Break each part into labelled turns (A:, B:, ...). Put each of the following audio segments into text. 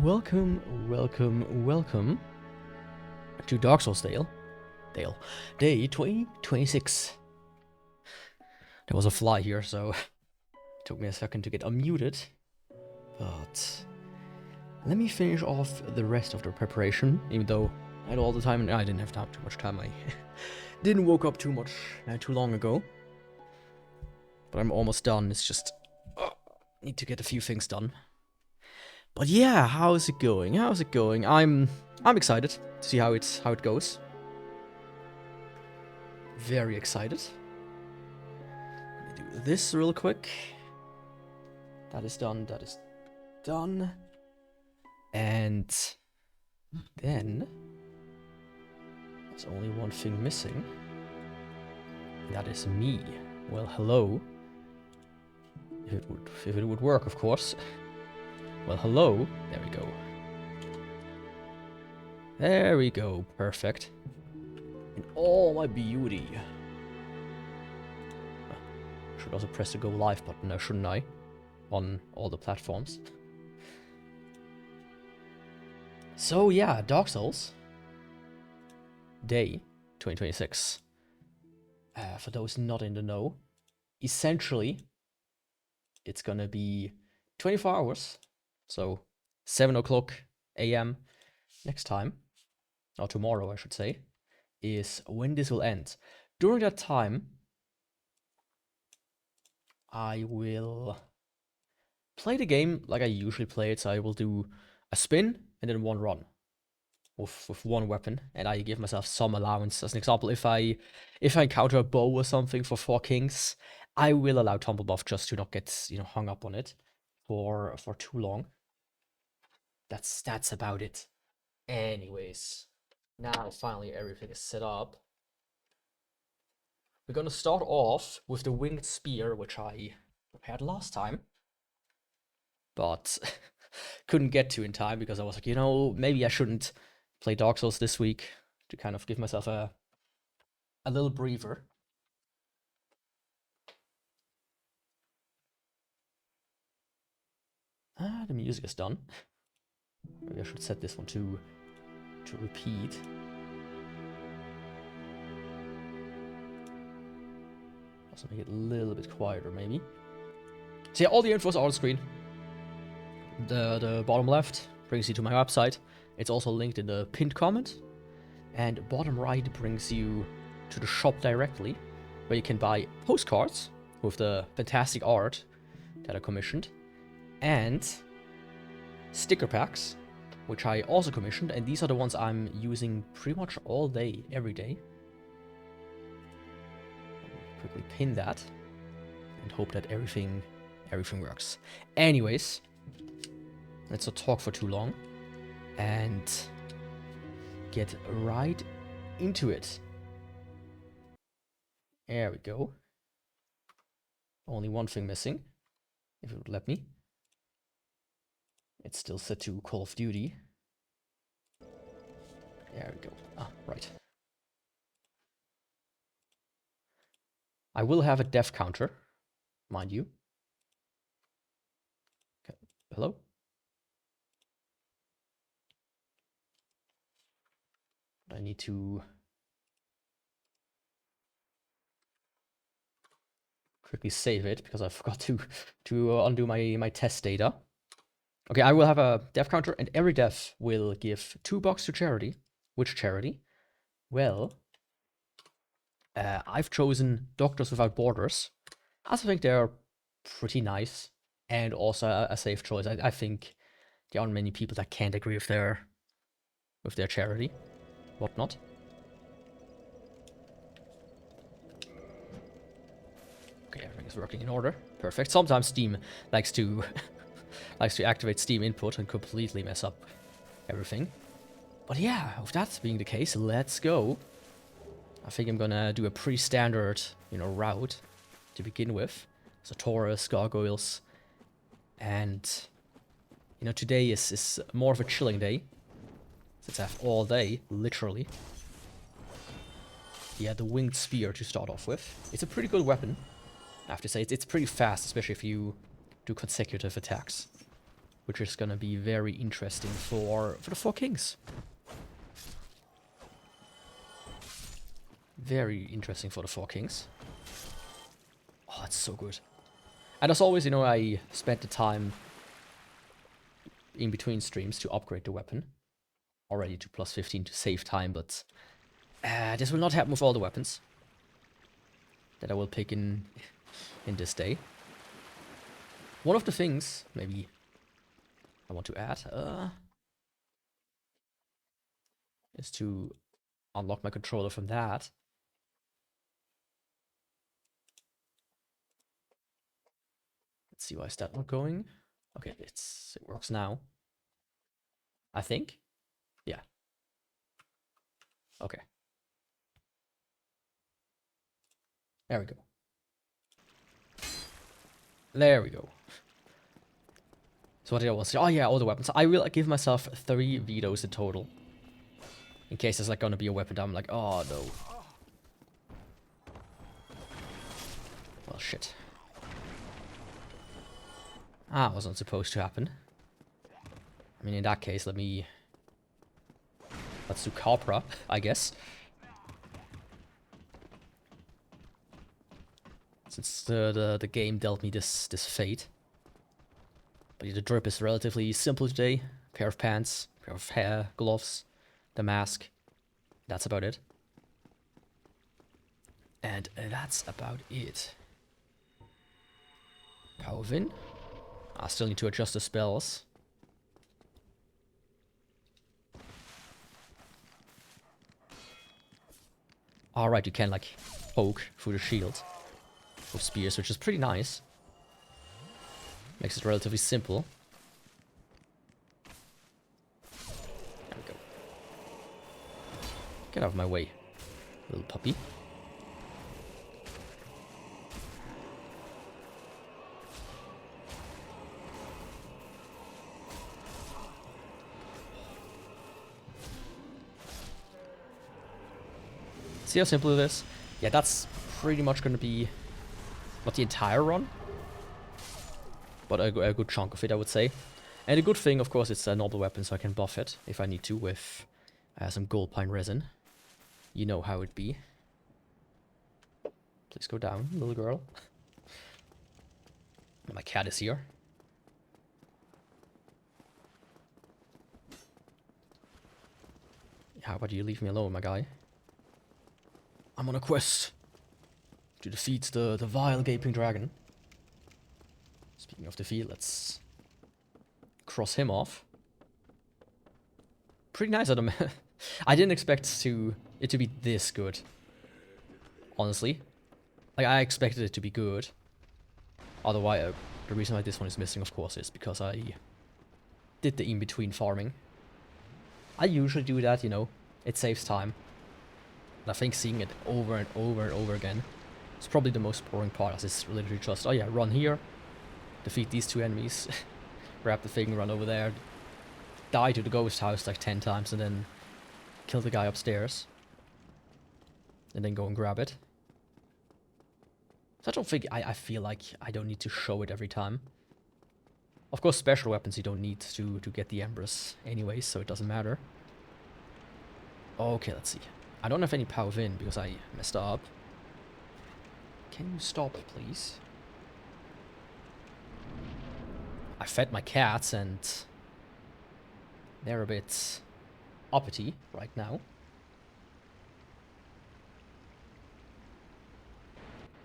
A: welcome to Dark Souls Day 2026. There was a fly here, so it took me a second to get unmuted. But let me finish off the rest of the preparation, even though I had all the time and I didn't have too much time. I didn't woke up too long ago. But I'm almost done. It's just need to get a few things done. But yeah, how's it going? I'm excited to see how it goes. Very excited. Let me do this real quick. That is done. And then there's only one thing missing. And that is me. Well, hello. If it would work, of course. Well, hello. There we go. There we go. Perfect. In all my beauty. Should also press the go live button now, shouldn't I? On all the platforms. So yeah, Dark Souls. Day 2026. For those not in the know, essentially, it's gonna be 24 hours. So 7 o'clock AM next time, or tomorrow I should say, is when this will end. During that time, I will play the game like I usually play it. So I will do a spin and then one run with one weapon, and I give myself some allowance. As an example, if I encounter a bow or something for 4 kings, I will allow tumble buff just to not get hung up on it for too long. That's about it. Anyways, now finally everything is set up. We're gonna start off with the winged spear, which I prepared last time, but couldn't get to in time because I was like, maybe I shouldn't play Dark Souls this week, to kind of give myself a little breather. The music is done. Maybe I should set this one to repeat. Also make it a little bit quieter, maybe. So yeah, all the infos are on screen. The bottom left brings you to my website. It's also linked in the pinned comment. And bottom right brings you to the shop directly, where you can buy postcards with the fantastic art that I commissioned, and sticker packs, which I also commissioned, and these are the ones I'm using pretty much all day, every day. Quickly pin that and hope that everything works. Anyways, let's not talk for too long and get right into it. There we go. Only one thing missing, if it would let me. It's still set to Call of Duty. There we go. Ah, right. I will have a death counter, mind you. Okay. Hello? I need to quickly save it because I forgot to undo my test data. Okay, I will have a death counter, and every death will give $2 to charity. Which charity? Well, I've chosen Doctors Without Borders. I also think they're pretty nice, and also a safe choice. I think there aren't many people that can't agree with their charity, whatnot. Okay, everything is working in order. Perfect. Sometimes Steam likes to activate Steam input and completely mess up everything. But yeah, with that being the case, let's go. I think I'm gonna do a pretty standard, route to begin with. So Taurus, gargoyles, and today is more of a chilling day, since I have all day, literally. Yeah, the winged spear to start off with. It's a pretty good weapon, I have to say. It's pretty fast, especially if you do consecutive attacks. which is gonna be very interesting for the Four Kings. Very interesting for the Four Kings. Oh, it's so good. And as always, you know, I spent the time in between streams to upgrade the weapon. Already to +15 to save time, but this will not happen with all the weapons that I will pick in this day. One of the things, maybe I want to add, is to unlock my controller from that. Let's see, why is that not going? Okay, it works now. I think. Yeah. Okay. There we go. There we go. So what did I want to say? Oh yeah, all the weapons. I will give myself 3 vetoes in total. In case there's like gonna be a weapon down, I'm like, oh no. Well, shit. Ah, it wasn't supposed to happen. I mean, in that case, let's do Capra, I guess. Since the game dealt me this fate. But the drip is relatively simple today. Pair of pants, pair of hair, gloves, the mask. That's about it. And that's about it. Power Win. I still need to adjust the spells. Alright, you can like poke through the shield with spears, which is pretty nice. Makes it relatively simple. There we go. Get out of my way, little puppy. See how simple it is? Yeah, that's pretty much going to be not the entire run, but a good chunk of it, I would say. And a good thing, of course, it's a noble weapon, so I can buff it if I need to with some gold pine resin. You know how it be. Please go down, little girl. My cat is here. How about you leave me alone, my guy? I'm on a quest to defeat the vile gaping dragon. Speaking of defeat, let's cross him off. Pretty nice of them. I didn't expect it to be this good. Honestly. Like, I expected it to be good. Otherwise, the reason why this one is missing, of course, is because I did the in-between farming. I usually do that, you know. It saves time. And I think seeing it over and over and over again is probably the most boring part, as it's literally just, oh yeah, run here, defeat these 2 enemies, grab the thing, run over there, die to the ghost house like 10 times, and then kill the guy upstairs. And then go and grab it. So I don't think, I feel like I don't need to show it every time. Of course, special weapons you don't need to get the Embers anyway, so it doesn't matter. Okay, let's see. I don't have any power in because I messed up. Can you stop, please? I fed my cats and they're a bit uppity right now.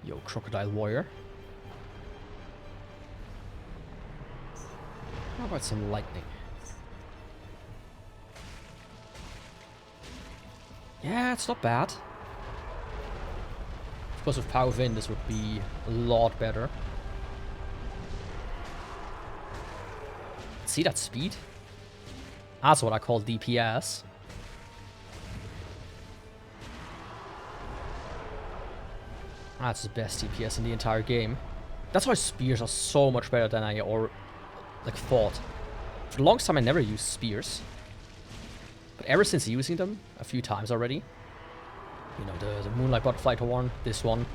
A: Yo, Crocodile Warrior. How about some lightning? Yeah, it's not bad. Of course, with Power Wind, this would be a lot better. See that speed? That's what I call DPS. That's the best DPS in the entire game. That's why spears are so much better than I thought. For the longest time, I never used spears. But ever since using them a few times already, you know, the Moonlight Butterfly one, this one,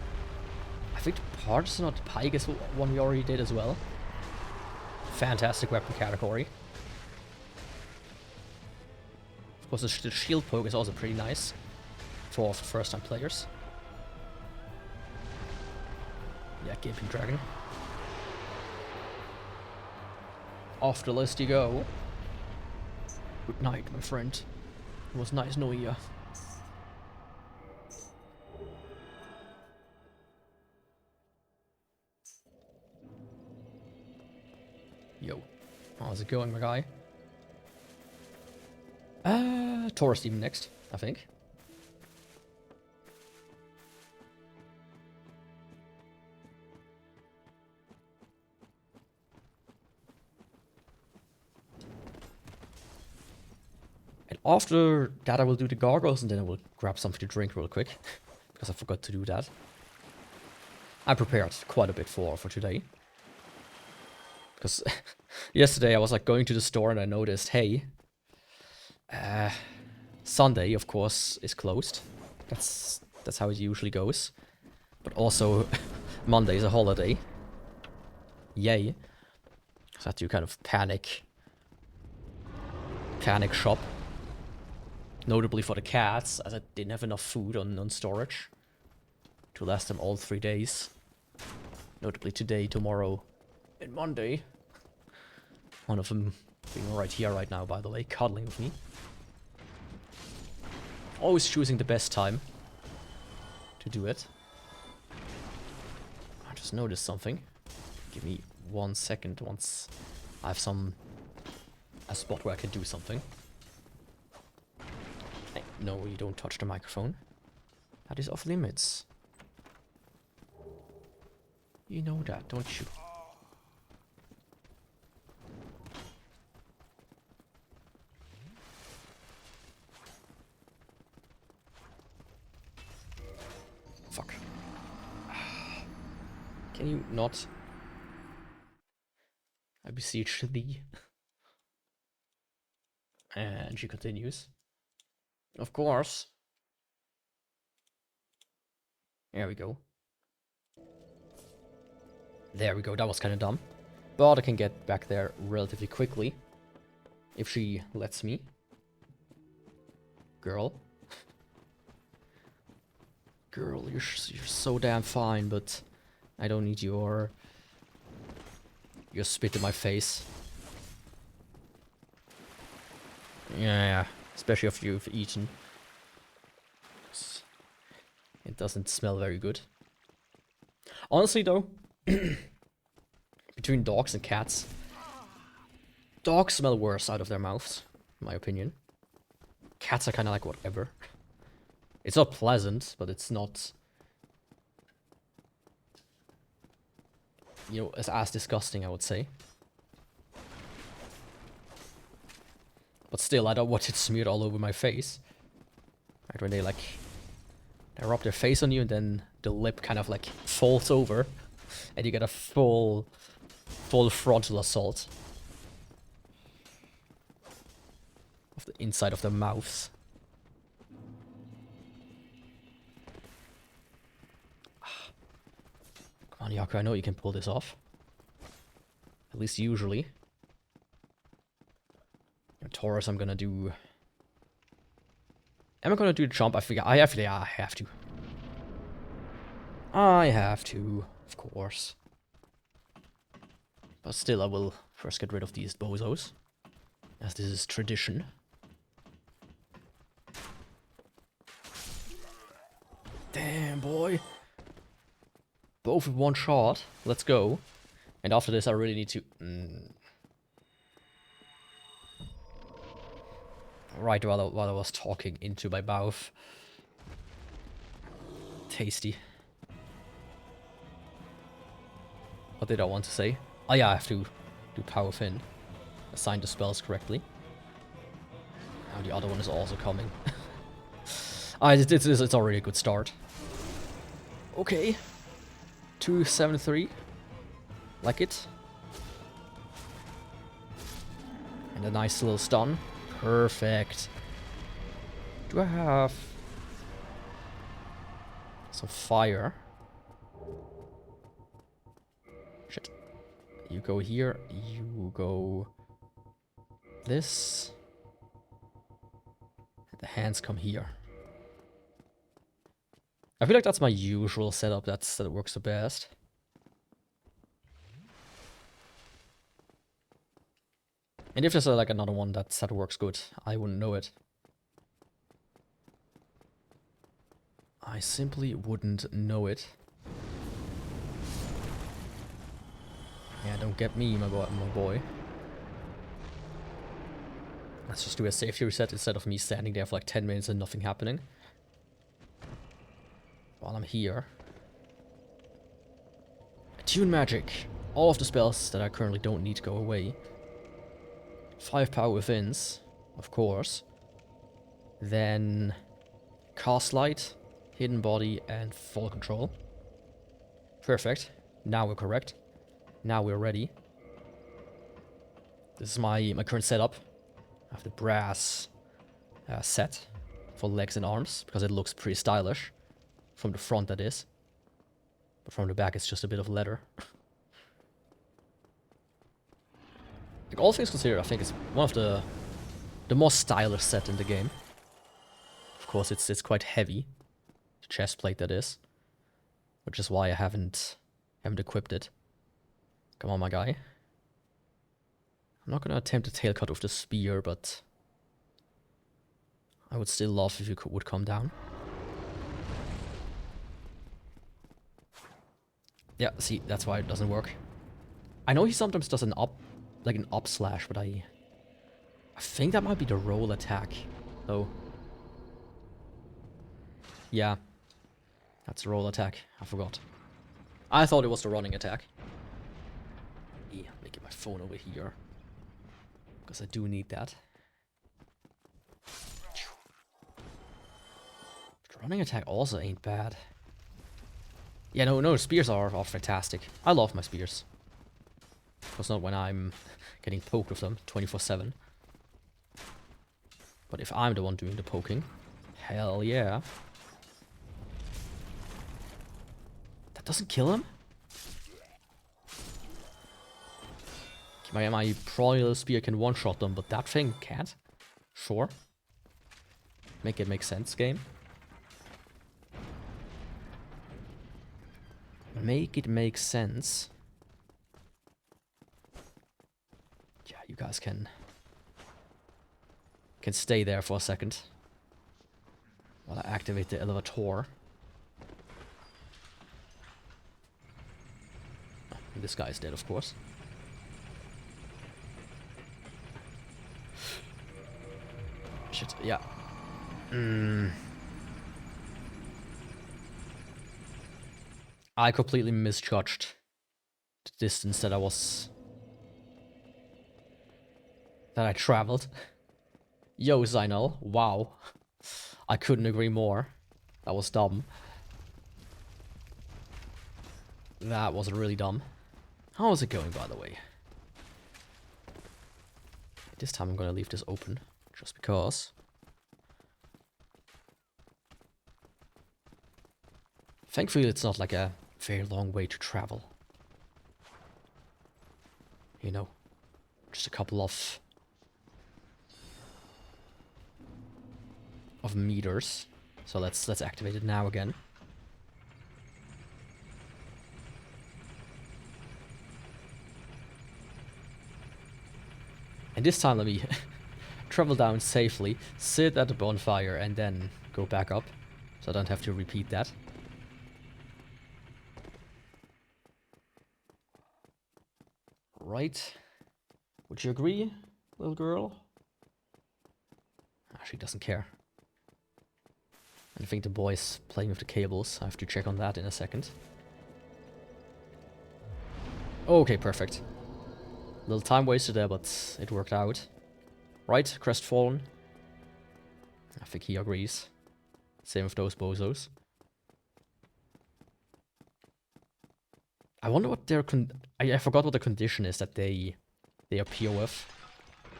A: I think the Partisan or the Pike is one we already did as well. fantastic weapon category. Of course, the shield poke is also pretty nice for first-time players. Yeah, Gaping Dragon. Off the list you go. Good night, my friend. It was nice knowing you. Yo. How's it going, my guy? Taurus Demon next, I think. And after that I will do the gargoyles and then I will grab something to drink real quick. Because I forgot to do that. I prepared quite a bit for today. Because yesterday I was like going to the store and I noticed, hey, Sunday of course is closed. That's how it usually goes. But also Monday is a holiday. Yay. So I had to kind of panic shop. Notably for the cats, as I didn't have enough food on storage to last them all 3 days. Notably today, tomorrow, and Monday. One of them being right here right now, by the way, cuddling with me. Always choosing the best time to do it. I just noticed something. Give me 1 second once I have a spot where I can do something. Hey, no, you don't touch the microphone. That is off limits. You know that, don't you? Fuck. Can you not? I beseech thee. And she continues. Of course. There we go. There we go, that was kind of dumb. But I can get back there relatively quickly. If she lets me. Girl. Girl, you're so damn fine, but I don't need your spit in my face. Yeah, especially if you've eaten. It doesn't smell very good. Honestly though, between dogs and cats, dogs smell worse out of their mouths, in my opinion. Cats are kind of like whatever. It's not pleasant, but it's not, you know, as disgusting, I would say. But still, I don't want it smeared all over my face. Right, when they rub their face on you and then the lip kind of like folds over and you get a full frontal assault of the inside of their mouths. Come on, Yaku, I know you can pull this off. At least usually. Taurus, I'm gonna do... Am I gonna do the jump? I have to. I have to, of course. But still, I will first get rid of these bozos, as this is tradition. Damn, boy. Both with one shot. Let's go. And after this, I really need to... Right while I was talking into my mouth. Tasty. What did I want to say? Oh yeah, I have to do Power Fin. Assign the spells correctly. Now the other one is also coming. It's already a good start. Okay. 273. Like it. And a nice little stun. Perfect. Do I have some fire? Shit. You go here, you go this. And the hands come here. I feel like that's my usual setup, that works the best. And if there's like another one that works good, I wouldn't know it. I simply wouldn't know it. Yeah, don't get me, my boy. Let's just do a safety reset instead of me standing there for like 10 minutes and nothing happening. While I'm here. Attune magic. All of the spells that I currently don't need to go away. 5 power withins, of course. Then cast light, hidden body, and fall control. Perfect. Now we're correct. Now we're ready. This is my current setup. I have the brass set for legs and arms because it looks pretty stylish. From the front, that is. But from the back, it's just a bit of leather. Like, all things considered, I think it's one of the more stylish set in the game. Of course, it's quite heavy. The chest plate, that is. Which is why I haven't equipped it. Come on, my guy. I'm not gonna attempt a tail cut with the spear, but I would still love if you would come down. Yeah, see, that's why it doesn't work. I know he sometimes does an up slash, but I think that might be the roll attack, though. Yeah, that's the roll attack. I forgot. I thought it was the running attack. Yeah, let me get my phone over here. Because I do need that. The running attack also ain't bad. Yeah, no, spears are fantastic. I love my spears. Of course not when I'm getting poked with them 24/7. But if I'm the one doing the poking, hell yeah. That doesn't kill him? My Proyal Spear can one-shot them, but that thing can't? Sure. Make it make sense, game. Make it make sense. Yeah, you guys can stay there for a second. While I activate the elevator. Oh, this guy is dead, of course. Shit, yeah. I completely misjudged the distance that I traveled. Yo, Zainal, wow. I couldn't agree more. That was dumb. That was really dumb. How is it going, by the way? This time I'm gonna leave this open. Just because. Thankfully, it's not like a very long way to travel. You know, just a couple of meters. So let's activate it now again. And this time let me travel down safely, sit at the bonfire, and then go back up. So I don't have to repeat that. Right. Would you agree, little girl? She doesn't care. I think the boy's playing with the cables. I have to check on that in a second. Okay, perfect. Little time wasted there, but it worked out. Right, crestfallen. I think he agrees. Same with those bozos. I wonder what their I forgot what the condition is that they appear with.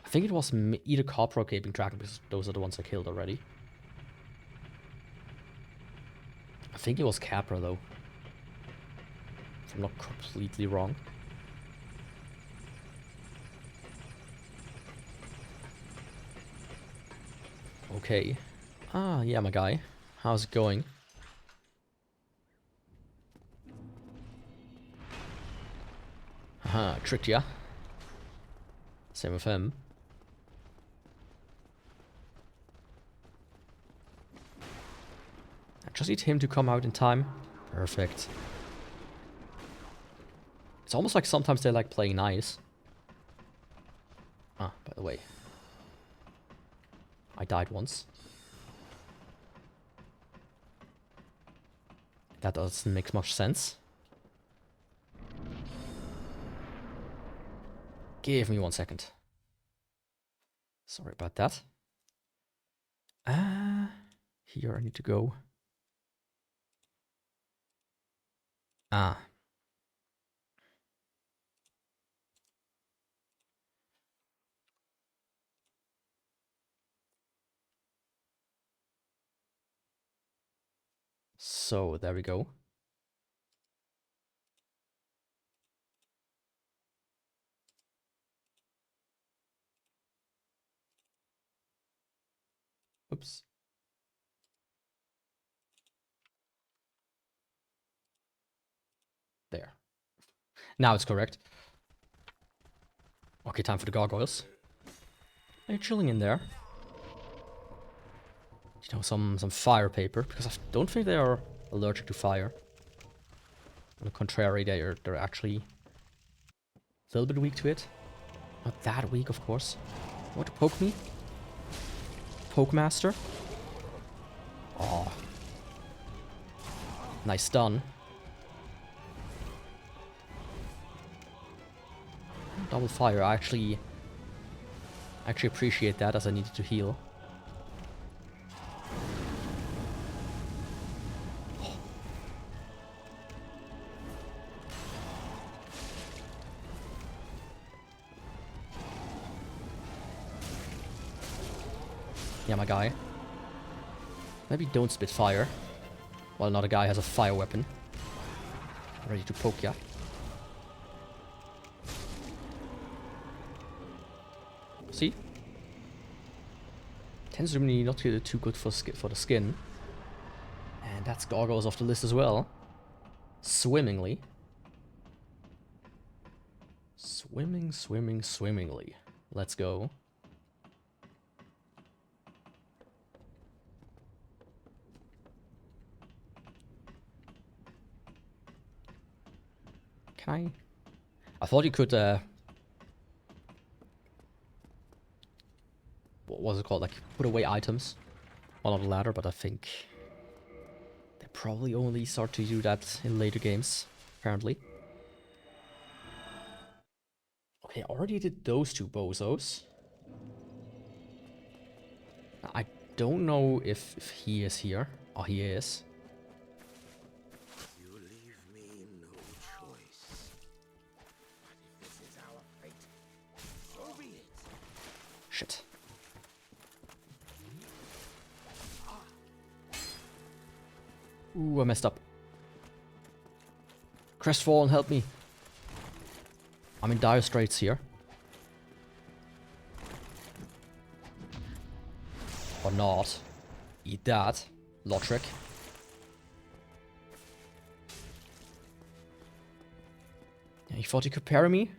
A: I think it was either Copper or Caping Dragon, because those are the ones I killed already. I think it was Capra, though. If I'm not completely wrong. Okay. Ah, yeah, my guy. How's it going? Haha, tricked ya. Same with him. I just need him to come out in time. Perfect. It's almost like sometimes they like playing nice. Ah, by the way. I died once. That doesn't make much sense. Give me 1 second. Sorry about that. Here I need to go. Ah. So, there we go. Oops. There. Now it's correct. Okay, time for the gargoyles. Are you chilling in there? You know, some fire paper, because I don't think they are allergic to fire. On the contrary, they're actually a little bit weak to it. Not that weak, of course. You want to poke me? Poke master? Oh. Nice stun. Double fire, I actually appreciate that, as I needed to heal. Yeah, my guy. Maybe don't spit fire, while another guy has a fire weapon. Ready to poke ya. See? Tends to be not too good for the skin. And that's gargoyles off the list as well. Swimmingly. Swimmingly. Let's go. Can I? I thought you could, what was it called? Like, put away items on the ladder, but I think they probably only start to do that in later games, apparently. Okay, I already did those two bozos. I don't know if he is here. Oh, he is.
B: You leave me no choice. But if this is our fate, so be it.
A: Shit. Ooh, I messed up. Crestfallen, help me. I'm in dire straits here. Or not. Eat that, Lotrick. Yeah, you thought you could parry me?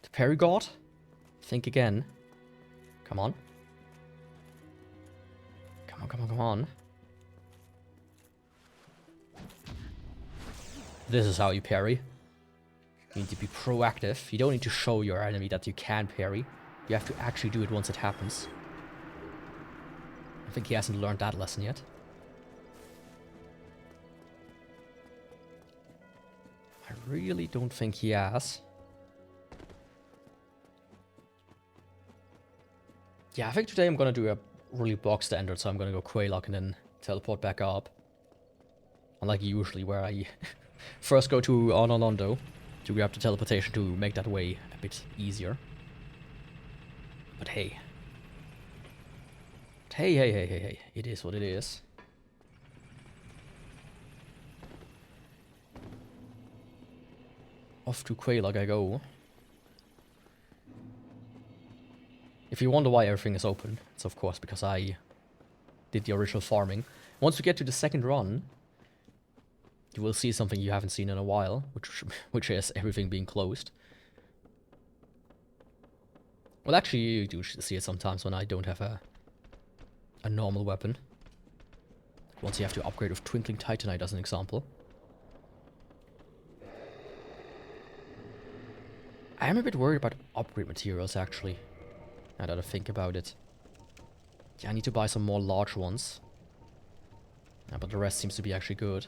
A: The parry god? Think again. Come on. Come on. This is how you parry. You need to be proactive. You don't need to show your enemy that you can parry. You have to actually do it once it happens. I think he hasn't learned that lesson yet. I really don't think he has. Yeah, I think today I'm gonna do a really bog standard, so I'm gonna go Quaylock and then teleport back up. Unlike usually, where I first go to Onolondo to grab the teleportation to make that way a bit easier. But hey. Hey. It is what it is. Off to Quaylock I go. If you wonder why everything is open, it's of course because I did the original farming. Once we get to the second run, you will see something you haven't seen in a while, which is everything being closed. Well, actually, you do see it sometimes when I don't have a normal weapon. Once you have to upgrade with Twinkling Titanite as an example. I am a bit worried about upgrade materials, actually. Now that I think about it. Yeah, I need to buy some more large ones. Yeah, but the rest seems to be actually good.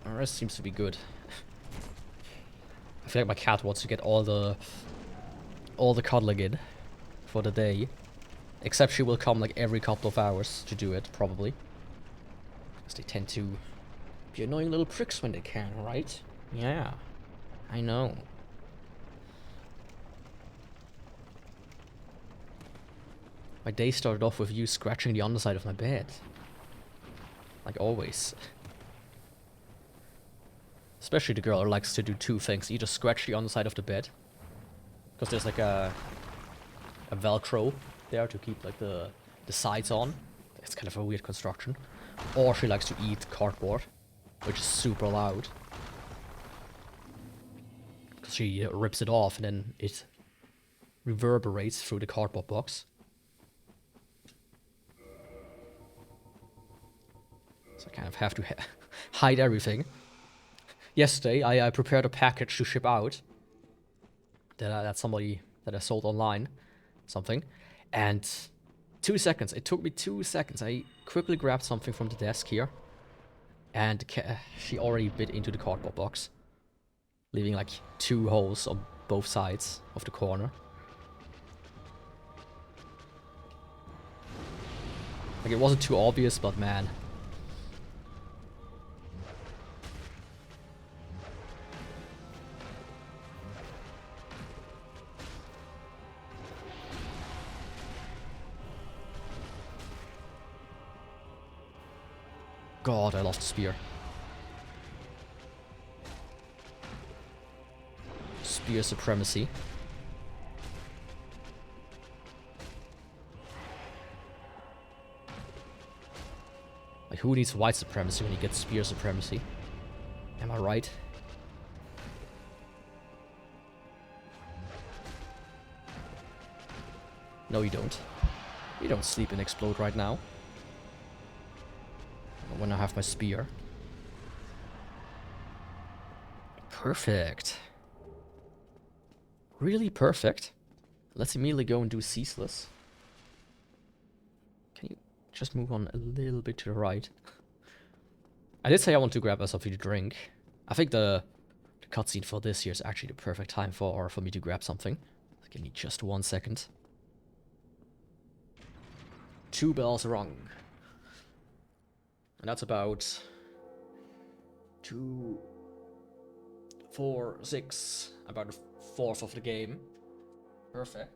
A: The rest seems to be good. I feel like my cat wants to get all the cuddling in for the day. Except she will come like every couple of hours to do it, probably. Because they tend to be annoying little pricks when they can, right? Yeah, I know. My day started off with you scratching the underside of my bed. Like always. Especially the girl who likes to do two things. Either scratch the underside of the bed. Because there's like a Velcro there to keep like the sides on. It's kind of a weird construction. Or she likes to eat cardboard, which is super loud. Because she rips it off and then it reverberates through the cardboard box. So I kind of have to hide everything. Yesterday, I prepared a package to ship out. That somebody that I sold online. Something. And 2 seconds. It took me 2 seconds. I quickly grabbed something from the desk here. And she already bit into the cardboard box. Leaving like 2 holes on both sides of the corner. Like it wasn't too obvious, but man. God, I lost the spear. Spear supremacy. Like, who needs white supremacy when you get spear supremacy? Am I right? No, you don't. You don't sleep and explode right now. When I have my spear. Perfect. Really perfect. Let's immediately go and do ceaseless. Can you just move on a little bit to the right? I did say I want to grab something to drink. I think the cutscene for this here is actually the perfect time for me to grab something. Give me just 1 second. 2 bells rung. And that's about 2, 4, 6, about a fourth of the game. Perfect.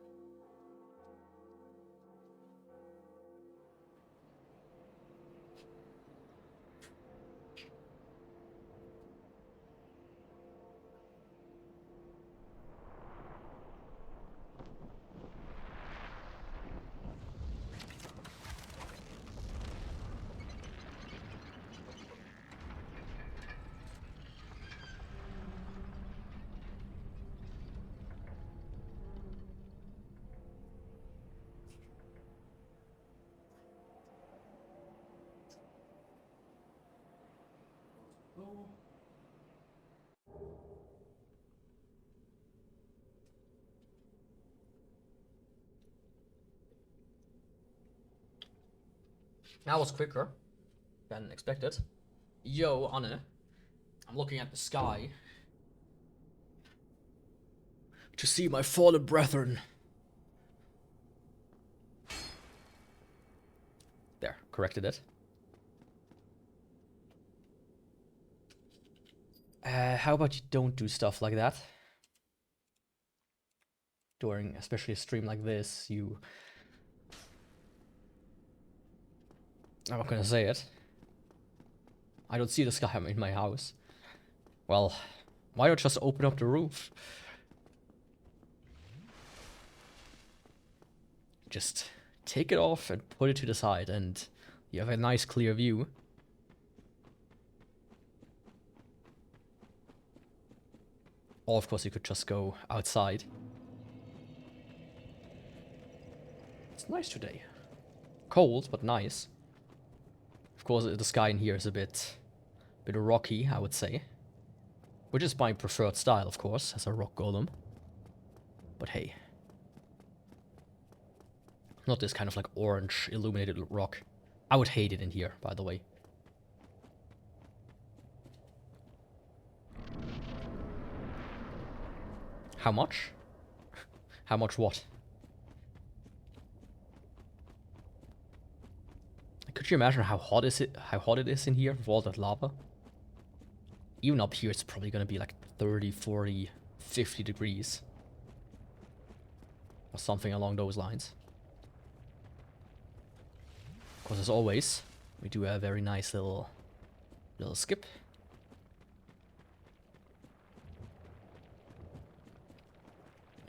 A: That was quicker than expected. Yo, Anne. I'm looking at the sky to see my fallen brethren. There, corrected it. How about you don't do stuff like that? During especially a stream like this, I'm not gonna say it. I don't see the sky in my house. Well, why not just open up the roof? Just take it off and put it to the side, and you have a nice clear view. Or of course you could just go outside. It's nice today. Cold, but nice. Of course the sky in here is a bit rocky, I would say. Which is my preferred style, of course, as a rock golem. But hey. Not this kind of like orange illuminated rock. I would hate it in here, by the way. How much? How much what? Could you imagine how hot it is in here with all that lava? Even up here it's probably gonna be like 30, 40, 50 degrees. Or something along those lines. Of course, as always, we do a very nice little skip.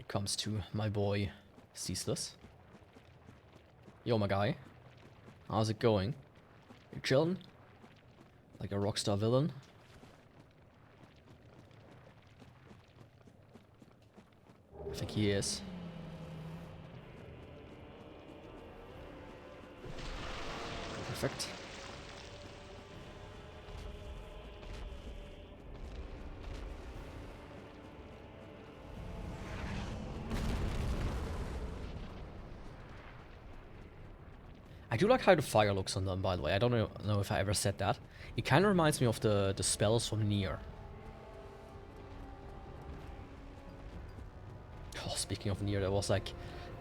A: It comes to my boy Ceaseless. Yo, my guy. How's it going? You chillin'? Like a rockstar villain? I think he is. Perfect. I do like how the fire looks on them, by the way. I don't know if I ever said that. It kind of reminds me of the spells from Nier. Oh, speaking of Nier, there was like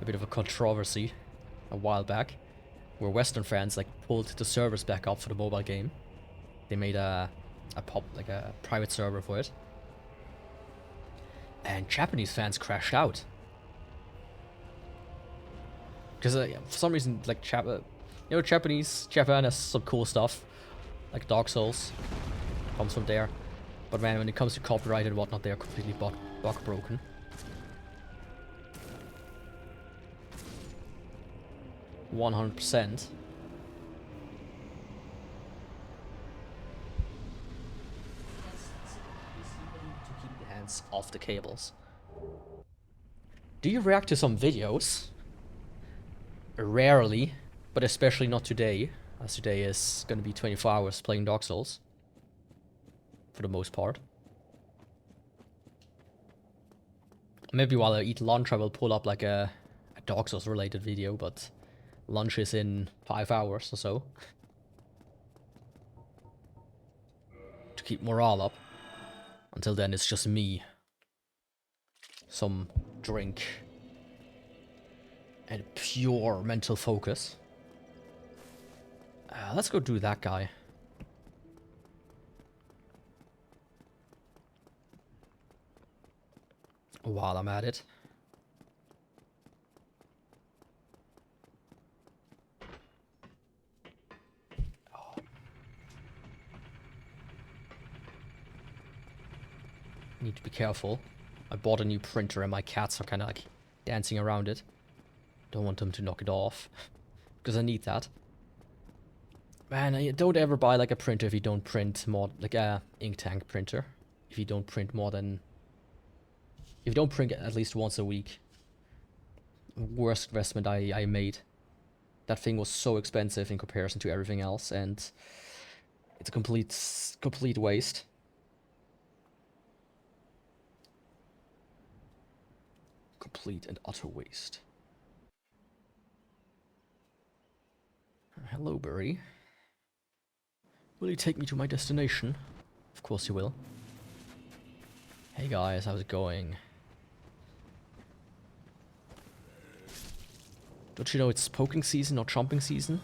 A: a bit of a controversy a while back, where Western fans like pulled the servers back up for the mobile game. They made a private server for it, and Japanese fans crashed out because for some reason, like Japan has some cool stuff, like Dark Souls comes from there, but man, when it comes to copyright and whatnot, they are completely bug broken. %100%. To keep the hands off the cables. Do you react to some videos? Rarely, but especially not today, as today is gonna be 24 hours playing Dark Souls. For the most part. Maybe while I eat lunch I will pull up like a Dark Souls related video, but lunch is in 5 hours or so. To keep morale up. Until then it's just me. Some drink. And pure mental focus. Let's go do that guy. While I'm at it. Need to be careful. I bought a new printer and my cats are kind of like dancing around it. Don't want them to knock it off. Because I need that. Man, don't ever buy like a printer if you don't print more, like a ink tank printer. If you don't print more than... If you don't print at least once a week. Worst investment I made. That thing was so expensive in comparison to everything else, and it's a complete waste. Complete and utter waste. Hello, Burry. Will you take me to my destination? Of course you will. Hey guys, how's it going? Don't you know it's poking season, not chomping season?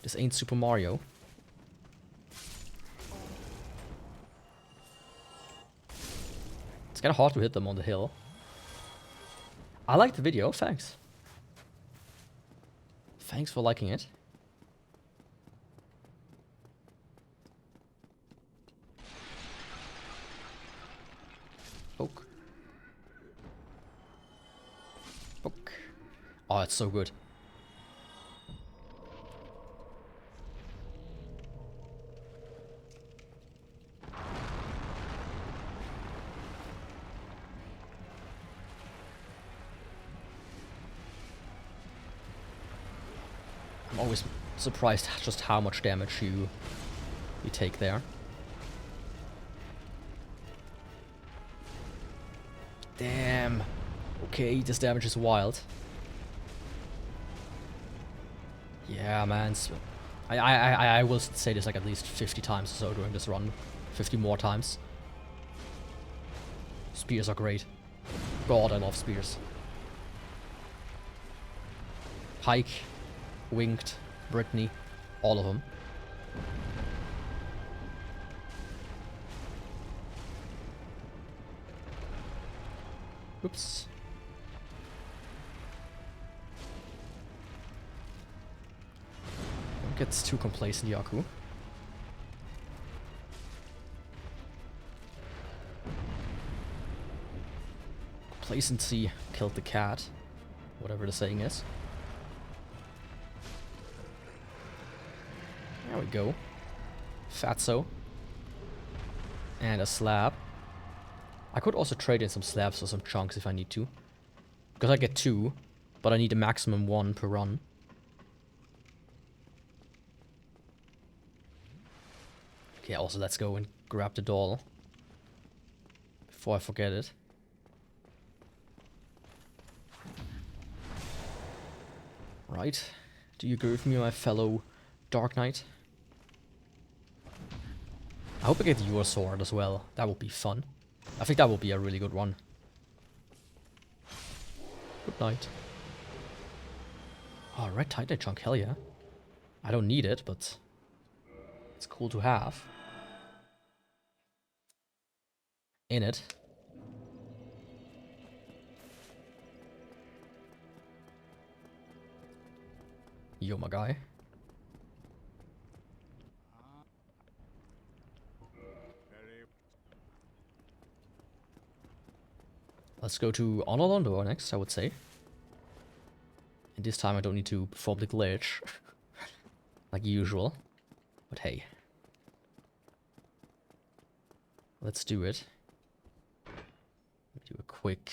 A: This ain't Super Mario. It's kinda hard to hit them on the hill. I like the video, thanks. Thanks for liking it. Oh, it's so good. I'm always surprised just how much damage you take there. Damn. Okay, this damage is wild. Yeah, man. I will say this like at least 50 times or so during this run. 50 more times. Spears are great. God, I love spears. Pike, Winged, Brittany, all of them. Oops. Don't get too complacent, Yaku. Complacency killed the cat. Whatever the saying is. There we go. Fatso. And a slab. I could also trade in some slabs for some chunks if I need to. Because I get 2, but I need a maximum 1 per run. Okay, also let's go and grab the doll. Before I forget it. Right. Do you agree with me, my fellow Dark Knight? I hope I get your sword as well. That would be fun. I think that will be a really good one. Good night. Oh, red titan chunk, hell yeah. I don't need it, but it's cool to have. In it. Yo, my guy. Let's go to Honor Londo next, I would say. And this time I don't need to perform the glitch. Like usual. But hey. Let's do it. Do a quick...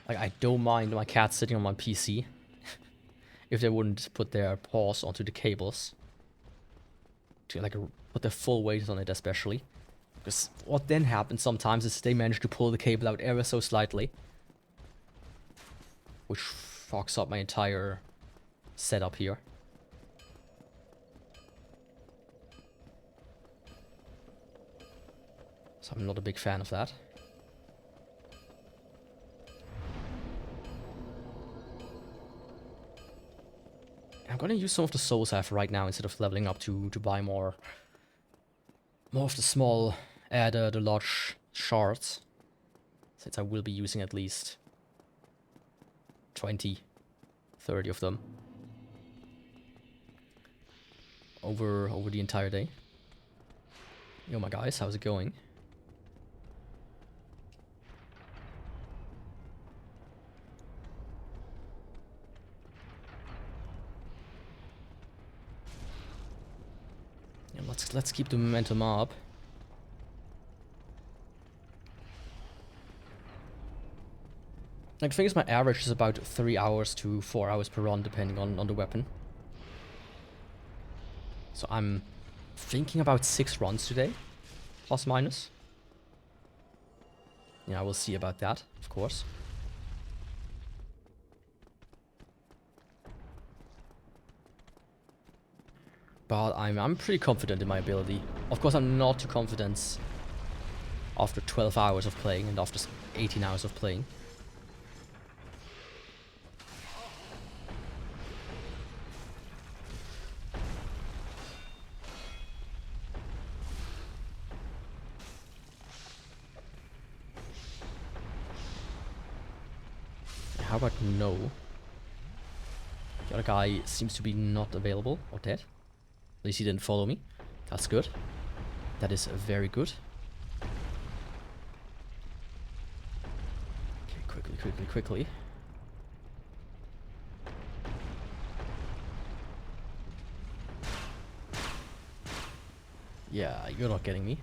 A: Like, I don't mind my cat sitting on my PC. If they wouldn't put their paws onto the cables. To like put their full weight on it especially. Because what then happens sometimes is they manage to pull the cable out ever so slightly. Which fucks up my entire setup here. So I'm not a big fan of that. I'm gonna use some of the souls I have right now instead of leveling up to buy more of the small, the large shards. Since I will be using at least 20, 30 of them over the entire day. Yo, my guys, how's it going? Yeah, let's keep the momentum up. Like, the thing is, my average is about 3 hours to 4 hours per run, depending on the weapon. So I'm thinking about 6 runs today, plus minus. Yeah, we'll see about that, of course. But I'm pretty confident in my ability. Of course, I'm not too confident after 12 hours of playing and after 18 hours of playing. how about no? The other guy seems to be not available or dead. At least he didn't follow me. That's good. That is very good. Okay, quickly. Yeah, you're not getting me.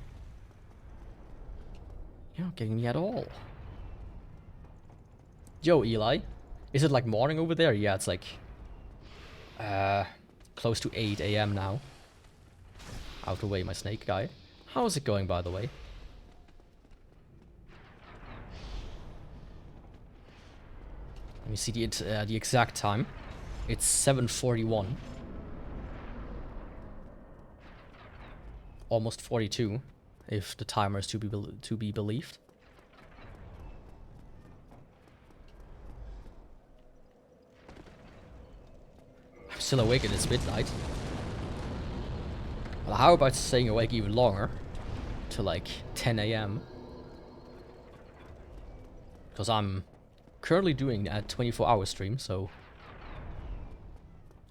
A: You're not getting me at all. Yo, Eli. Is it like morning over there? Yeah, it's like close to 8 AM now. Out of the way, my snake guy. How's it going, by the way? Let me see the exact time. It's 7:41. Almost 42, if the timer is to be believed. I'm still awake and it's midnight. Well, how about staying awake even longer? To like 10 AM? Because I'm currently doing a 24-hour stream, so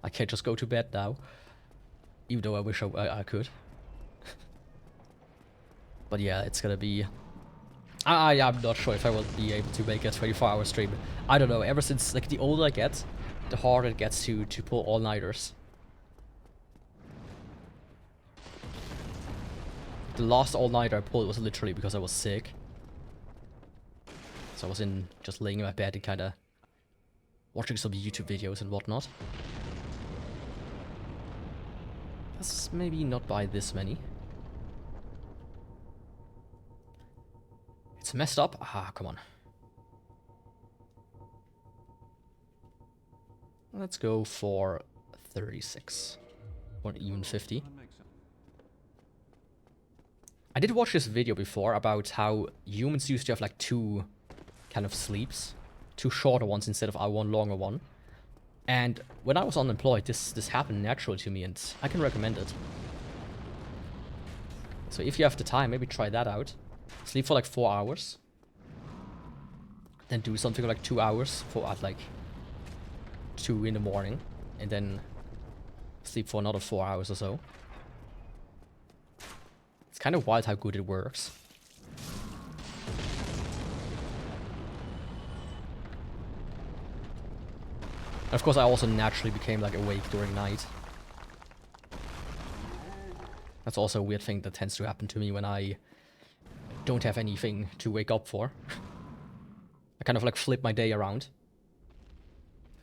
A: I can't just go to bed now. Even though I wish I could. But yeah, it's gonna be... I'm not sure if I will be able to make a 24-hour stream. I don't know, ever since, like, the older I get, the harder it gets to pull all-nighters. The last all-nighter I pulled was literally because I was sick. So I was just laying in my bed and kinda watching some YouTube videos and whatnot. Let's maybe not buy this many. It's messed up. Ah, come on. Let's go for 36. Or even 50. I did watch this video before about how humans used to have like 2 kind of sleeps. 2 shorter ones instead of one longer one. And when I was unemployed, this happened naturally to me and I can recommend it. So if you have the time, maybe try that out. Sleep for like 4 hours. Then do something like 2 hours at like 2 in the morning. And then sleep for another 4 hours or so. It's kind of wild how good it works. And of course I also naturally became like awake during night. That's also a weird thing that tends to happen to me when I don't have anything to wake up for. I kind of like flip my day around.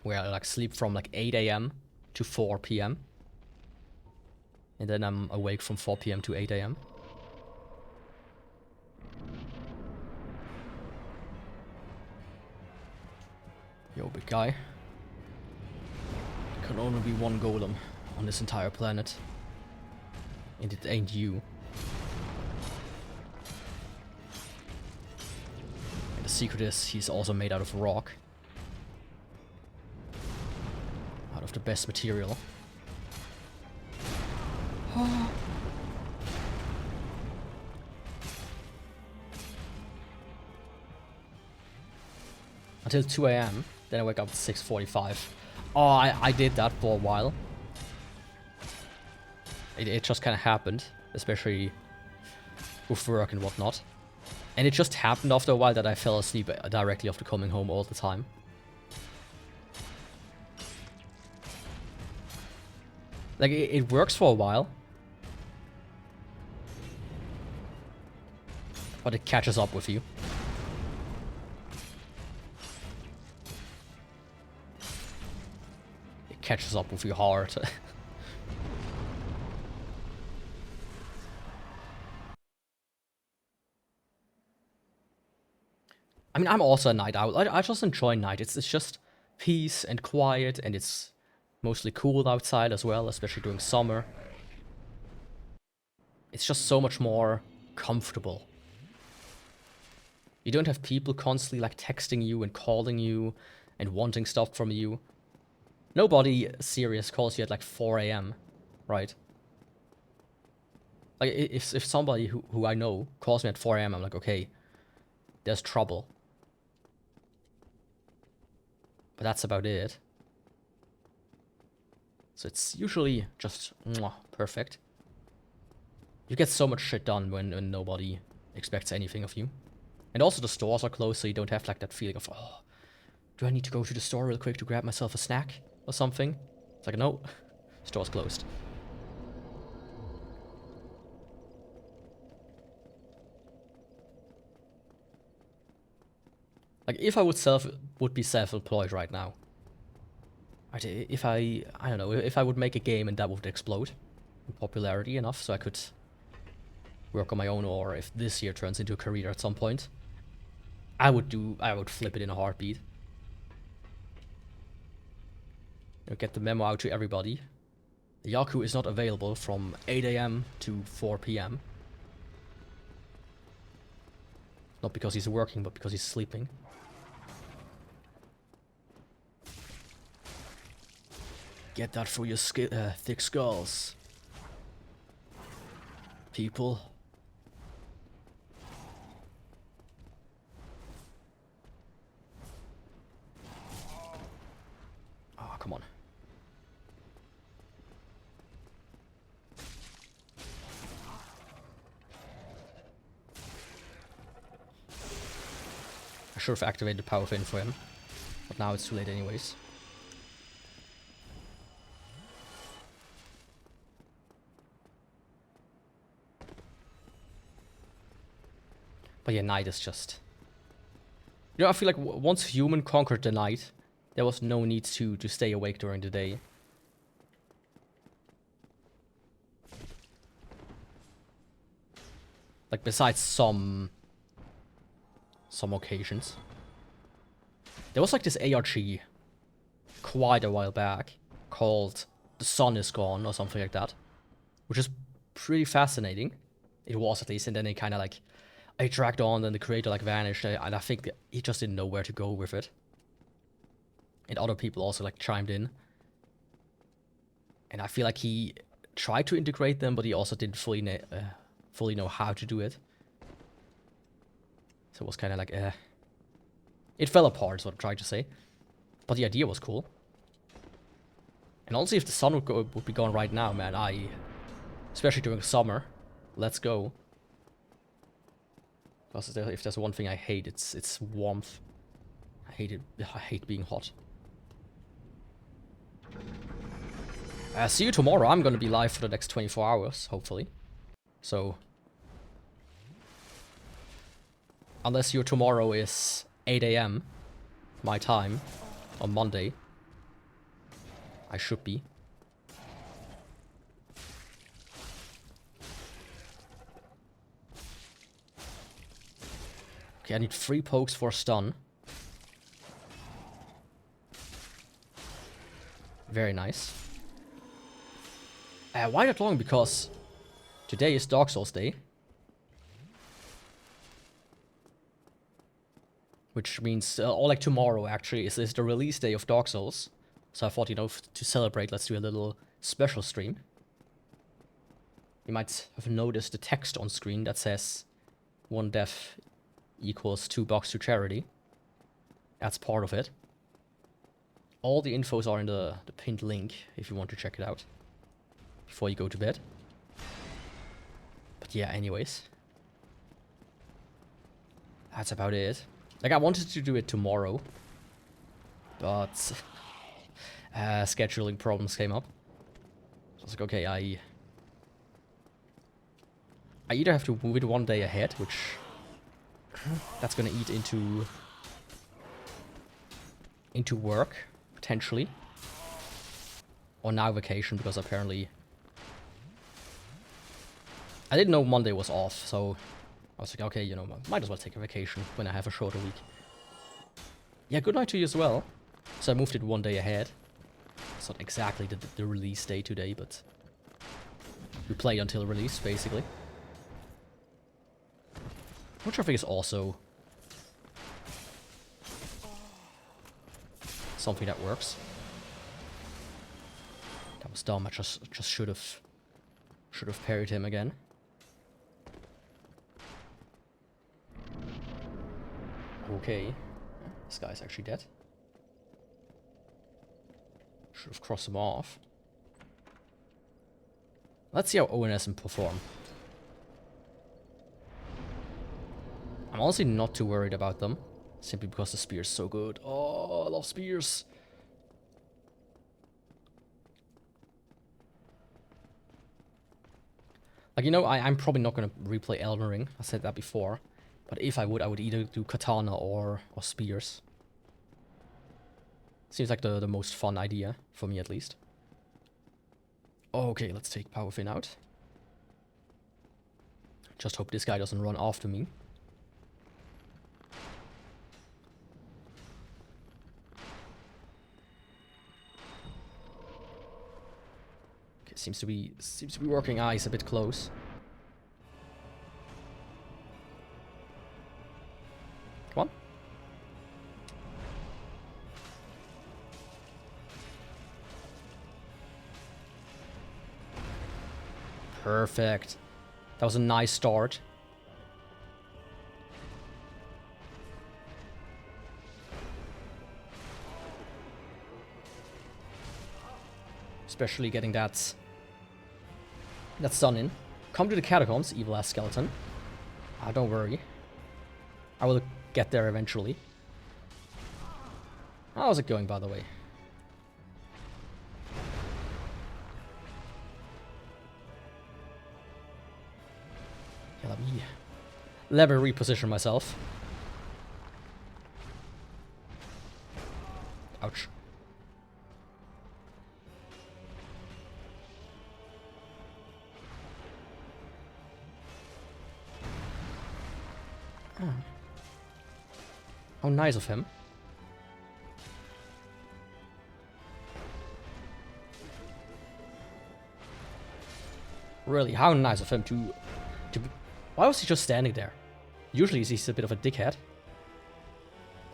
A: Where I like sleep from like 8 AM to 4 PM. And then I'm awake from 4 PM to 8 AM. Yo, big guy. There can only be one golem on this entire planet. And it ain't you. And the secret is he's also made out of rock. Out of the best material. Until 2 AM. Then I wake up at 6:45. Oh, I did that for a while. It just kind of happened, especially with work and whatnot. And it just happened after a while that I fell asleep directly after coming home all the time. Like, it works for a while. But it catches up with you. It catches up with you hard. I mean, I'm also a night owl. I just enjoy night. It's just peace and quiet, and it's mostly cool outside as well, especially during summer. It's just so much more comfortable. You don't have people constantly like texting you and calling you and wanting stuff from you. Nobody serious calls you at like 4 AM, right? Like if somebody who I know calls me at 4 AM, I'm like, okay, there's trouble. But that's about it. So it's usually just perfect. You get so much shit done when nobody expects anything of you. And also the stores are closed, so you don't have like that feeling of, oh, do I need to go to the store real quick to grab myself a snack or something? It's like, no, store's closed. Like, if I would be self-employed right now, if I don't know, if I would make a game and that would explode in popularity enough so I could work on my own, or if this year turns into a career at some point, I would flip it in a heartbeat. Get the memo out to everybody. Yaku is not available from 8 AM to 4 PM. Not because he's working, but because he's sleeping. Get that through your thick skulls, people. Oh, come on. I should have activated the power fin for him, but now it's too late anyways. But yeah, night is just... You know, I feel like once human conquered the night, there was no need to stay awake during the day. Like, besides some occasions. There was like this ARG quite a while back called The Sun Is Gone or something like that, which is pretty fascinating. It was, at least, and then it kind of like... it dragged on, then the creator like vanished, and I think he just didn't know where to go with it. And other people also like chimed in. And I feel like he tried to integrate them, but he also didn't fully know how to do it. So it was kind of like, it fell apart, is what I'm trying to say. But the idea was cool. And honestly, if the sun would be gone right now, man, especially during summer, let's go. Because if there's one thing I hate, it's warmth. I hate it. I hate being hot. See you tomorrow. I'm gonna be live for the next 24 hours, hopefully. So, unless your tomorrow is 8 AM, my time, on Monday, I should be. Okay, I need 3 pokes for stun. Very nice. Why that long? Because today is Dark Souls Day. Which means, or like tomorrow actually, is the release day of Dark Souls. So I thought, you know, to celebrate, let's do a little special stream. You might have noticed the text on screen that says 1 death equals $2 to charity. That's part of it. All the infos are in the pinned link if you want to check it out before you go to bed. But yeah, anyways. That's about it. Like, I wanted to do it tomorrow, but scheduling problems came up. So I was like, okay, I either have to move it 1 day ahead, which that's gonna eat into work, potentially. Or now vacation, because apparently I didn't know Monday was off, so I was like, okay, you know, might as well take a vacation when I have a shorter week. Yeah, good night to you as well. So I moved it 1 day ahead. It's not exactly the release day today, but we play until release, basically. Which I think is also something that works. That was dumb. I just should have parried him again. Okay, this guy's actually dead. Should have crossed them off. Let's see how ONS perform. I'm honestly not too worried about them. Simply because the spear is so good. Oh, I love spears. Like, you know, I'm probably not going to replay Elden Ring. I said that before. But if I would either do katana or spears. Seems like the most fun idea, for me at least. Okay, let's take Power Fin out. Just hope this guy doesn't run after me. Okay, seems to be working. He's a bit close. Come on. Perfect. That was a nice start. Especially getting that stun in. Come to the catacombs, evil ass skeleton. Ah, don't worry. I will get there eventually. How's it going, by the way? Yeah, let me reposition myself. Ouch. Oh. How nice of him. Really, how nice of him to why was he just standing there? Usually he's a bit of a dickhead.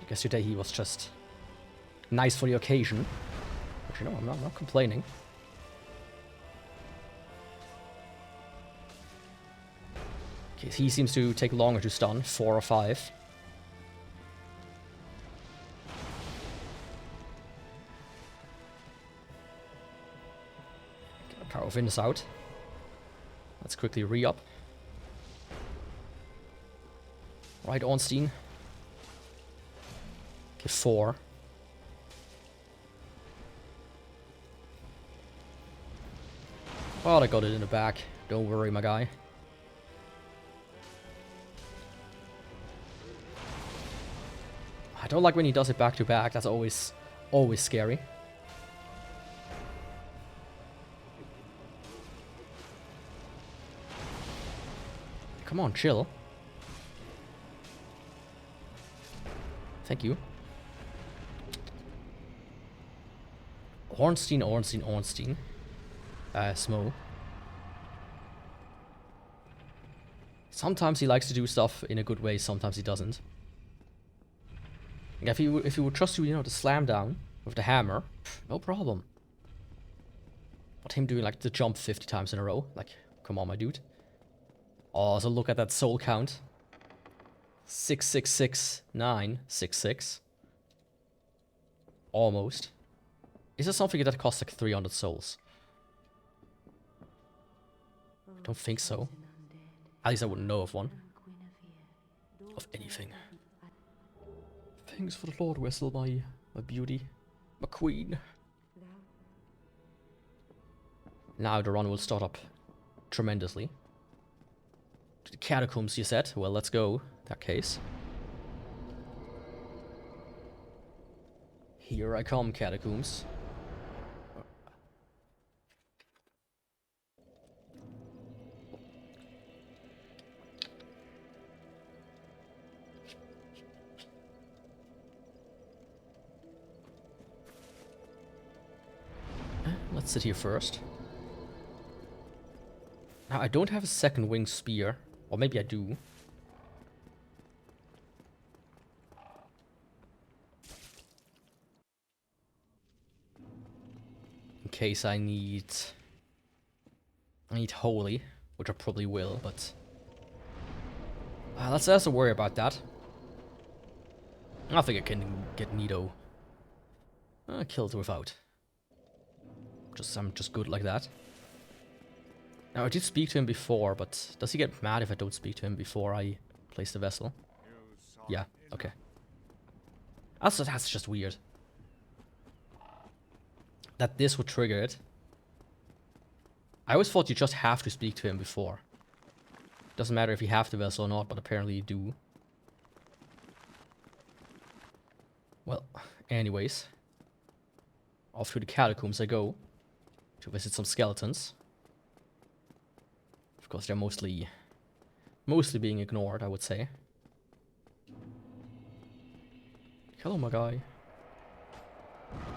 A: I guess today he was just nice for the occasion. But you know, I'm not complaining. Okay, he seems to take longer to stun, 4 or 5. Power of Wind is out. Let's quickly re-up. Right, Ornstein. Okay, 4. Oh, I got it in the back. Don't worry, my guy. I don't like when he does it back to back. That's always scary. Come on, chill. Thank you. Ornstein. Smo. Sometimes he likes to do stuff in a good way, sometimes he doesn't. If he would trust you, you know, to slam down with the hammer, no problem. But him doing like the jump 50 times in a row, like, come on, my dude. Oh, so look at that soul count. 666,966. Almost. Is there something that costs like 300 souls? I don't think so. At least I wouldn't know of one. Of anything. Thanks for the Lord Whistle, my beauty. My queen. Now the run will start up tremendously. To the catacombs, you said? Well, let's go. In that case. Here I come, catacombs. Let's sit here first. Now, I don't have a second wing spear. Or maybe I do. In case I need holy, which I probably will, but let's also worry about that. I think I can get Nido killed without. I'm just good like that. Now, I did speak to him before, but does he get mad if I don't speak to him before I place the vessel? Yeah, okay. Also, that's just weird. That this would trigger it. I always thought you just have to speak to him before. Doesn't matter if you have the vessel or not, but apparently you do. Well, anyways. Off through the catacombs I go. To visit some skeletons. Of course, they're mostly being ignored, I would say. Hello, my guy.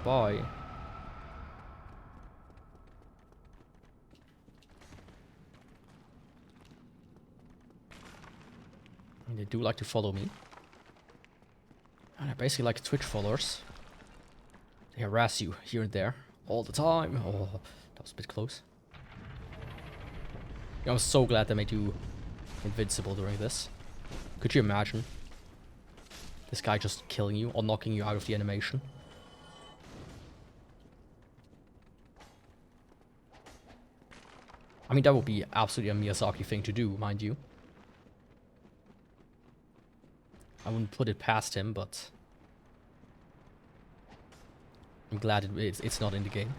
A: Bye. And they do like to follow me. And they're basically like Twitch followers. They harass you here and there all the time. Oh, that was a bit close. Yeah, I'm so glad they made you invincible during this. Could you imagine? This guy just killing you or knocking you out of the animation. I mean, that would be absolutely a Miyazaki thing to do, mind you. I wouldn't put it past him, but I'm glad it's not in the game.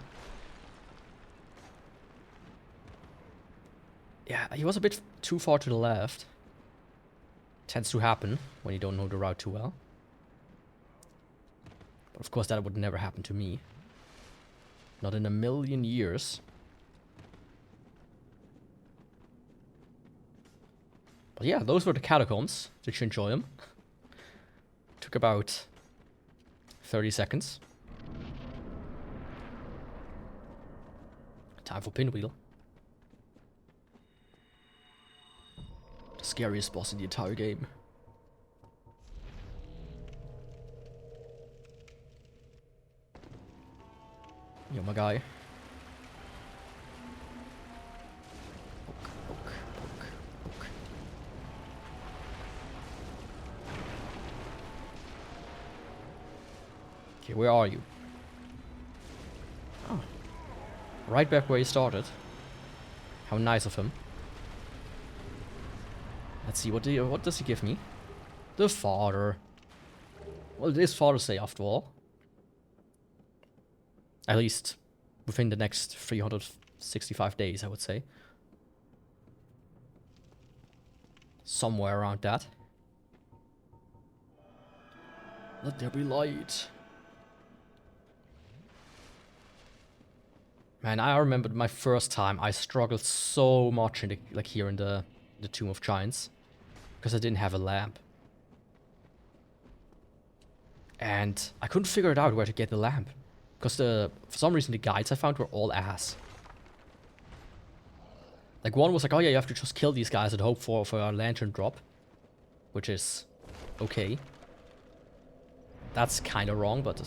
A: Yeah, he was a bit too far to the left. Tends to happen when you don't know the route too well. But of course that would never happen to me. Not in a million years. But yeah, those were the catacombs. Did you enjoy them? Took about 30 seconds. Time for Pinwheel. The scariest boss in the entire game. Yo, my guy. Poke, poke, poke, poke. Okay, where are you? Oh. Right back where he started. How nice of him. Let's see, what does he give me? The father. Well, it is Father's Day after all. At least within the next 365 days, I would say. Somewhere around that. Let there be light. Man, I remember my first time, I struggled so much in the, like here in the Tomb of Giants. Because I didn't have a lamp. And I couldn't figure it out where to get the lamp. Because for some reason the guides I found were all ass. Like one was like, oh yeah, you have to just kill these guys and hope for a lantern drop. Which is okay. That's kind of wrong, but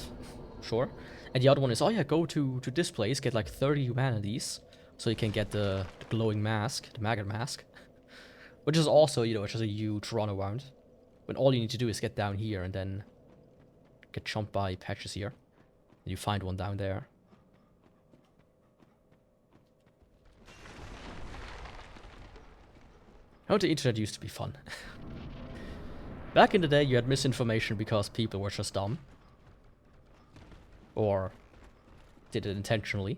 A: sure. And the other one is, oh yeah, go to this place, get like 30 humanities. So you can get the glowing mask, the maggot mask. Which is also, you know, it's just a huge runaround. When all you need to do is get down here and then get jumped by patches here. And you find one down there. How the internet used to be fun. Back in the day, you had misinformation because people were just dumb. Or did it intentionally.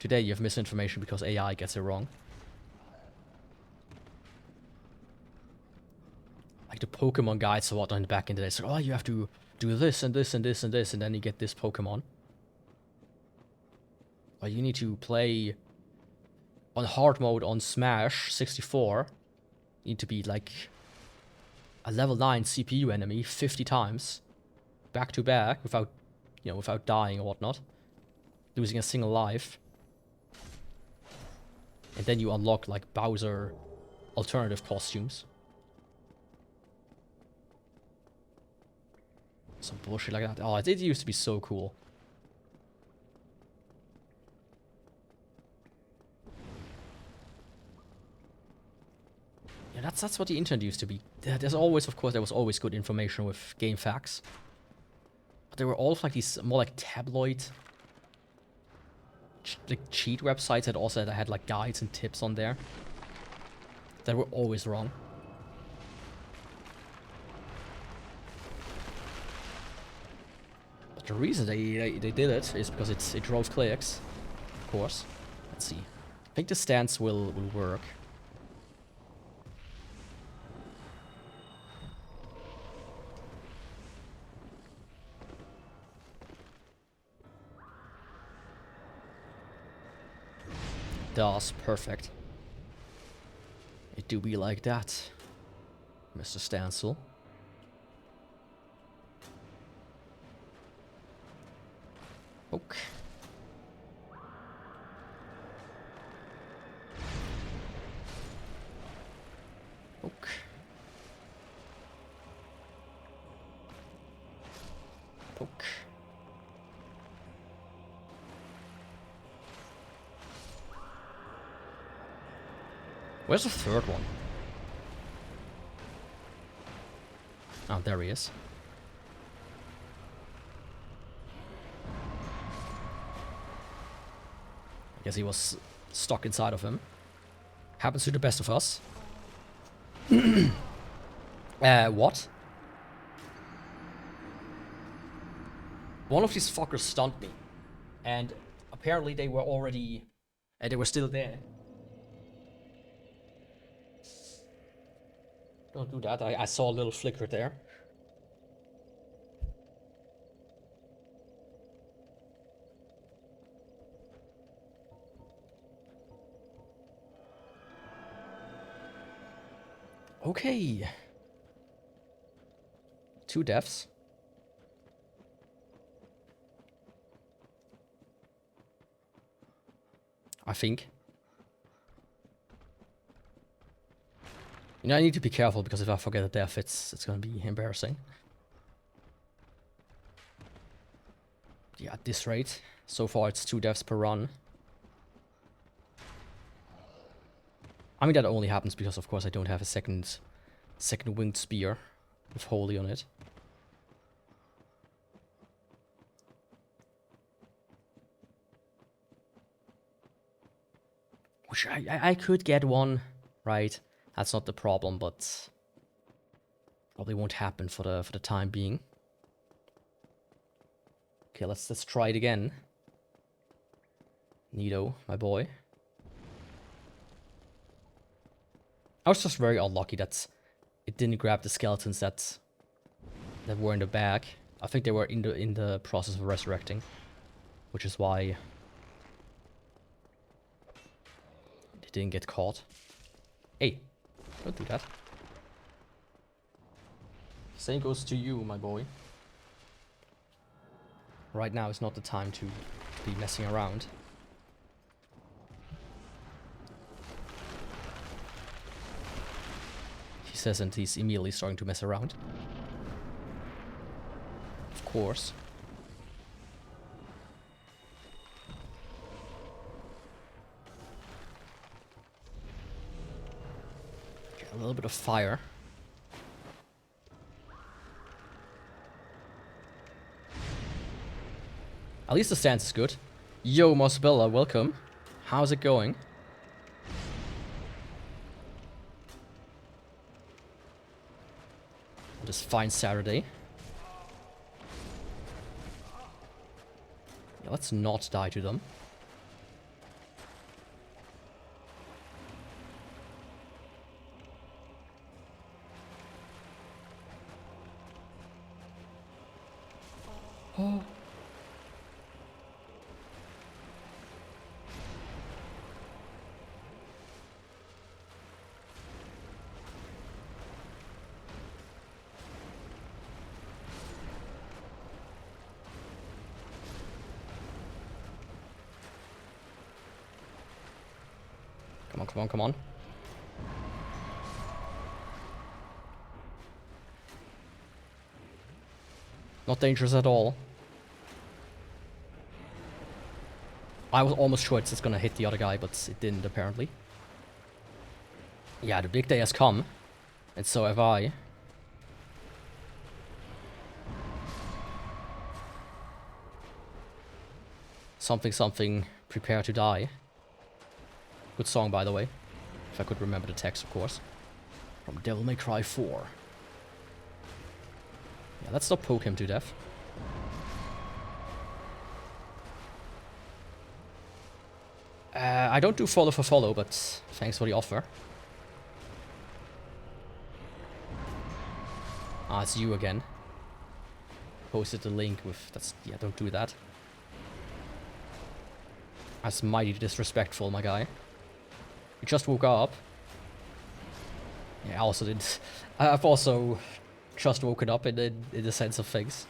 A: Today, you have misinformation because AI gets it wrong. Like the Pokemon guides or whatnot back in the day. So, oh, you have to do this and this and this and this, and then you get this Pokemon. Or you need to play on hard mode on Smash 64. You need to be like a level 9 CPU enemy 50 times. Back to back without, you know, without dying or whatnot. Losing a single life. And then you unlock like Bowser alternative costumes. Some bullshit like that. Oh, it used to be so cool. Yeah, that's what the internet used to be. There's always, of course, there was always good information with game facts. But they were all like these more like tabloid cheat websites that also had like guides and tips on there that were always wrong. But the reason they did it is because it draws clicks, of course. Let's see. I think the stance will work. Does perfect. It do be like that, Mr. Stancil. Poke. Poke. Poke. Where's the third one? Oh, there he is. I guess he was stuck inside of him. Happens to the best of us. What? One of these fuckers stunned me. And apparently they were already... they were still there. Don't do that. I saw a little flicker there. Okay. 2 deaths. I think. You know, I need to be careful because if I forget a death, it's gonna be embarrassing. Yeah, at this rate, so far it's 2 deaths per run. I mean, that only happens because, of course, I don't have a second winged spear with Holy on it. Which I could get one, right? That's not the problem, but probably won't happen for the time being. Okay, let's try it again. Neato, my boy. I was just very unlucky that it didn't grab the skeletons that were in the bag. I think they were in the process of resurrecting, which is why they didn't get caught. Hey, don't do that. Same goes to you, my boy. Right now is not the time to be messing around. He says, and he's immediately starting to mess around. Of course. Okay, a little bit of fire. At least the stance is good. Yo, Mosbella, welcome. How's it going? This fine Saturday. Yeah, let's not die to them. Oh. Come on, come on, come on. Not dangerous at all. I was almost sure it's just gonna hit the other guy, but it didn't apparently. Yeah, the big day has come. And so have I. Something Prepare to Die. Good song, by the way. If I could remember the text, of course. From Devil May Cry 4. Yeah, let's not poke him to death. I don't do follow for follow, but thanks for the offer. Ah, it's you again. Posted the link with... That's... Yeah, don't do that. That's mighty disrespectful, my guy. You just woke up. Yeah, I also did... I've also just woken up in the sense of things.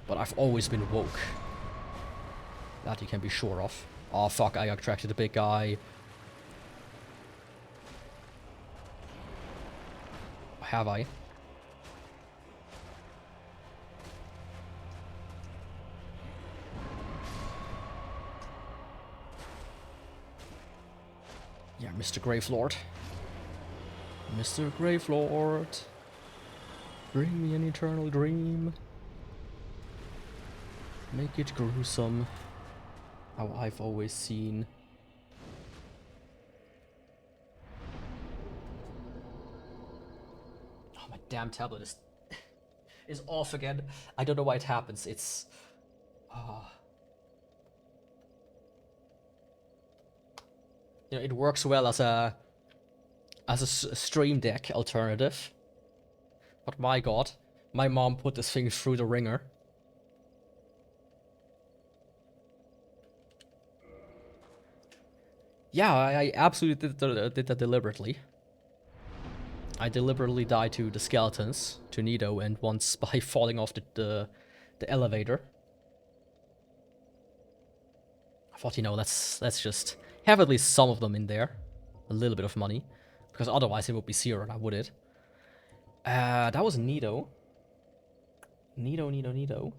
A: But I've always been woke. That you can be sure of. Oh fuck, I got tracked to the big guy. Have I? Yeah, Mr. Gravelord. Mr. Gravelord. Bring me an eternal dream. Make it gruesome. How I've always seen. Oh, my damn tablet is off again. I don't know why it happens. It's... You know, it works well as a Stream Deck alternative. But my god, my mom put this thing through the ringer. Yeah, I absolutely did that deliberately. I deliberately died to the skeletons, to Nido, and once by falling off the elevator. I thought, you know, let's just have at least some of them in there. A little bit of money. Because otherwise it would be zero, now would it? That was Nido. Nido.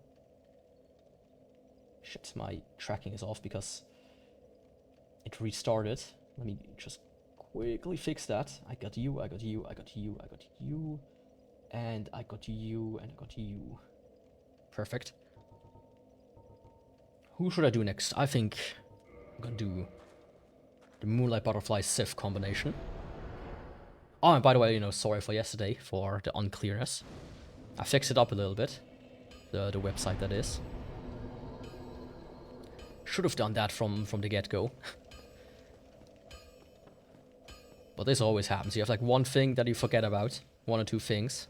A: Shit, my tracking is off because it restarted. Let me just quickly fix that. I got you, I got you, I got you, I got you. And I got you, and I got you. Perfect. Who should I do next? I think I'm gonna do the Moonlight Butterfly Sif combination. Oh, and by the way, you know, sorry for yesterday, for the unclearness. I fixed it up a little bit. The website, that is. Should have done that from the get-go. But this always happens. You have like one thing that you forget about. One or two things.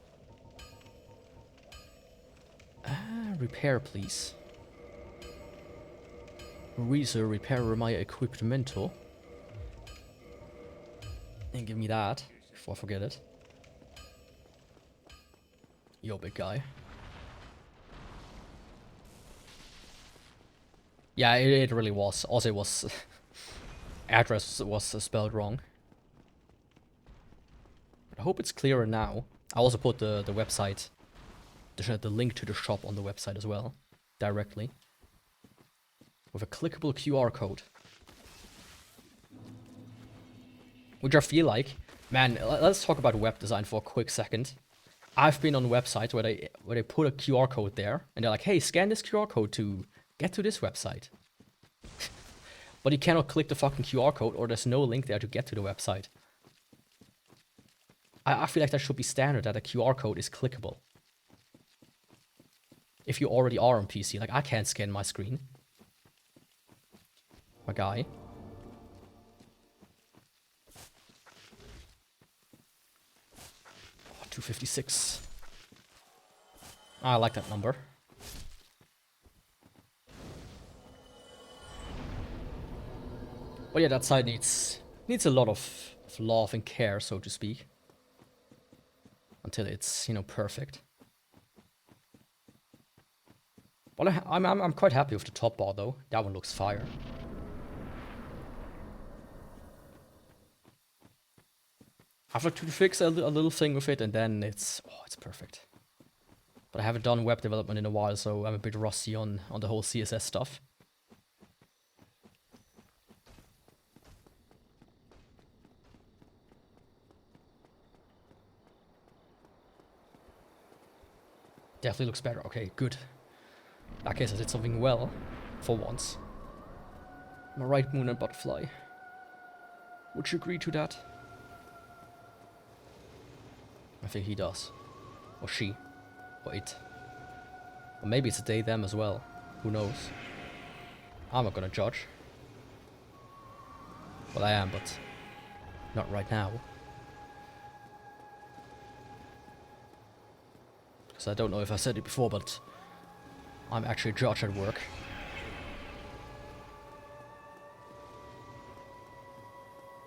A: Repair, please. Repair my equipmental. And give me that before I forget it. Yo, big guy. Yeah, it really was. Also, it was... address was spelled wrong. I hope it's clearer now. I also put the website, the link to the shop on the website as well, directly. With a clickable QR code. Which I feel like, man, let's talk about web design for a quick second. I've been on websites where they put a QR code there, and they're like, hey, scan this QR code to get to this website. But you cannot click the fucking QR code, or there's no link there to get to the website. I feel like that should be standard, that a QR code is clickable. If you already are on PC, like I can't scan my screen. My guy. Oh, 256. I like that number. But yeah, that side needs a lot of love and care, so to speak. Until it's, you know, perfect. Well, I'm quite happy with the top bar though. That one looks fire. I've like to fix a little thing with it, and then it's perfect. But I haven't done web development in a while, so I'm a bit rusty on the whole CSS stuff. Definitely looks better. Okay, good. I guess I did something well, for once. Am I right, Moon and Butterfly? Would you agree to that? I think he does. Or she. Or it. Or maybe it's a they, them as well. Who knows? I'm not gonna judge. Well, I am, but not right now. Because I don't know if I said it before, but I'm actually a judge at work.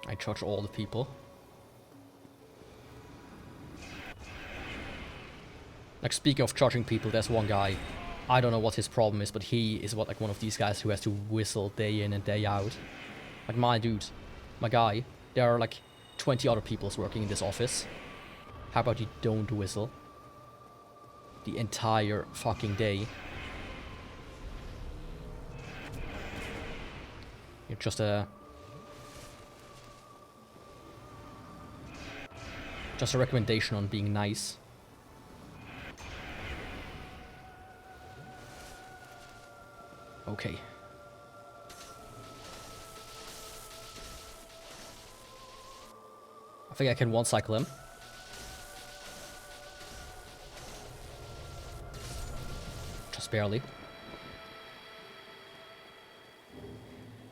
A: I judge all the people. Like, speaking of judging people, there's one guy. I don't know what his problem is, but he is like one of these guys who has to whistle day in and day out. Like, my dude, my guy, there are like 20 other people working in this office. How about you don't whistle the entire fucking day? You're just a recommendation on being nice. Okay. I think I can one-cycle him. Just barely.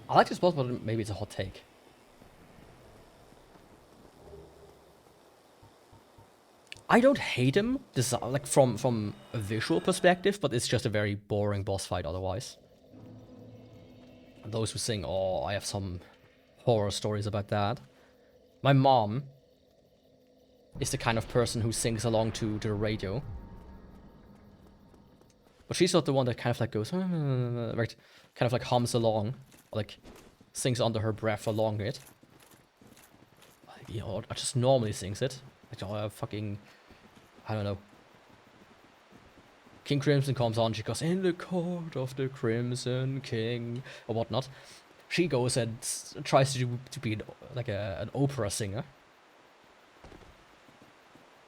A: I like this boss, but maybe it's a hot take. I don't hate him, like from a visual perspective, but it's just a very boring boss fight otherwise. And those who sing, oh, I have some horror stories about that. My mom is the kind of person who sings along to the radio. But she's not the one that kind of like goes, right, kind of like hums along, or like sings under her breath along it. You know, I just normally sings it. Like, oh, I don't know. King Crimson comes on, she goes, in the court of the Crimson King, or whatnot. She goes and tries to be like an opera singer.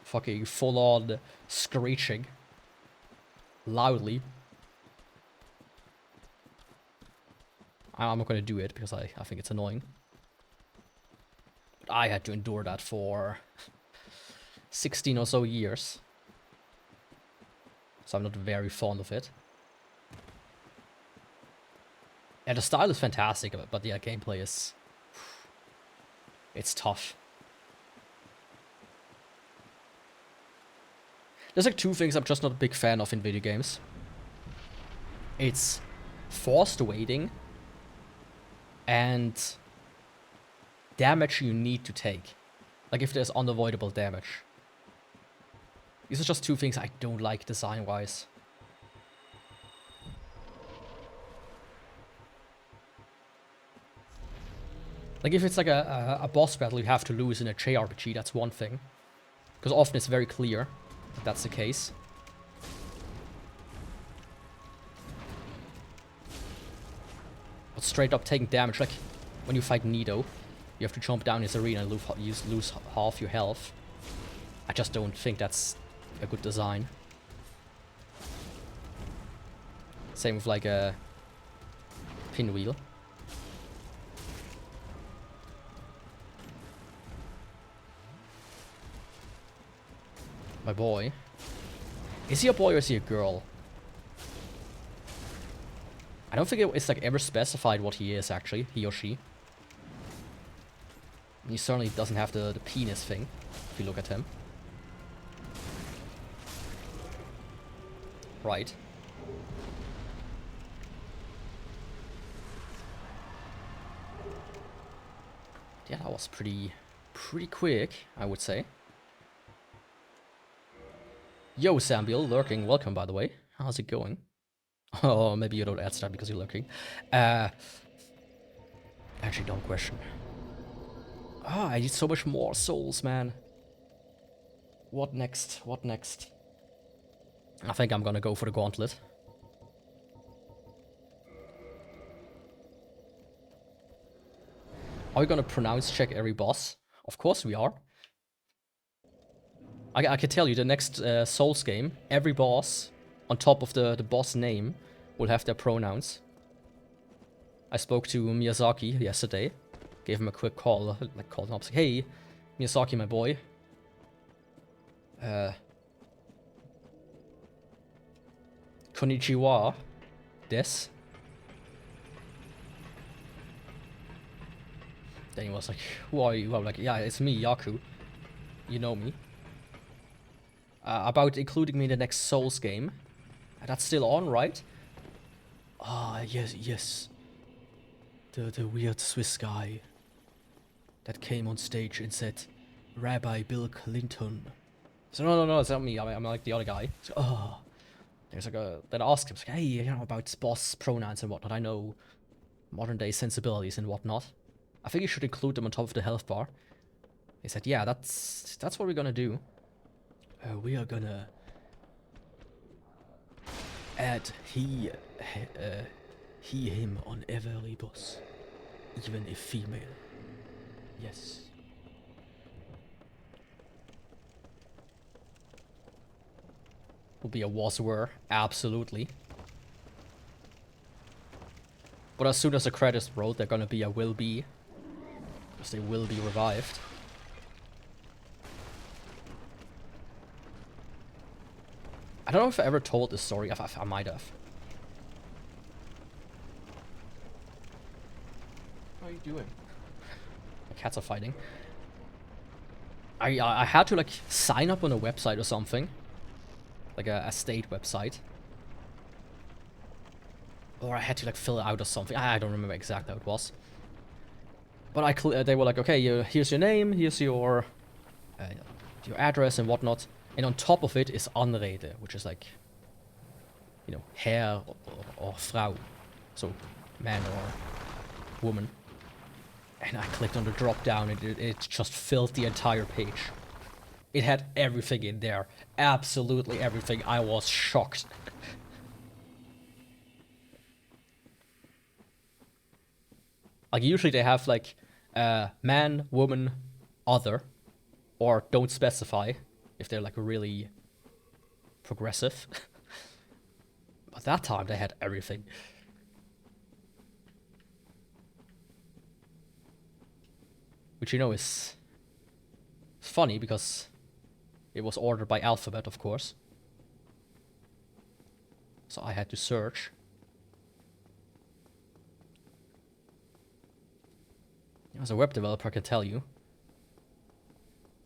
A: Fucking full-on screeching. Loudly. I'm not gonna do it because I think it's annoying. But I had to endure that for 16 or so years. So I'm not very fond of it. Yeah, the style is fantastic, but yeah, gameplay is... it's tough. There's like two things I'm just not a big fan of in video games. It's forced waiting and damage you need to take. Like if there's unavoidable damage. These are just two things I don't like design-wise. Like if it's like a boss battle you have to lose in a JRPG, that's one thing. Because often it's very clear that that's the case. But straight up taking damage, like when you fight Nido, you have to jump down his arena and lose half your health. I just don't think that's a good design. Same with like a pinwheel. My boy. Is he a boy or is he a girl? I don't think it's like ever specified what he is actually, he or she. He certainly doesn't have the penis thing, if you look at him. Right. Yeah, that was pretty quick, I would say. Yo, Samuel, lurking. Welcome, by the way. How's it going? Oh, maybe you don't add that because you're lurking. Actually, don't question. Ah, I need so much more souls, man. What next? What next? I think I'm gonna go for the gauntlet. Are we gonna pronounce check every boss? Of course we are. I can tell you, the next Souls game, every boss on top of the boss name will have their pronouns. I spoke to Miyazaki yesterday, gave him a quick call, like called him up, like, hey, Miyazaki, my boy. Konnichiwa, des. Then he was like, who are you? I'm like, yeah, it's me, Yaku. You know me. About including me in the next Souls game. That's still on, right? Ah, yes. The weird Swiss guy that came on stage and said, Rabbi Bill Clinton. So no, it's not me. I'm like the other guy. So, oh, there's like then I asked him, like, hey, you know about boss pronouns and whatnot. I know modern day sensibilities and whatnot. I think you should include them on top of the health bar. He said, yeah, that's what we're gonna do. We are gonna add he, him on every boss, even if female. Yes. Will be a was-were, absolutely. But as soon as the credits roll, they're gonna be a will be. Because they will be revived. I don't know if I ever told this story, I might have. What are you doing? The cats are fighting. I had to like sign up on a website or something. Like a state website. Or I had to like fill it out or something. I don't remember exactly how it was. But they were like, okay, here's your name, here's your address and whatnot. And on top of it is Anrede, which is like, you know, Herr or Frau. So, man or woman. And I clicked on the drop down and it just filled the entire page. It had everything in there. Absolutely everything. I was shocked. Like, usually they have like, man, woman, other. Or don't specify. If they're like really progressive. But that time they had everything. Which, you know, is funny because it was ordered by Alphabet, of course. So I had to search. As a web developer, I can tell you.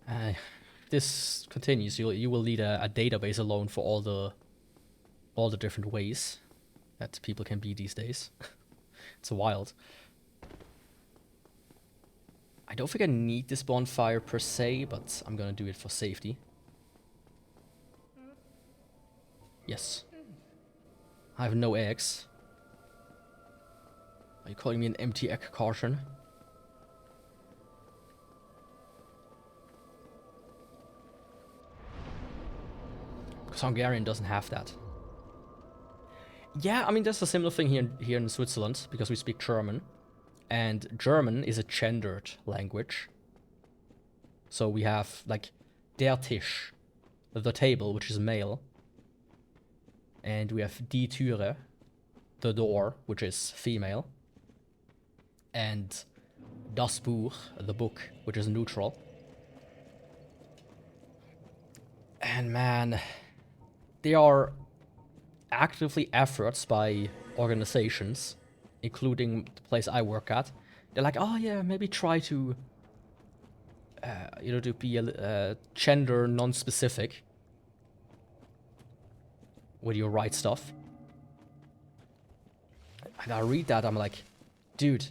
A: If this continues, you will need a database alone for all the different ways that people can be these days. It's wild. I don't think I need this bonfire per se, but I'm gonna do it for safety. Yes. I have no eggs. Are you calling me an empty egg carton? Because Hungarian doesn't have that. Yeah, I mean, there's a similar thing here in Switzerland, because we speak German. And German is a gendered language. So we have, like, der Tisch, the table, which is male. And we have die Türe, the door, which is female. And das Buch, the book, which is neutral. And man, there are actively efforts by organizations, including the place I work at. They're like, oh yeah, maybe try to, you know, to be gender non-specific with your right stuff. And I read that, I'm like, dude,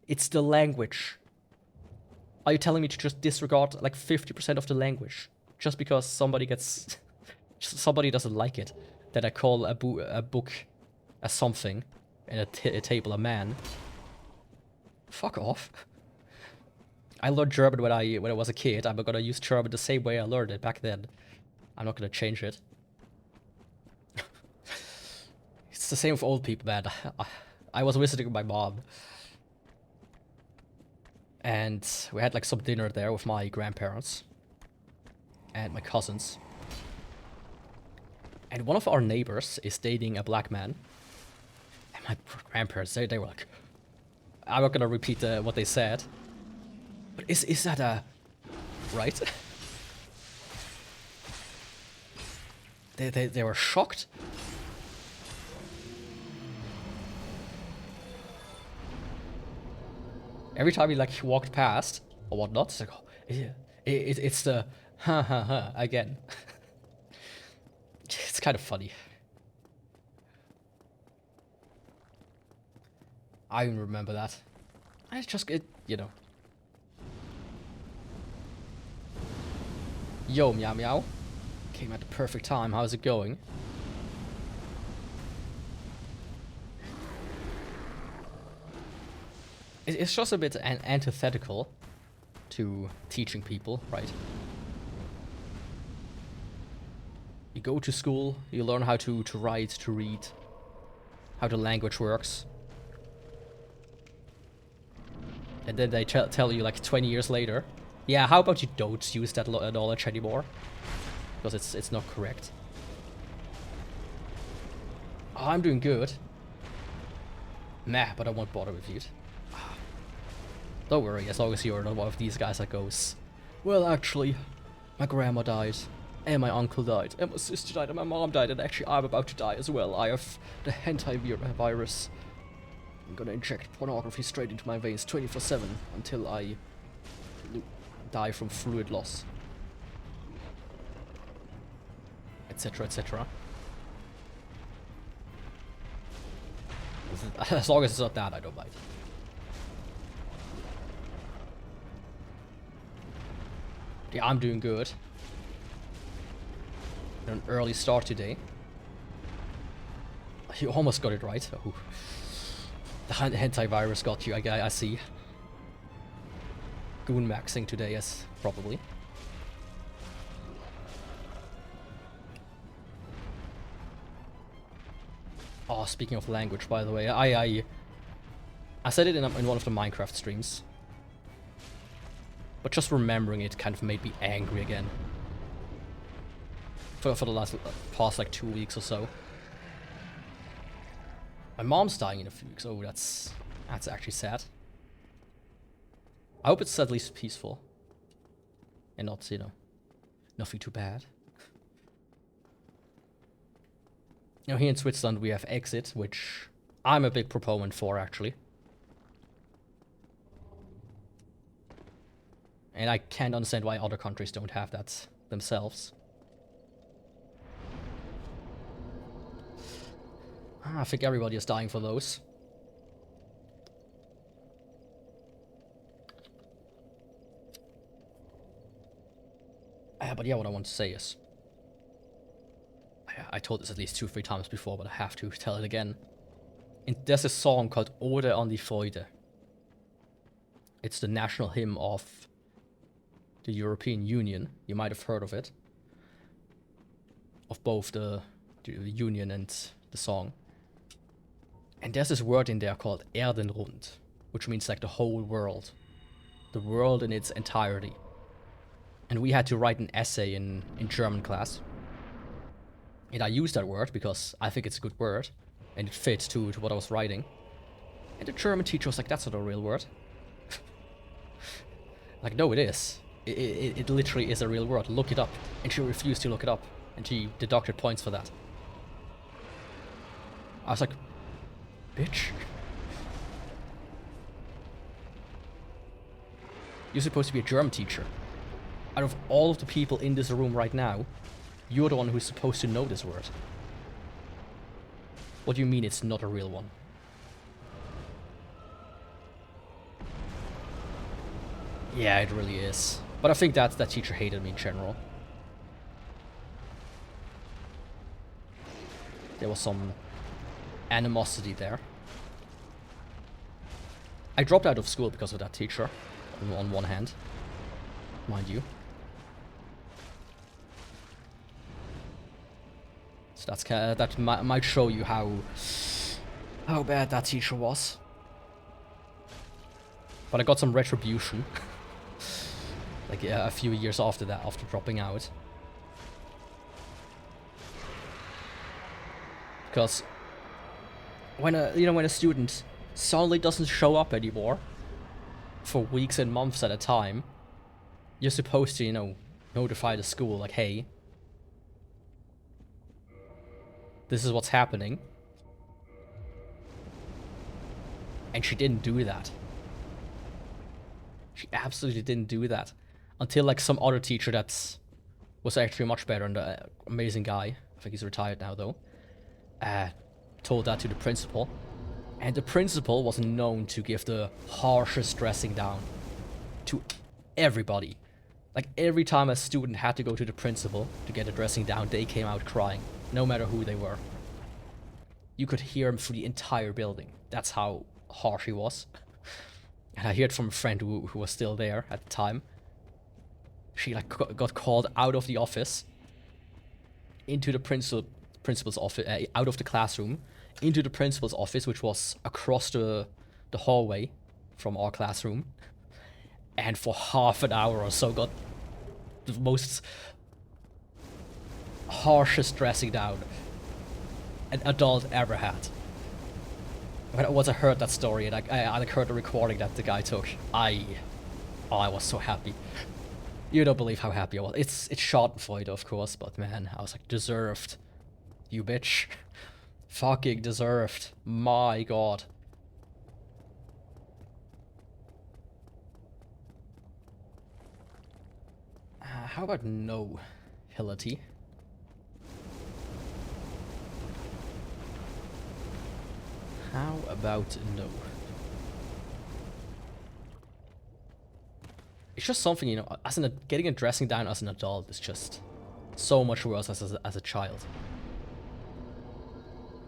A: it's the language. Are you telling me to just disregard like 50% of the language just because somebody gets, somebody doesn't like it? That I call a book a something and a table a man. Fuck off. I learned German when I was a kid. I'm gonna use German the same way I learned it back then. I'm not gonna change it. It's the same with old people, man. I was visiting my mom. And we had like some dinner there with my grandparents. and my cousins. And one of our neighbors is dating a black man. And my grandparents, they were like... I'm not gonna repeat what they said. But is that a... Right? They were shocked. Every time he like walked past or whatnot, it's like, oh, it's the ha ha ha again. It's kind of funny. I even remember that. I just you know. Yo, meow meow. Came at the perfect time. How's it going? It's just a bit antithetical to teaching people, right? You go to school, you learn how to write, to read, how the language works. And then they tell you like 20 years later, yeah, how about you don't use that knowledge anymore? Because it's not correct. Oh, I'm doing good. Meh, but I won't bother with you. Don't worry, as long as you're not one of these guys that goes, well, actually, my grandma died, and my uncle died, and my sister died, and my mom died, and actually I'm about to die as well. I have the hentai virus. I'm gonna inject pornography straight into my veins 24/7 until I die from fluid loss. Etc, etc. As long as it's not that, I don't mind. Yeah, I'm doing good. An early start today. You almost got it right. Oh. The hentai virus got you, I see. Goon maxing today, yes, probably. Oh, speaking of language, by the way, I said it in one of the Minecraft streams. But just remembering it kind of made me angry again. For the past like 2 weeks or so. My mom's dying in a few weeks. Oh, that's actually sad. I hope it's at least peaceful. And not, you know, nothing too bad. You know, here in Switzerland we have Exit, which I'm a big proponent for, actually. And I can't understand why other countries don't have that themselves. I think everybody is dying for those. But yeah, what I want to say is... I told this at least 2 or 3 times before, but I have to tell it again. There's a song called Ode an die Freude. It's the national hymn of the European Union. You might have heard of it. Of both the Union and the song. And there's this word in there called Erdenrund, which means like the whole world. The world in its entirety. And we had to write an essay in German class. And I used that word because I think it's a good word. And it fits to what I was writing. And the German teacher was like, that's not a real word. Like, no, it is. It literally is a real word. Look it up. And she refused to look it up. And she deducted points for that. I was like, bitch. You're supposed to be a German teacher. Out of all of the people in this room right now, you're the one who's supposed to know this word. What do you mean it's not a real one? Yeah, it really is. But I think that teacher hated me in general. There was some animosity there. I dropped out of school because of that teacher, on one hand, mind you. So that might show you how bad that teacher was. But I got some retribution. Like a few years after that, after dropping out. Because when a student suddenly doesn't show up anymore for weeks and months at a time, you're supposed to, notify the school, like, hey, this is what's happening. And she didn't do that. She absolutely didn't do that. Until, like, some other teacher that was actually much better and an amazing guy, I think he's retired now, though, told that to the principal. And the principal was known to give the harshest dressing down to everybody. Like, every time a student had to go to the principal to get a dressing down, they came out crying, no matter who they were. You could hear him through the entire building. That's how harsh he was. And I heard from a friend who was still there at the time. She, like, got called out of the office, into the principal's office, out of the classroom, into the principal's office, which was across the hallway from our classroom. And for half an hour or so got the most harshest dressing down an adult ever had. Once I heard that story and I heard the recording that the guy took, I was so happy. You don't believe how happy I was. It's schadenfreude, of course, but man, I was like, deserved. You bitch. Fucking deserved. My god. How about no, Hillity? How about no? It's just something, getting a dressing down as an adult is just so much worse as a child.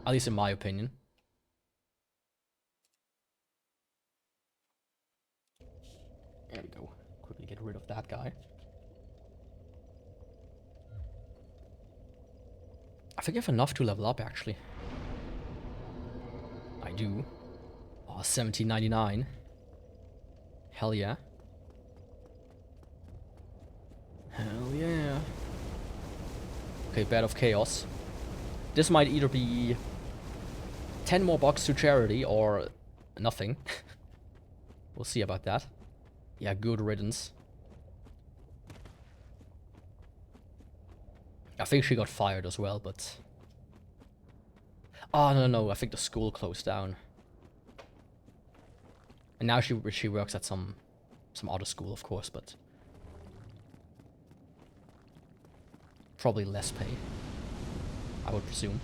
A: At least in my opinion. There we go. Quickly get rid of that guy. I think I have enough to level up, actually. I do. Oh, 1799. Hell yeah. Hell yeah. Okay, Bed of Chaos. This might either be 10 more bucks to charity or nothing. We'll see about that. Yeah, good riddance. I think she got fired as well, but... Oh, no, I think the school closed down. And now she works at some other school, of course, but... probably less pay, I would presume.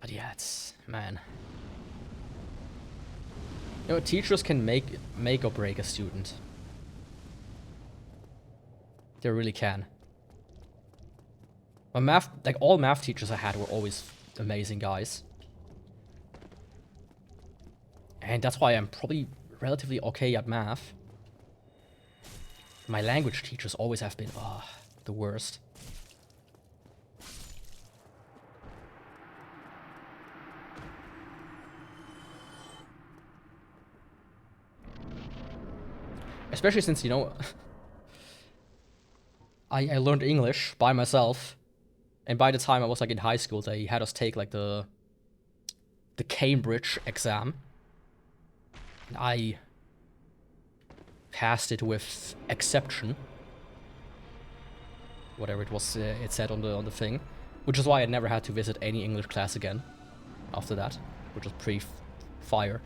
A: But yeah, it's... man. Teachers can make or break a student. They really can. My math, like all math teachers I had were always amazing guys. And that's why I'm probably relatively okay at math. My language teachers always have been, the worst. Especially since, I learned English by myself. And by the time I was like in high school, they had us take like the Cambridge exam. And I passed it with exception. Whatever it was, it said on the thing. Which is why I never had to visit any English class again after that, which was pretty fire.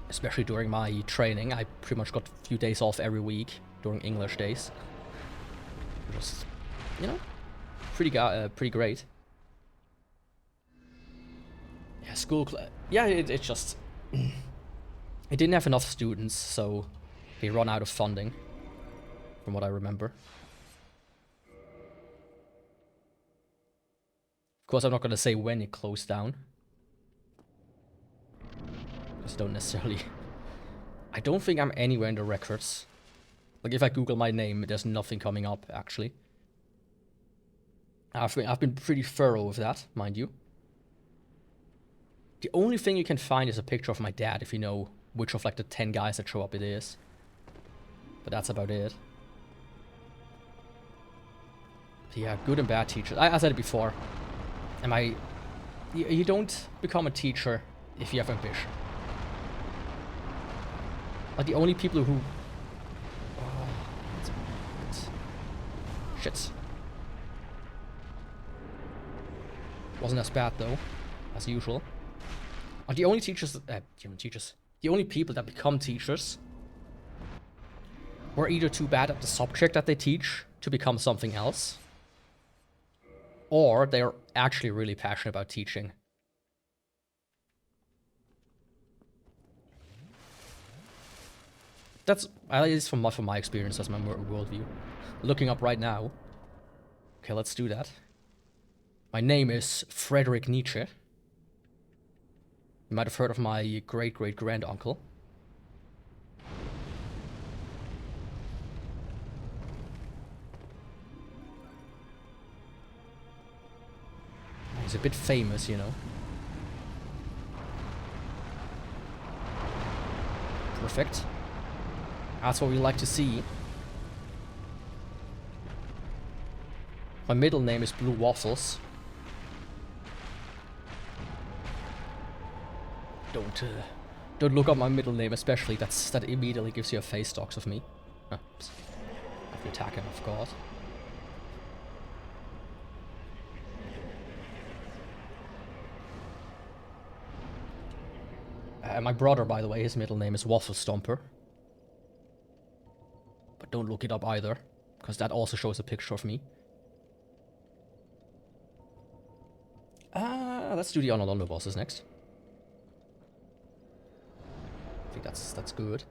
A: Especially during my training, I pretty much got a few days off every week during English days. Which was, pretty great. Yeah, school yeah, it just... it didn't have enough students, so they run out of funding, from what I remember. Of course, I'm not gonna say when it closed down. Because I don't necessarily... I don't think I'm anywhere in the records. Like, if I Google my name, there's nothing coming up, actually. I've been pretty thorough with that, mind you. The only thing you can find is a picture of my dad, if you know which of like the 10 guys that show up it is. But that's about it. Yeah, good and bad teachers. I said it before. You don't become a teacher if you have ambition. Like the only people who... Oh, shit. Wasn't as bad though, as usual. Like the only teachers... The only people that become teachers were either too bad at the subject that they teach to become something else, or they're actually really passionate about teaching. That's at least from my experience, that's my worldview. Looking up right now. Okay, let's do that. My name is Frederick Nietzsche. You might have heard of my great-great-granduncle. He's a bit famous, you know. Perfect. That's what we like to see. My middle name is Blue Waffles. Don't look up my middle name, especially. That immediately gives you a face dox of me. Oops. I have to attack him, of course. My brother, by the way, his middle name is Waffle Stomper. But don't look it up either, because that also shows a picture of me. Let's do the Honor bosses next. I think that's good.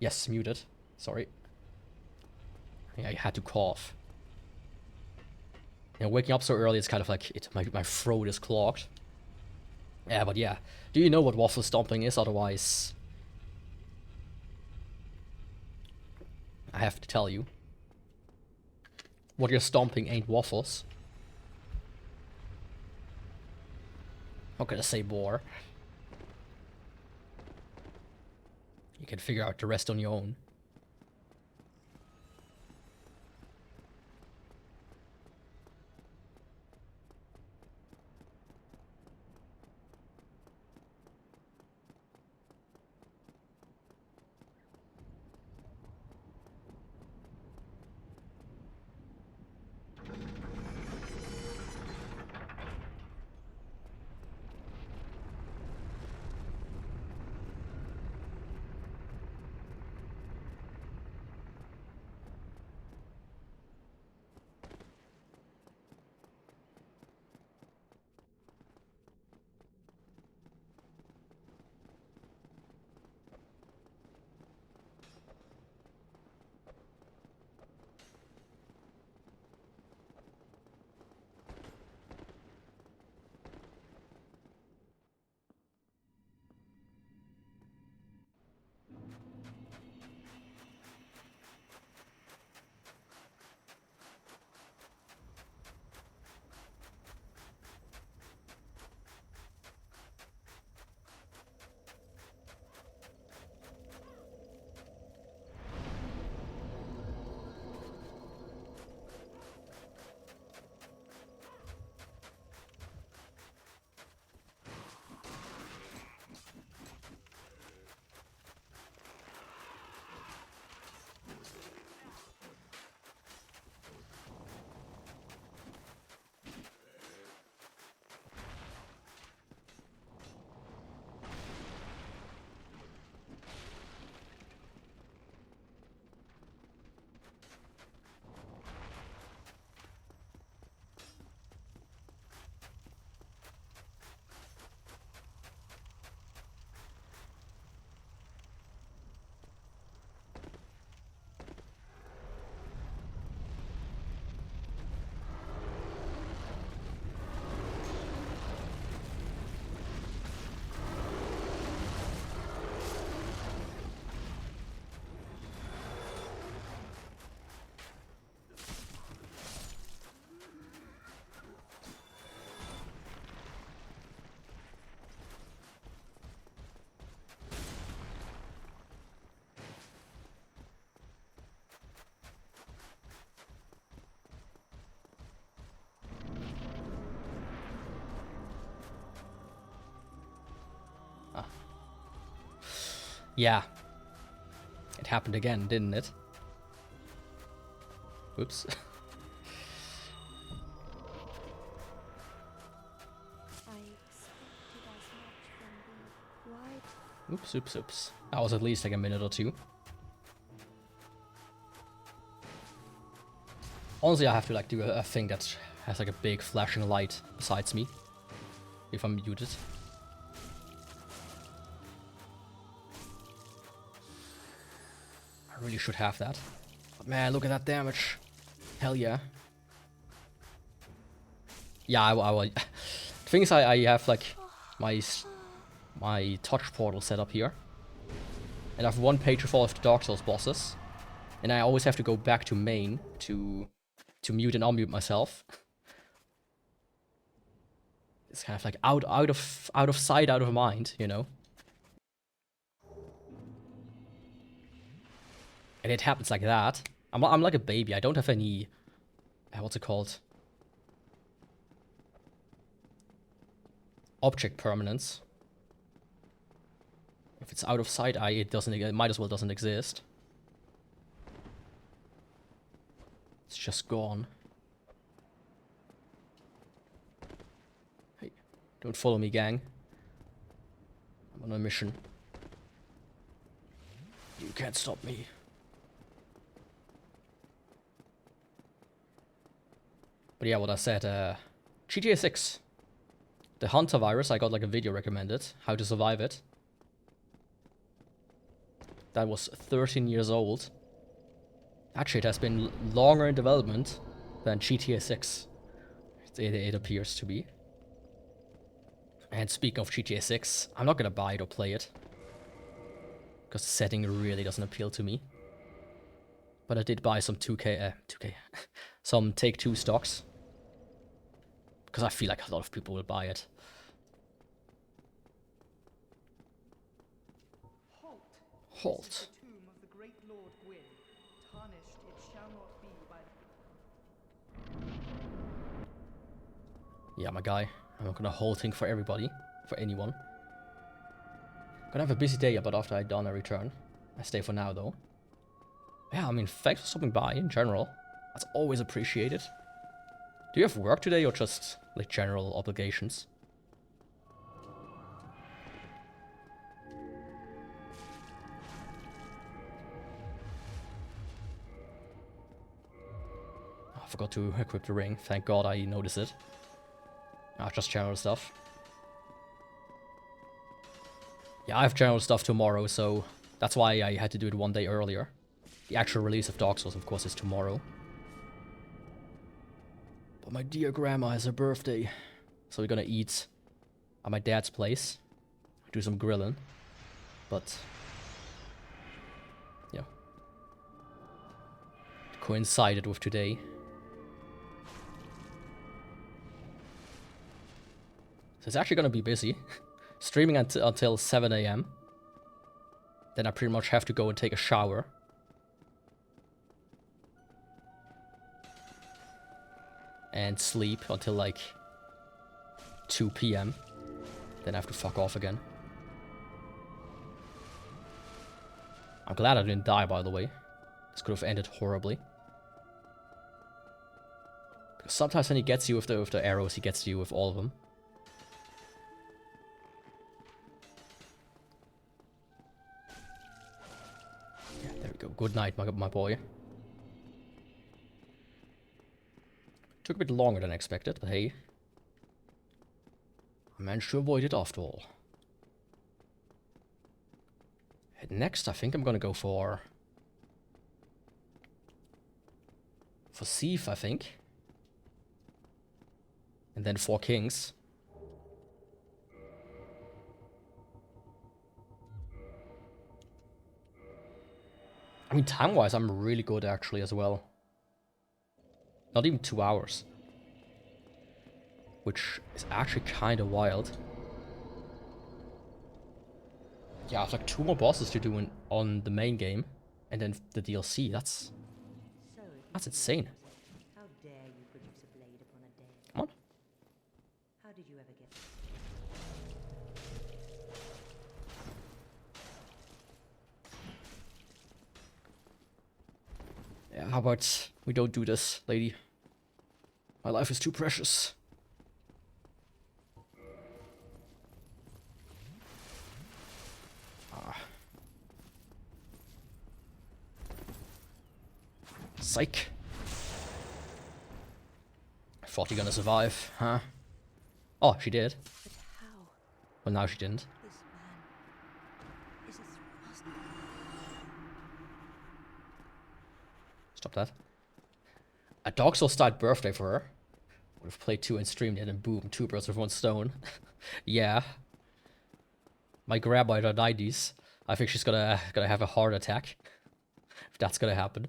A: Yes, muted. Sorry. Yeah, I had to cough. You know, waking up so early, it's kind of like my throat is clogged. Yeah, but yeah. Do you know what waffle stomping is? Otherwise, I have to tell you. What you're stomping ain't waffles. Not gonna say more. You can figure out the rest on your own. Yeah. It happened again, didn't it? Whoops. Oops, oops, oops. That was at least like a minute or two. Honestly, I have to like do a thing that has like a big flashing light besides me. If I'm muted. I really should have that. But man, look at that damage. Hell yeah. Yeah, I will. The thing is, I have like my touch portal set up here. And I have one page with all of the Dark Souls bosses. And I always have to go back to main to mute and unmute myself. It's kind of like out of sight, out of mind, you know. And it happens like that. I'm like a baby. I don't have any what's it called? Object permanence. If it's out of sight, it might as well doesn't exist. It's just gone. Hey, don't follow me, gang. I'm on a mission. You can't stop me. But yeah, what I said, GTA 6. The Hunter virus, I got like a video recommended, how to survive it. That was 13 years old. That shit has been longer in development than GTA 6. It appears to be. And speaking of GTA 6, I'm not gonna buy it or play it. Because the setting really doesn't appeal to me. But I did buy some 2K, some Take-Two stocks. Because I feel like a lot of people will buy it. Halt. Yeah, my guy. I'm not gonna halting for everybody. For anyone. Gonna have a busy day, but after I'm done, I return. I stay for now, though. Yeah, I mean, thanks for stopping by in general. That's always appreciated. Do you have work today or just, like, general obligations? Oh, I forgot to equip the ring. Thank God I noticed it. Ah, just general stuff. Yeah, I have general stuff tomorrow, so that's why I had to do it one day earlier. The actual release of Dark Souls, of course, is tomorrow. But my dear grandma has her birthday, so we're gonna eat at my dad's place. Do some grilling. But, yeah. It coincided with today. So it's actually gonna be busy. Streaming until 7 AM. Then I pretty much have to go and take a shower. And sleep until like 2 PM. Then I have to fuck off again. I'm glad I didn't die, by the way. This could have ended horribly. Because sometimes when he gets you with the arrows, he gets you with all of them. Yeah, there we go. Good night, my boy. Took a bit longer than expected, but hey. I managed to avoid it after all. And next, I think I'm gonna go for Thief, I think. And then 4 Kings. I mean, time-wise, I'm really good actually as well. Not even 2 hours. Which is actually kind of wild. Yeah, I have like 2 more bosses to do on the main game. And then the DLC, that's insane.
C: How dare you produce a blade upon a day?
A: Come on.
C: How did you ever get
A: How about we don't do this, lady? My life is too precious. Psych. I thought you're gonna survive, huh? Oh, she did.
C: But how?
A: Well, now she didn't.
C: This man is a thrust.
A: Stop that. A Dark Souls style birthday for her. Would have played 2 and streamed it, and boom, 2 birds with 1 stone. Yeah. My grandma in her 90s. I think she's gonna have a heart attack. If that's gonna happen.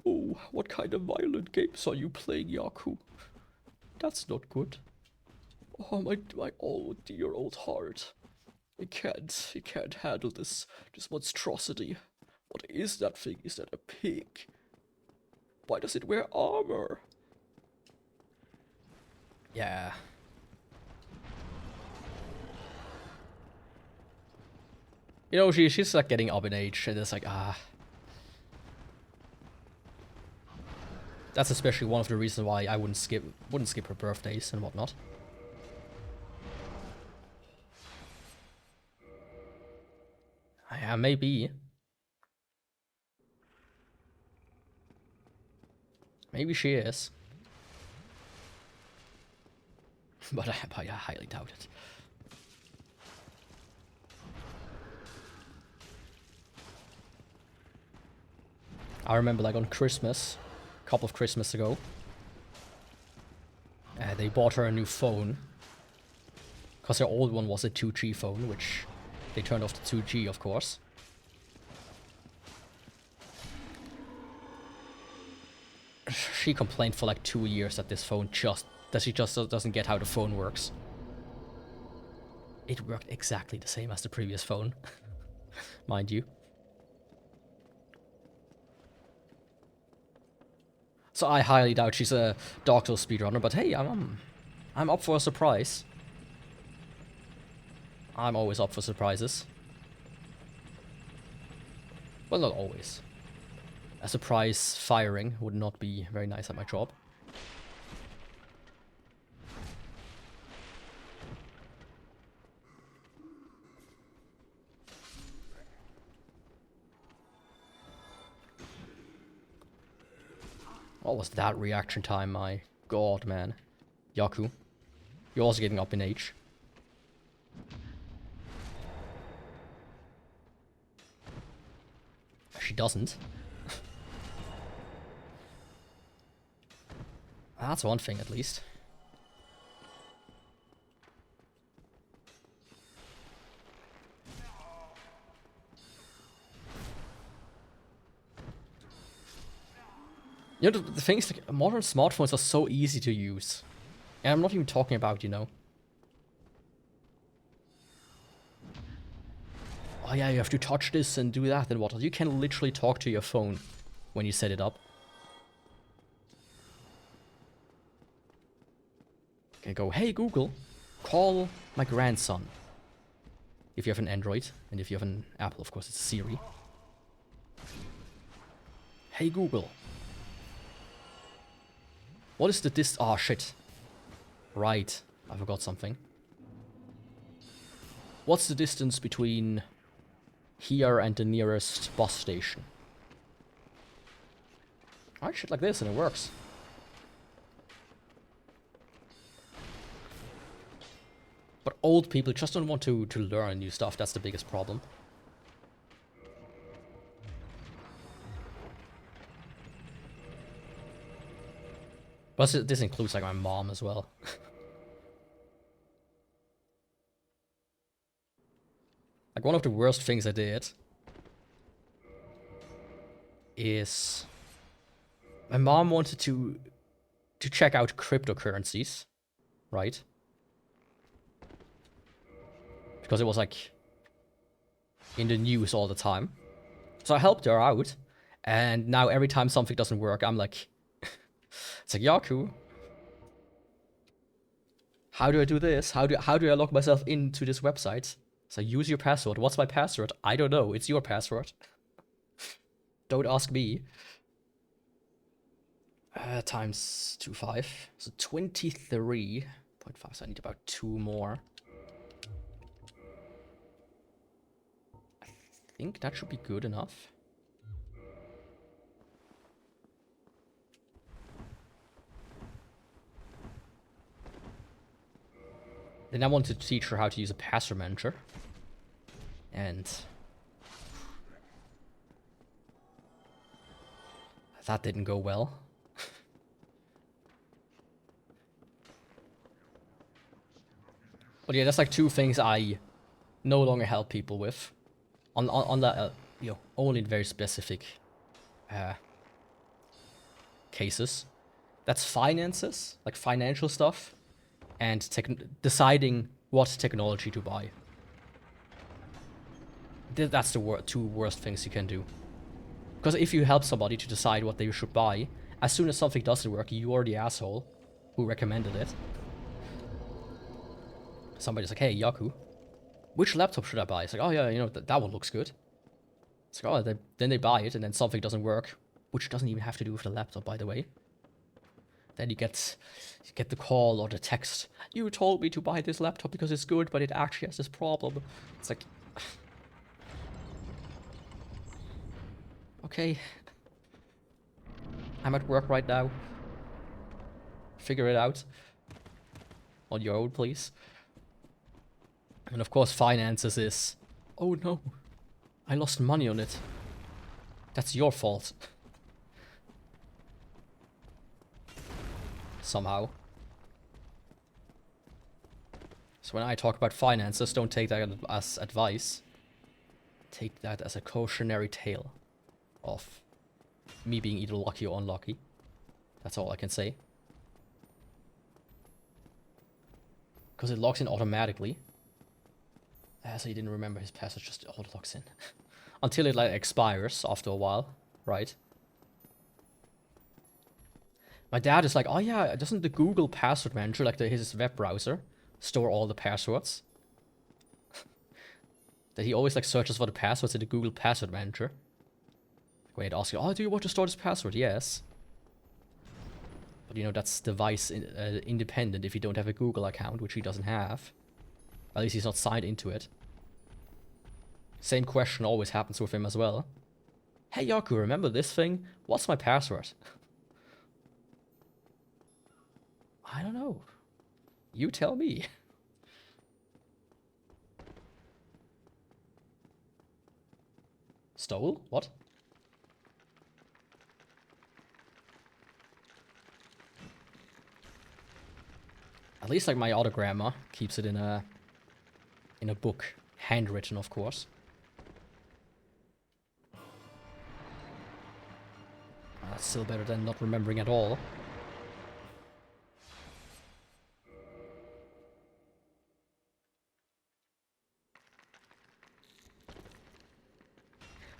A: Oh, what kind of violent games are you playing, Yaku? That's not good. Oh, my oh dear old heart. It can't handle this monstrosity. What is that thing? Is that a pig? Why does it wear armor? Yeah. You know, she's like getting up in age, and it's like, That's especially one of the reasons why I wouldn't skip her birthdays and whatnot. Yeah, maybe. Maybe she is. But I highly doubt it. I remember like on Christmas, a couple of Christmas ago, they bought her a new phone. Because her old one was a 2G phone, which they turned off the 2G, of course. She complained for like 2 years that she just doesn't get how the phone works. It worked exactly the same as the previous phone, mind you. So I highly doubt she's a Dark Souls speedrunner, but hey, I'm up for a surprise. I'm always up for surprises. Well, not always. A surprise firing would not be very nice at my job. What was that reaction time? My god, man. Yaku, you're also getting up in age. She doesn't. That's one thing, at least. You know, the thing is, like, modern smartphones are so easy to use. And I'm not even talking about, you know. Oh yeah, you have to touch this and do that and what. You can literally talk to your phone when you set it up. Okay, go, hey Google, call my grandson. If you have an Android, and if you have an Apple, of course, it's Siri. Hey Google. What is the oh shit. Right, I forgot something. What's the distance between here and the nearest bus station? I shit like this and it works. But old people just don't want to learn new stuff, that's the biggest problem. Plus, this includes like my mom as well. Like one of the worst things I did is my mom wanted to check out cryptocurrencies, right? Because it was like in the news all the time. So I helped her out, and now every time something doesn't work, I'm like, it's like, Yaku, How do I do this? How do I log myself into this website? So use your password. What's my password? I don't know. It's your password. Don't ask me. Times 2.5. So 23.5. So I need about 2 more. I think that should be good enough. Then I wanted to teach her how to use a password manager. And that didn't go well. But yeah, that's like 2 things I no longer help people with. On that, you know, only in very specific cases. That's finances, like financial stuff, and deciding what technology to buy. That's the 2 worst things you can do. Because if you help somebody to decide what they should buy, as soon as something doesn't work, you're the asshole who recommended it. Somebody's like, hey, Yaku, which laptop should I buy? It's like, oh yeah, you know, that one looks good. It's like, oh, then they buy it, and then something doesn't work, which doesn't even have to do with the laptop, by the way. Then you get the call or the text. You told me to buy this laptop because it's good, but it actually has this problem. It's like, okay. I'm at work right now. Figure it out. On your own, please. And of course, finances is, oh no, I lost money on it. That's your fault. Somehow. So when I talk about finances, don't take that as advice. Take that as a cautionary tale of me being either lucky or unlucky. That's all I can say. Because it logs in automatically. So he didn't remember his password, just auto logs in. Until it like expires after a while, right? My dad is like, oh yeah, doesn't the Google password manager, like his web browser, store all the passwords? That he always like searches for the passwords in the Google password manager. When it asks you, oh, do you want to store this password? Yes. But you know, that's device independent if you don't have a Google account, which he doesn't have. At least he's not signed into it. Same question always happens with him as well. Hey Yaku, remember this thing? What's my password? I don't know. You tell me. Stole? What? At least like my autogrammer keeps it in a book, handwritten of course. That's still better than not remembering at all.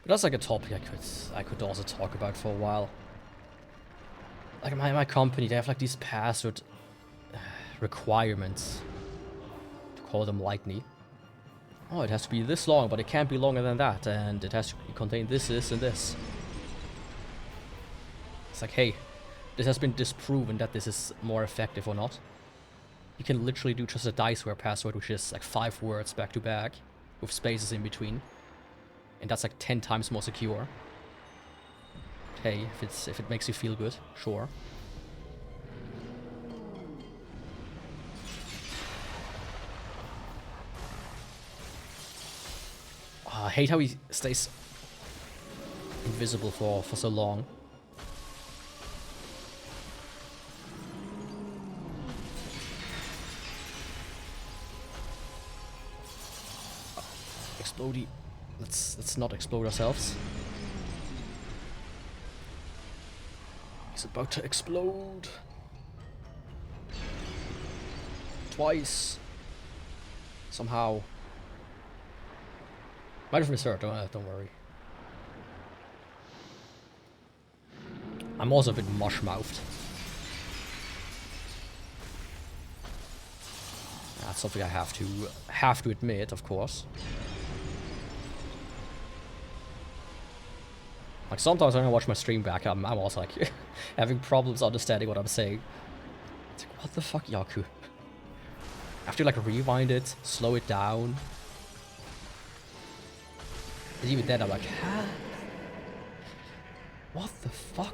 A: But that's like a topic I could also talk about for a while. Like my company, they have like these password requirements, to call them lightly. Oh, it has to be this long, but it can't be longer than that, and it has to contain this, this, and this. It's like, hey, this has been disproven that this is more effective or not. You can literally do just a diceware password, which is like 5 words back to back, with spaces in between. And that's like 10 times more secure. Hey, if it makes you feel good, sure. I hate how he stays invisible for so long. Explodey. Let's not explode ourselves. He's about to explode. Twice. Somehow. Might have misheard, don't worry. I'm also a bit mush-mouthed. That's something I have to admit, of course. Like sometimes when I watch my stream back, I'm also like having problems understanding what I'm saying. It's like, what the fuck, Yaku? I have to like rewind it, slow it down. And even then I'm like, huh? What the fuck?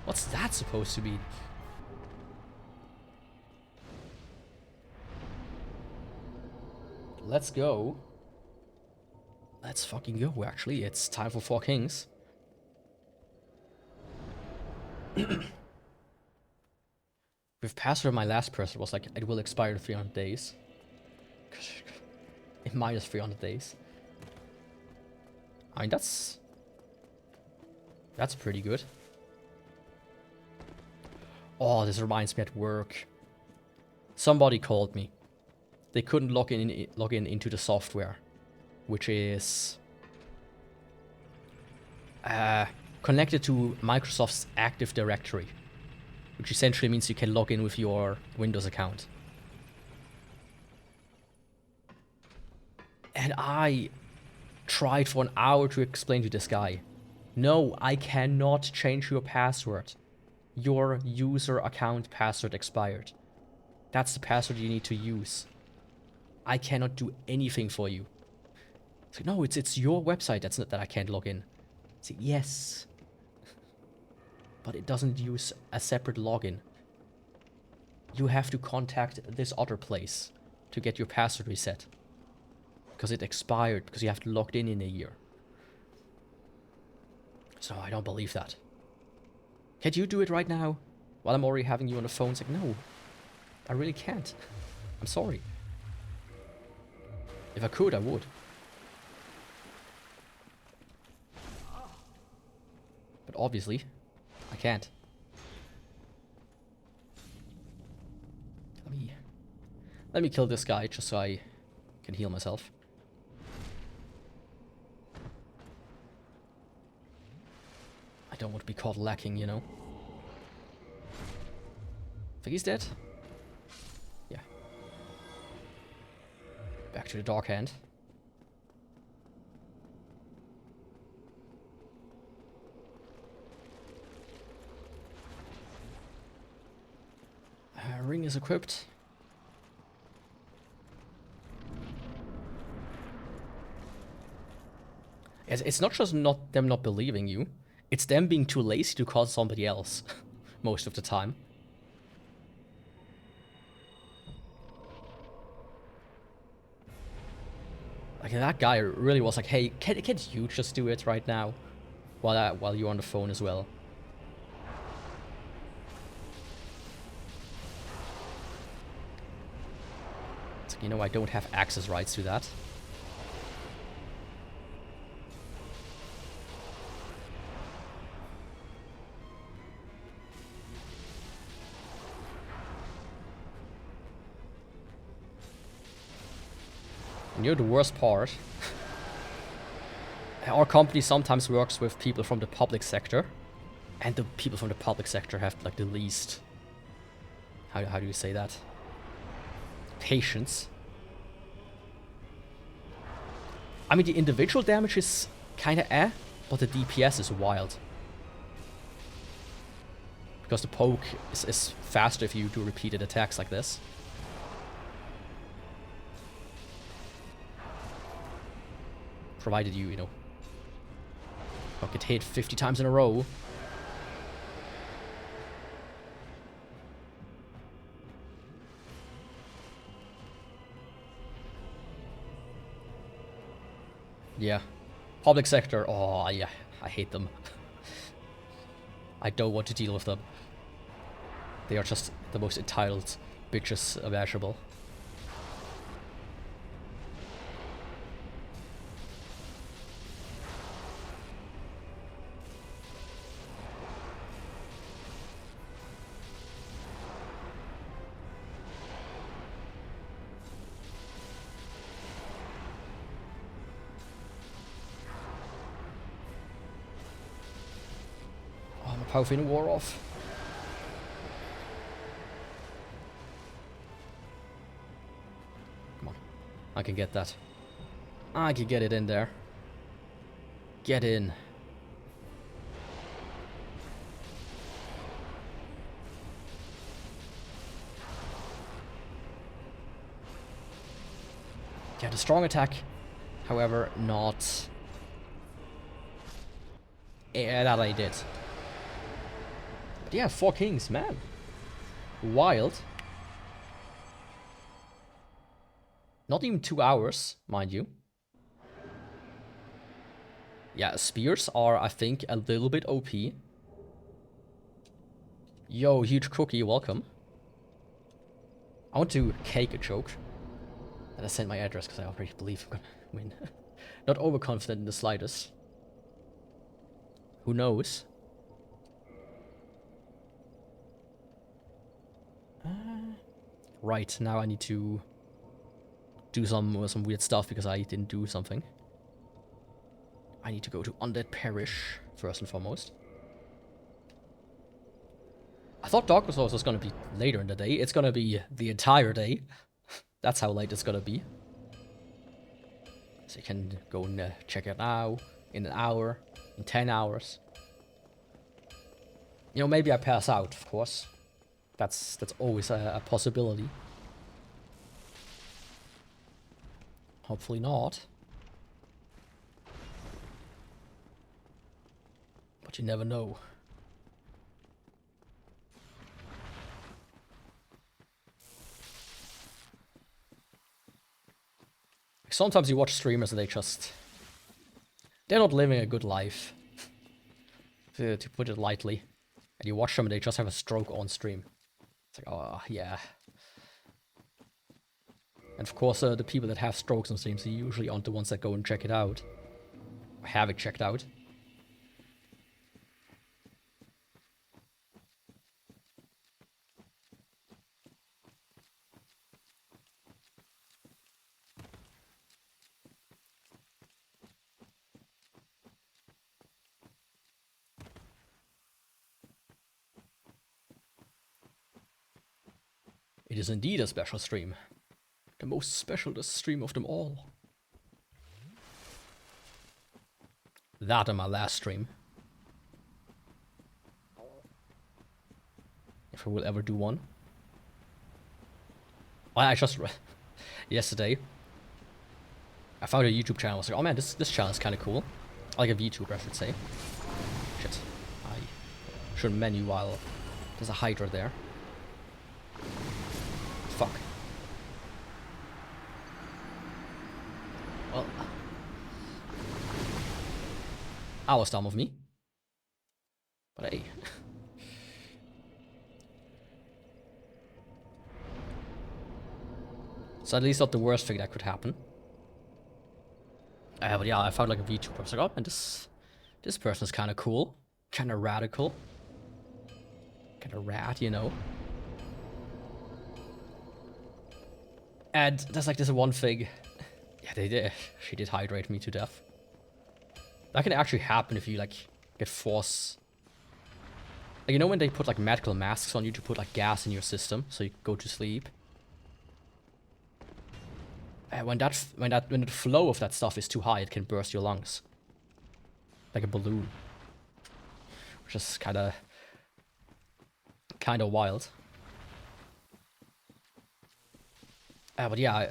A: What's that supposed to mean? Let's go. Let's fucking go, actually. It's time for 4 Kings. With password, my last person was like, it will expire in 300 days. In minus 300 days. I mean, that's pretty good. Oh, this reminds me at work. Somebody called me. They couldn't log in into the software, which is connected to Microsoft's Active Directory, which essentially means you can log in with your Windows account. And I tried for an hour to explain to this guy, no, I cannot change your password. Your user account password expired. That's the password you need to use. I cannot do anything for you. It's like, no, it's your website that I can't log in. It's like, yes. But it doesn't use a separate login. You have to contact this other place to get your password reset. Because it expired, because you have to log in a year. So I don't believe that. Can't you do it right now? While I'm already having you on the phone? It's like, no. I really can't. I'm sorry. If I could, I would. But obviously, I can't. Let me kill this guy just so I can heal myself. I don't want to be caught lacking, you know. Think he's dead? Yeah. Back to the Dark Hand. Ring is equipped. It's not just them not believing you. It's them being too lazy to call somebody else. Most of the time. Like that guy really was like, hey, can't you just do it right now? While you're on the phone as well. It's like, you know, I don't have access rights to that. And you know the worst part? Our company sometimes works with people from the public sector. And the people from the public sector have like the least... How do you say that? Patience. I mean, the individual damage is kinda but the DPS is wild. Because the poke is faster if you do repeated attacks like this. Provided you know, don't get hit 50 times in a row. Yeah. Public sector, oh yeah, I hate them. I don't want to deal with them. They are just the most entitled bitches imaginable. Powerful wore off. I can get that. I can get it in there. Get in. Yeah, the strong attack, however, not... Yeah, that I did. But yeah, 4 kings, man. Wild. Not even 2 hours, mind you. Yeah, spears are, I think, a little bit OP. Yo, huge cookie, welcome. I want to cake a joke. And I sent my address because I already believe I'm gonna win. Not overconfident in the slightest. Who knows? Right, now I need to do some weird stuff because I didn't do something. I need to go to Undead Parish, first and foremost. I thought Dark Souls was gonna be later in the day. It's gonna be the entire day. That's how late it's gonna be. So you can go and check it now, in an hour, in 10 hours. You know, maybe I pass out, of course. That's always a possibility. Hopefully not. But you never know. Sometimes you watch streamers and they're not living a good life. To put it lightly. And you watch them and they just have a stroke on stream. It's like, oh, yeah. And of course, the people that have strokes on streams are usually aren't the ones that go and check it out. Or have it checked out. It is indeed a special stream. The most special stream of them all. That and my last stream. If I will ever do one. I just yesterday I found a YouTube channel. I was like, oh man, this channel is kind of cool. Like a VTuber, I should say. Shit, I shouldn't menu while there's a Hydra there. Fuck. Well, that was dumb of me. But hey. So at least not the worst thing that could happen. But yeah, I found like a VTuber. I was like, oh man, this person is kind of cool. Kind of radical. Kind of rad, you know. And there's like this one thing. Yeah, she did hydrate me to death. That can actually happen if you like get force. Like, you know when they put like medical masks on you to put like gas in your system so you go to sleep. When the flow of that stuff is too high, it can burst your lungs, like a balloon, which is kind of wild. But yeah, I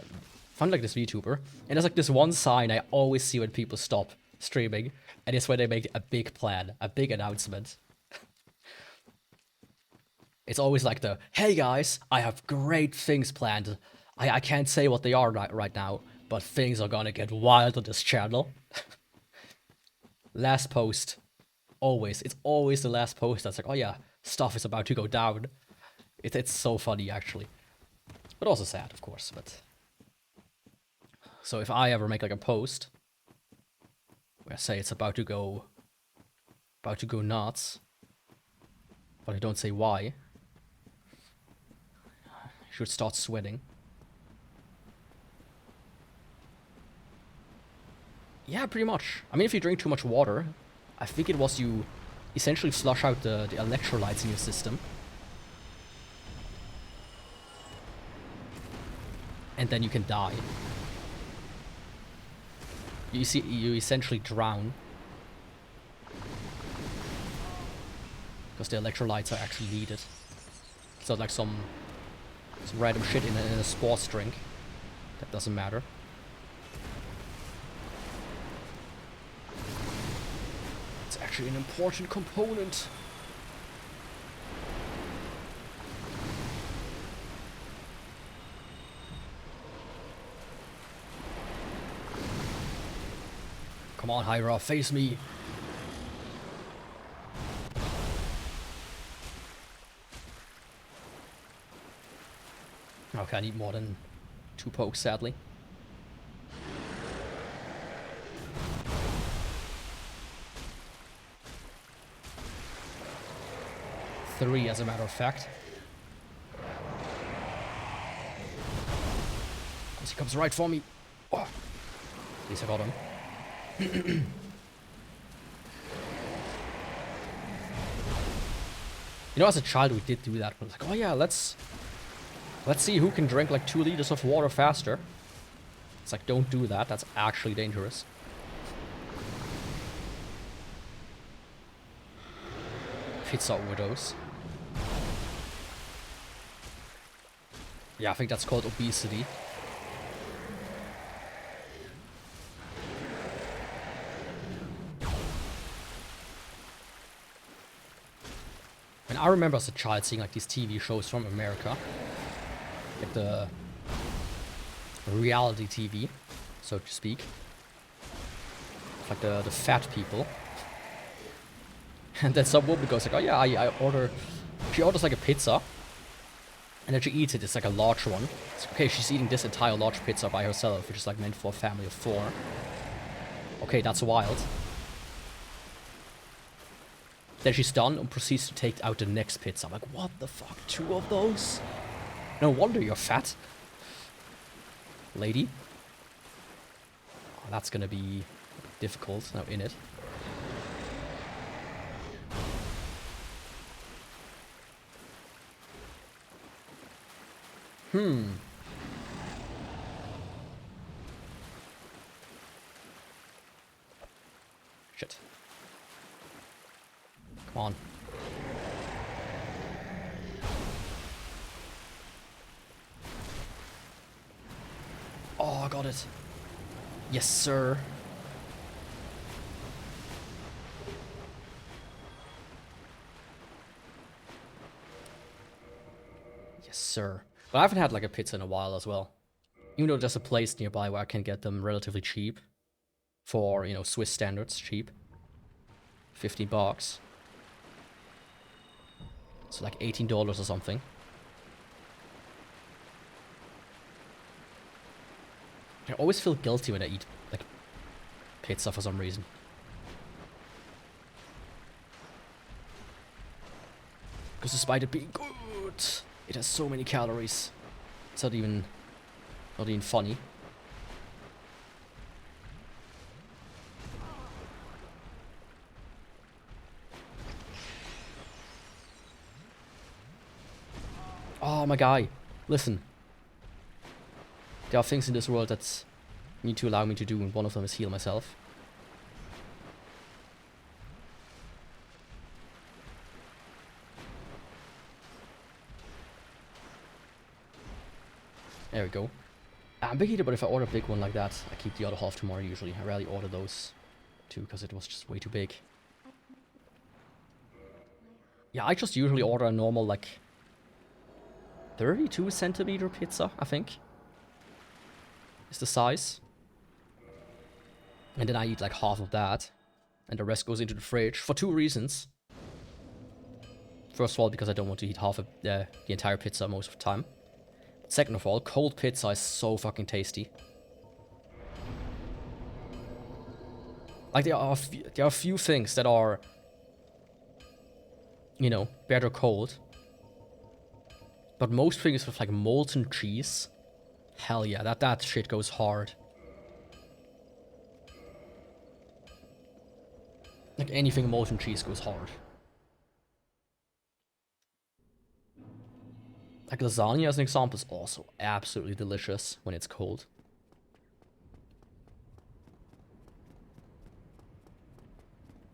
A: found like this VTuber, and there's like this one sign I always see when people stop streaming, and it's when they make a big plan, a big announcement. It's always like the, hey guys, I have great things planned. I can't say what they are right now, but things are gonna get wild on this channel. Last post. Always. It's always the last post that's like, oh yeah, stuff is about to go down. It's so funny, actually. But also sad, of course, but... So if I ever make like a post where I say it's about to go nuts, but I don't say why, I should start sweating. Yeah, pretty much. I mean, if you drink too much water, I think it was you essentially flush out the electrolytes in your system. And then you can die. you essentially drown. Because the electrolytes are actually needed. It's not like some random shit in a sports drink. That doesn't matter. It's actually an important component. Come on, Hyra, face me. Okay, I need more than 2 pokes, sadly. Three, as a matter of fact. He comes right for me. Oh. At least I got him. You know, as a child, we did do that. We're like, oh yeah, let's see who can drink like 2 liters of water faster. It's like, don't do that. That's actually dangerous. Pizza widows. Yeah, I think that's called obesity. And I remember as a child seeing like these TV shows from America. Like the reality TV, so to speak. Like the fat people. And then some woman goes like, oh yeah, I order... She orders like a pizza. And then she eats it, it's like a large one. It's like, okay, she's eating this entire large pizza by herself, which is like meant for a family of 4. Okay, that's wild. Then she's done and proceeds to take out the next pizza. I'm like, what the fuck? 2 of those? No wonder you're fat. Lady. Oh, that's gonna be difficult now in it. Shit. Come on. Oh, I got it. Yes, sir. Yes, sir. But I haven't had like a pizza in a while as well. Even though there's a place nearby where I can get them relatively cheap. For, you know, Swiss standards, cheap. 15 bucks. So like $18 or something. I always feel guilty when I eat like pizza for some reason. Because despite it being good, it has so many calories. It's not even funny. Oh, my guy. Listen. There are things in this world that need to allow me to do, and one of them is heal myself. There we go. I'm big eater, but if I order a big one like that, I keep the other half tomorrow usually. I rarely order those two because it was just way too big. Yeah, I just usually order a normal, like, 32 centimeter pizza, I think. Is the size. And then I eat like half of that. And the rest goes into the fridge for 2 reasons. First of all, because I don't want to eat half of the entire pizza most of the time. Second of all, cold pizza is so fucking tasty. Like, there are a few things that are, you know, better cold. But most things with like molten cheese, hell yeah, that shit goes hard. Like anything molten cheese goes hard. Like lasagna, as an example, is also absolutely delicious when it's cold.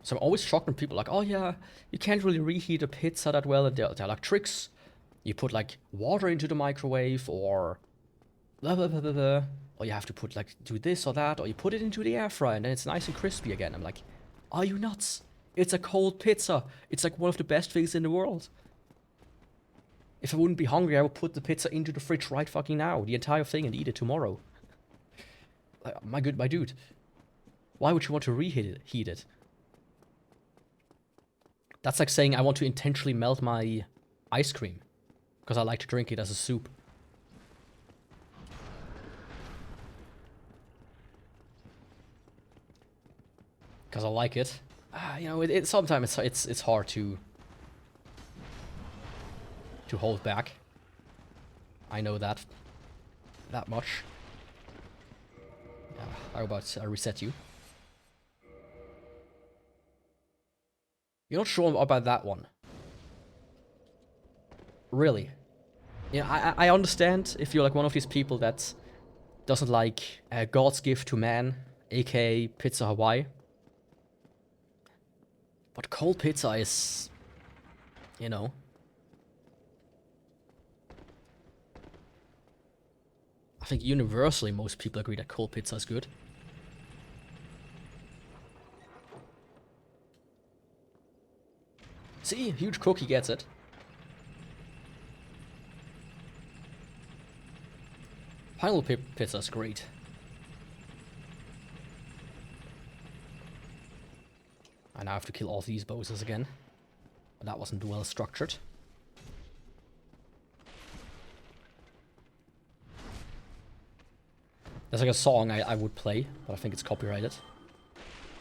A: So I'm always shocked when people are like, oh yeah, you can't really reheat a pizza that well, and they're like tricks. You put like water into the microwave, or blah blah blah blah blah. Or you have to put like, do this or that, or you put it into the air fryer and then it's nice and crispy again. I'm like, are you nuts? It's a cold pizza. It's like one of the best things in the world. If I wouldn't be hungry, I would put the pizza into the fridge right fucking now, the entire thing, and eat it tomorrow. Like, my dude. Why would you want to heat it? That's like saying I want to intentionally melt my ice cream because I like to drink it as a soup. Because I like it. You know, sometimes it's hard to hold back. I know that much. How about I reset you? You're not sure about that one. Really? Yeah, I understand if you're like one of these people that doesn't like God's gift to man, aka Pizza Hawaii. But cold pizza is, you know. I think universally most people agree that cold pizza is good. See, huge cookie gets it. Pineapple pizza is great. I now have to kill all these bosses again. But that wasn't well structured. There's like a song I would play, but I think it's copyrighted.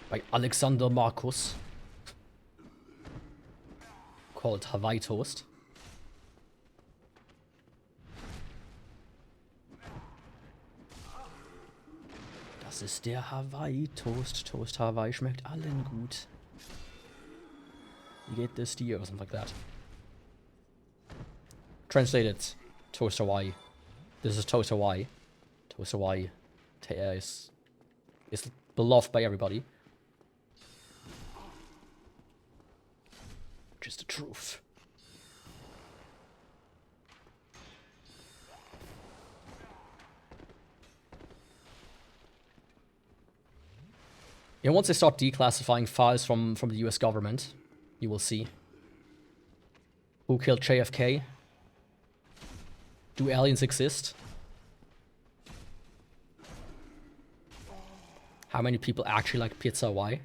A: By Alexander Marcus. Called Hawaii Toast. Das ist der Hawaii Toast. Toast Hawaii schmeckt allen gut. Wie geht das dir? Or something like that. Translated, Toast Hawaii. This is Toast Hawaii. Toast Hawaii is beloved by everybody. Which is the truth. Yeah, once they start declassifying files from the US government, you will see. Who killed JFK? Do aliens exist? How many people actually like Pizza Hawaii?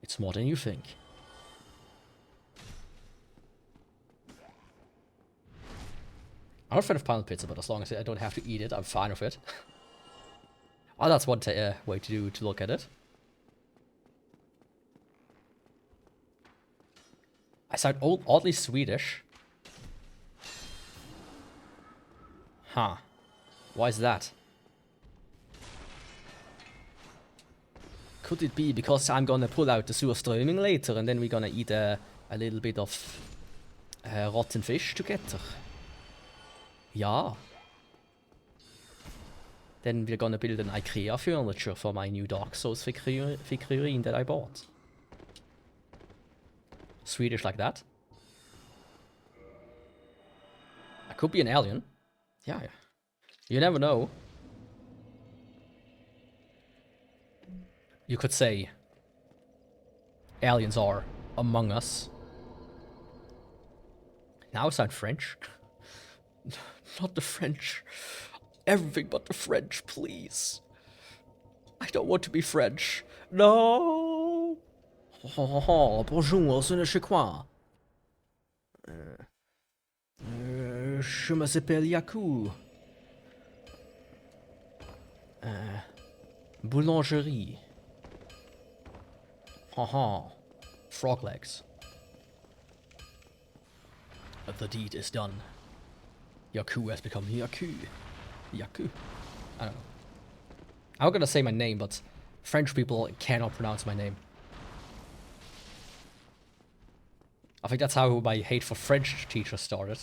A: It's more than you think. I'm not a fan of pineapple pizza, but as long as I don't have to eat it, I'm fine with it. Oh, that's one way to look at it. I sound oddly Swedish. Huh. Why is that? Could it be because I'm gonna pull out the surströmming later and then we're gonna eat a little bit of rotten fish together? Yeah. Then we're gonna build an IKEA furniture for my new Dark Souls figurine that I bought. Swedish like that. I could be an alien. Yeah. You never know. You could say aliens are among us. Now I sound French. Not the French. Everything but the French, please. I don't want to be French. No. Oh, bonjour, ce ne sais quoi. Je m'appelle Yaku. Boulangerie. Haha. Frog legs. The deed is done. Yaku has become Yaku. Yaku. I don't know. I'm gonna say my name, but French people cannot pronounce my name. I think that's how my hate for French teachers started.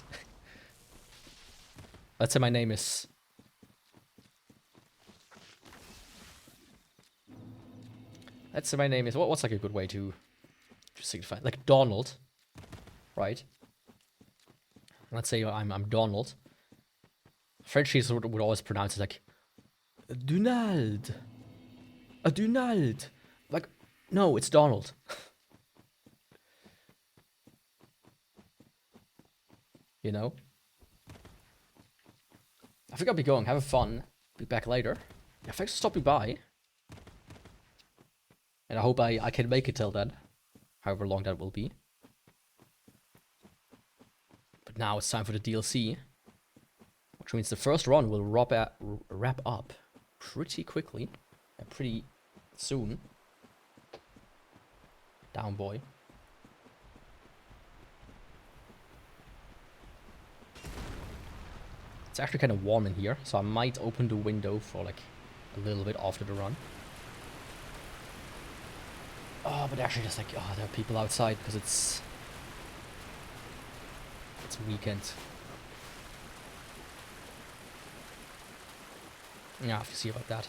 A: Let's say my name is... Let's say my name is... What's like a good way to signify? Like Donald, right? Let's say I'm Donald. Frenchies would always pronounce it like Donald. A Donald. Like, no, it's Donald. You know? I think I'll be going. Have fun. Be back later. Yeah, thanks for stopping by. And I hope I can make it till then. However long that will be. But now it's time for the DLC. Which means the first run will wrap up pretty quickly. And pretty soon. Down, boy. It's actually kind of warm in here, so I might open the window for like a little bit after the run. Oh, but actually just like, oh, there are people outside because it's weekend. Yeah, I have to see about that.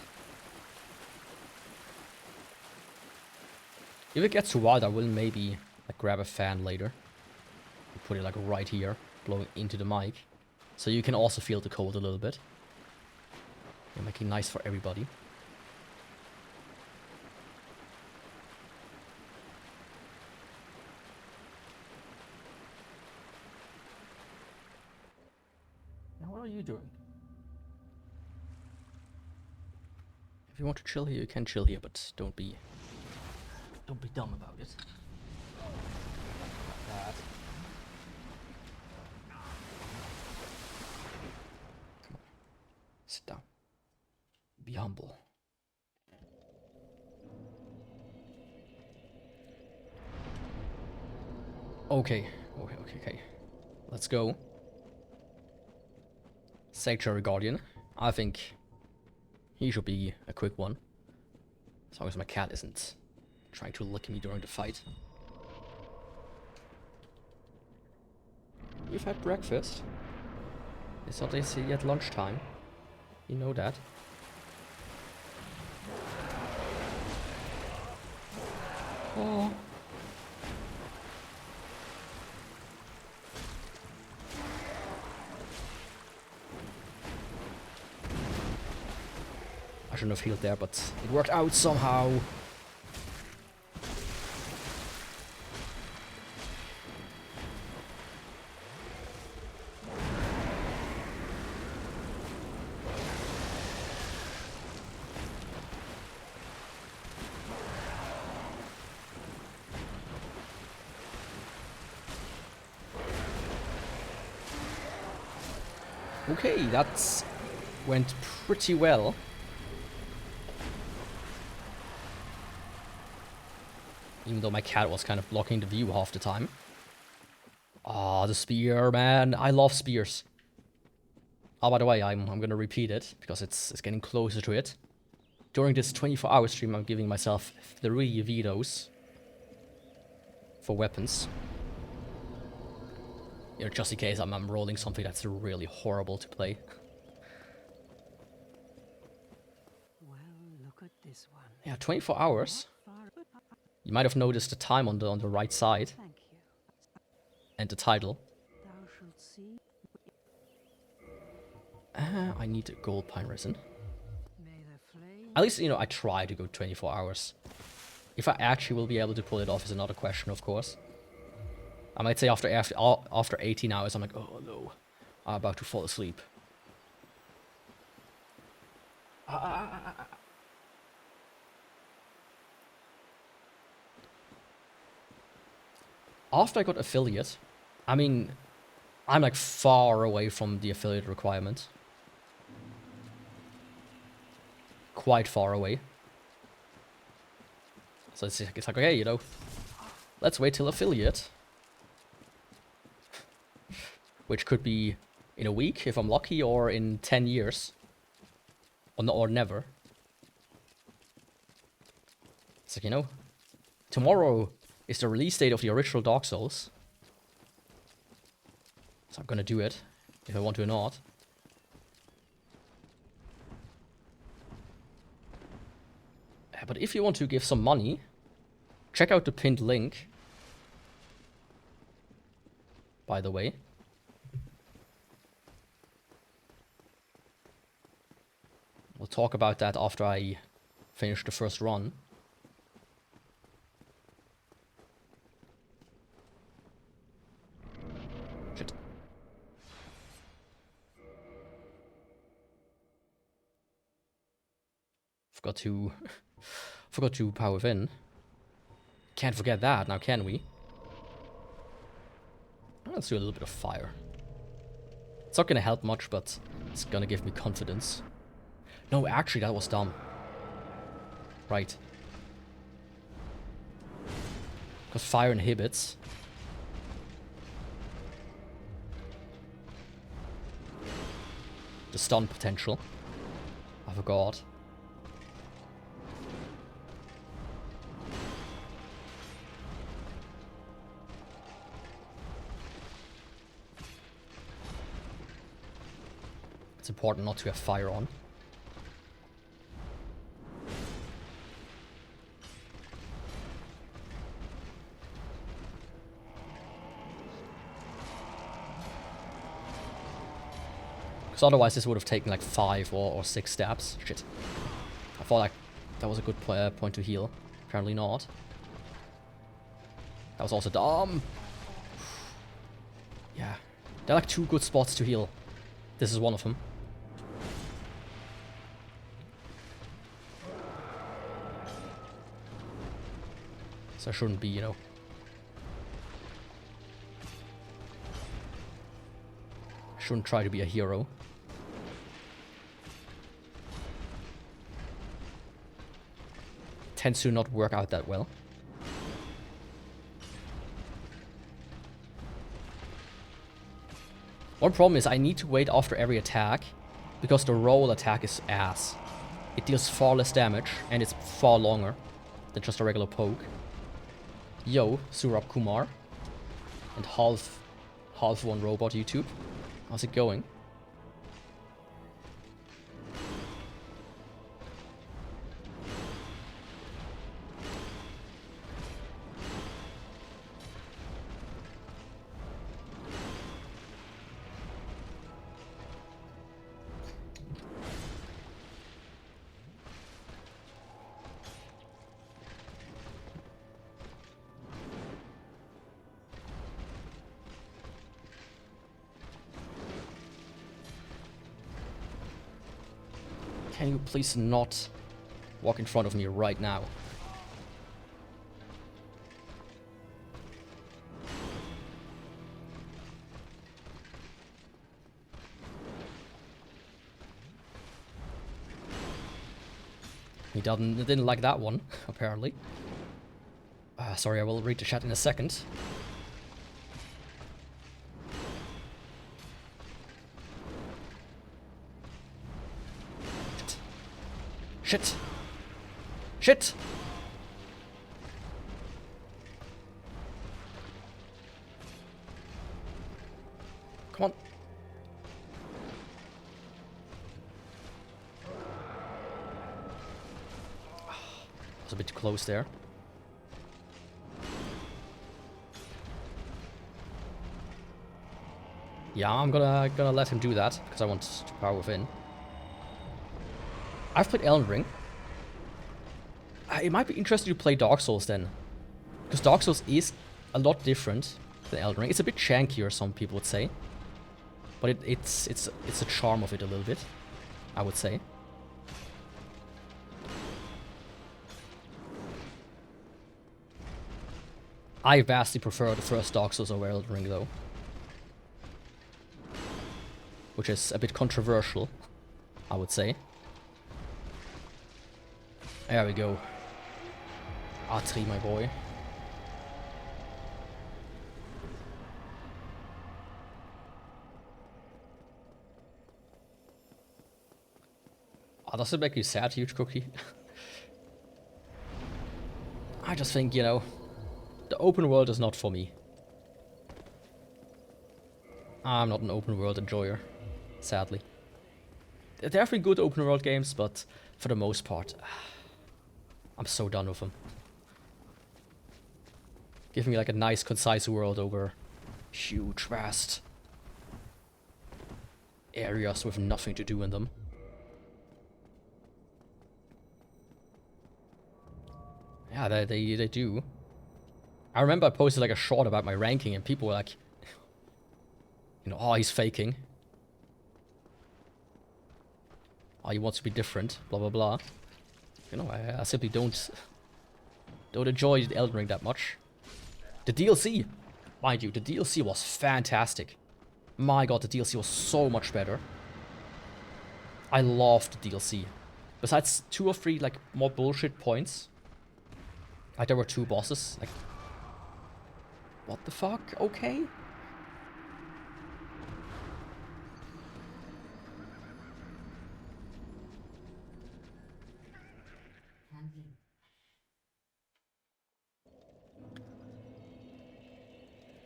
A: If it gets too wild, I will maybe like grab a fan later. Put it like right here, blowing into the mic. So you can also feel the cold a little bit. And making it nice for everybody. Now what are you doing? If you want to chill here, you can chill here, but don't be dumb about it. Like that. Sit down. Be humble. Okay. Let's go. Sanctuary Guardian. I think he should be a quick one. As long as my cat isn't trying to lick me during the fight. You've had breakfast. It's not yet lunchtime. You know that. Oh. I shouldn't have healed there, but it worked out somehow. Okay, that went pretty well. Even though my cat was kind of blocking the view half the time. Ah, the spear, man. I love spears. Oh, by the way, I'm gonna repeat it, because it's getting closer to it. During this 24-hour stream, I'm giving myself 3 vetoes for weapons. You know, just in case I'm rolling something that's really horrible to play.
C: Well, look at this one.
A: Yeah, 24 hours. You might have noticed the time on the right side.
C: Thank you.
A: And the title.
C: Thou shalt see.
A: I need gold pine resin.
C: May the flame.
A: At least, you know, I try to go 24 hours. If I actually will be able to pull it off is another question, of course. I might say after 18 hours, I'm like, oh no, I'm about to fall asleep. After I got affiliate, I mean, I'm like far away from the affiliate requirement. Quite far away. So it's like, okay, you know, let's wait till affiliate. Which could be in a week, if I'm lucky, or in 10 years. Or never. It's like, you know, tomorrow is the release date of the original Dark Souls. So I'm gonna do it, if I want to or not. But But if you want to give some money, check out the pinned link. By the way. We'll talk about that after I finish the first run. Shit. Forgot to power in. Can't forget that now, can we? Let's do a little bit of fire. It's not gonna help much, but it's gonna give me confidence. No, actually, that was dumb. Right. Because fire inhibits. The stun potential. I forgot. It's important not to have fire on. Because otherwise this would have taken like 5 or 6 stabs. Shit. I thought like that was a good point to heal. Apparently not. That was also dumb. Yeah. There are like 2 good spots to heal. This is one of them. So I shouldn't be, you know. I shouldn't try to be a hero. Tends to not work out that well. One problem is I need to wait after every attack because the roll attack is ass. It deals far less damage and it's far longer than just a regular poke. Yo, Surab Kumar and half one robot YouTube. How's it going? Can you please not walk in front of me right now? He didn't like that one, apparently. Sorry, I will read the chat in a second. Shit! Shit! Come on. Was a bit too close there. Yeah, I'm gonna let him do that because I want to power within. I've played Elden Ring. It might be interesting to play Dark Souls then. Because Dark Souls is a lot different than Elden Ring. It's a bit shankier, some people would say. But it's a charm of it a little bit, I would say. I vastly prefer the first Dark Souls over Elden Ring though. Which is a bit controversial, I would say. There we go. R3, my boy. Oh, does it make you sad, Huge Cookie? I just think, you know, the open world is not for me. I'm not an open world enjoyer, sadly. There have been good open world games, but for the most part, I'm so done with them. Give me like a nice, concise world over huge, vast areas with nothing to do in them. Yeah, they do. I remember I posted like a short about my ranking and people were like, you know, oh, he's faking. Oh, he wants to be different, blah, blah, blah. You know, I simply don't enjoy Elden Ring that much. The DLC, mind you, the DLC was fantastic. My god, the DLC was so much better. I loved the DLC. Besides 2 or 3, like, more bullshit points. Like, there were 2 bosses. Like, what the fuck? Okay.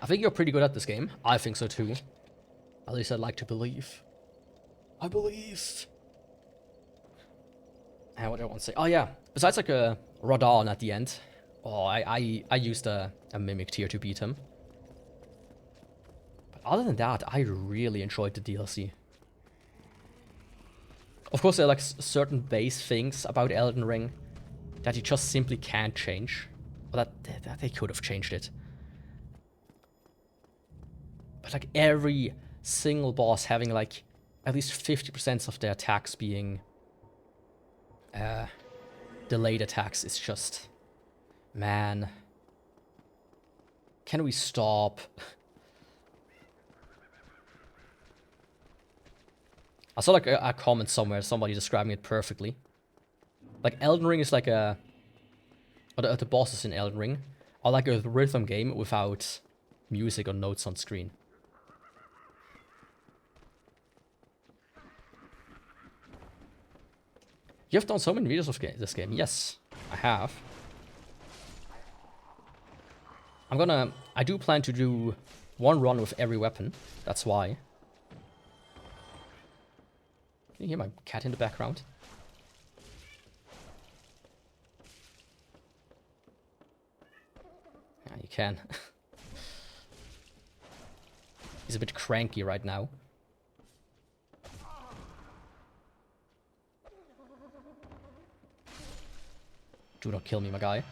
A: I think you're pretty good at this game. I think so too. At least I'd like to believe. I believe. And what do I want to say? Oh yeah. Besides like a Radon at the end. Oh, I used a Mimic tier to beat him. But other than that, I really enjoyed the DLC. Of course, there are like certain base things about Elden Ring that you just simply can't change. Or that they could have changed it. But like every single boss having like at least 50% of their attacks being delayed attacks is just... Man. Can we stop? I saw like a comment somewhere, somebody describing it perfectly. Like Elden Ring is like a... Or the bosses in Elden Ring are like a rhythm game without music or notes on screen. You've done so many videos of this game. Yes, I have. I do plan to do 1 run with every weapon. That's why. Can you hear my cat in the background? Yeah, you can. He's a bit cranky right now. Do not kill me, my guy.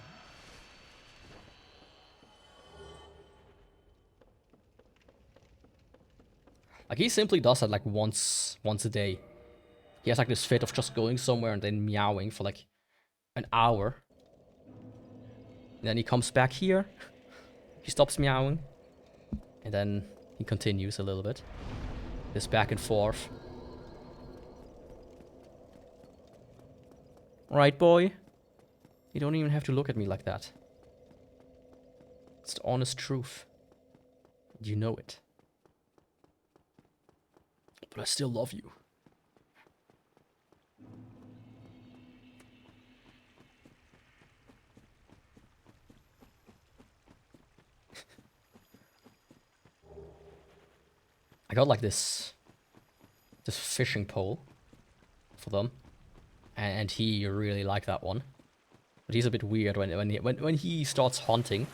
A: Like, he simply does that, like, once a day. He has, like, this fit of just going somewhere and then meowing for, like, an hour. And then he comes back here. He stops meowing. And then he continues a little bit. This back and forth. Right, boy? You don't even have to look at me like that. It's the honest truth. You know it. But I still love you. I got like this fishing pole for them. And he really liked that one. But he's a bit weird when he starts hunting.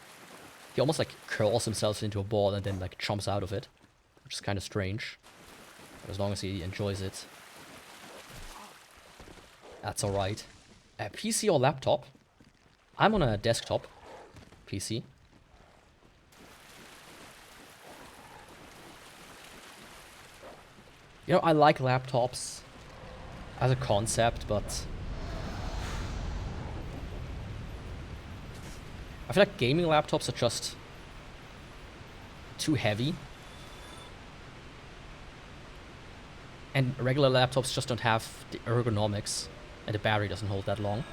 A: He almost like curls himself into a ball and then like jumps out of it. Which is kind of strange. But as long as he enjoys it. That's alright. PC or laptop? I'm on a desktop PC. You know, I like laptops as a concept, but I feel like gaming laptops are just too heavy. And regular laptops just don't have the ergonomics, and the battery doesn't hold that long.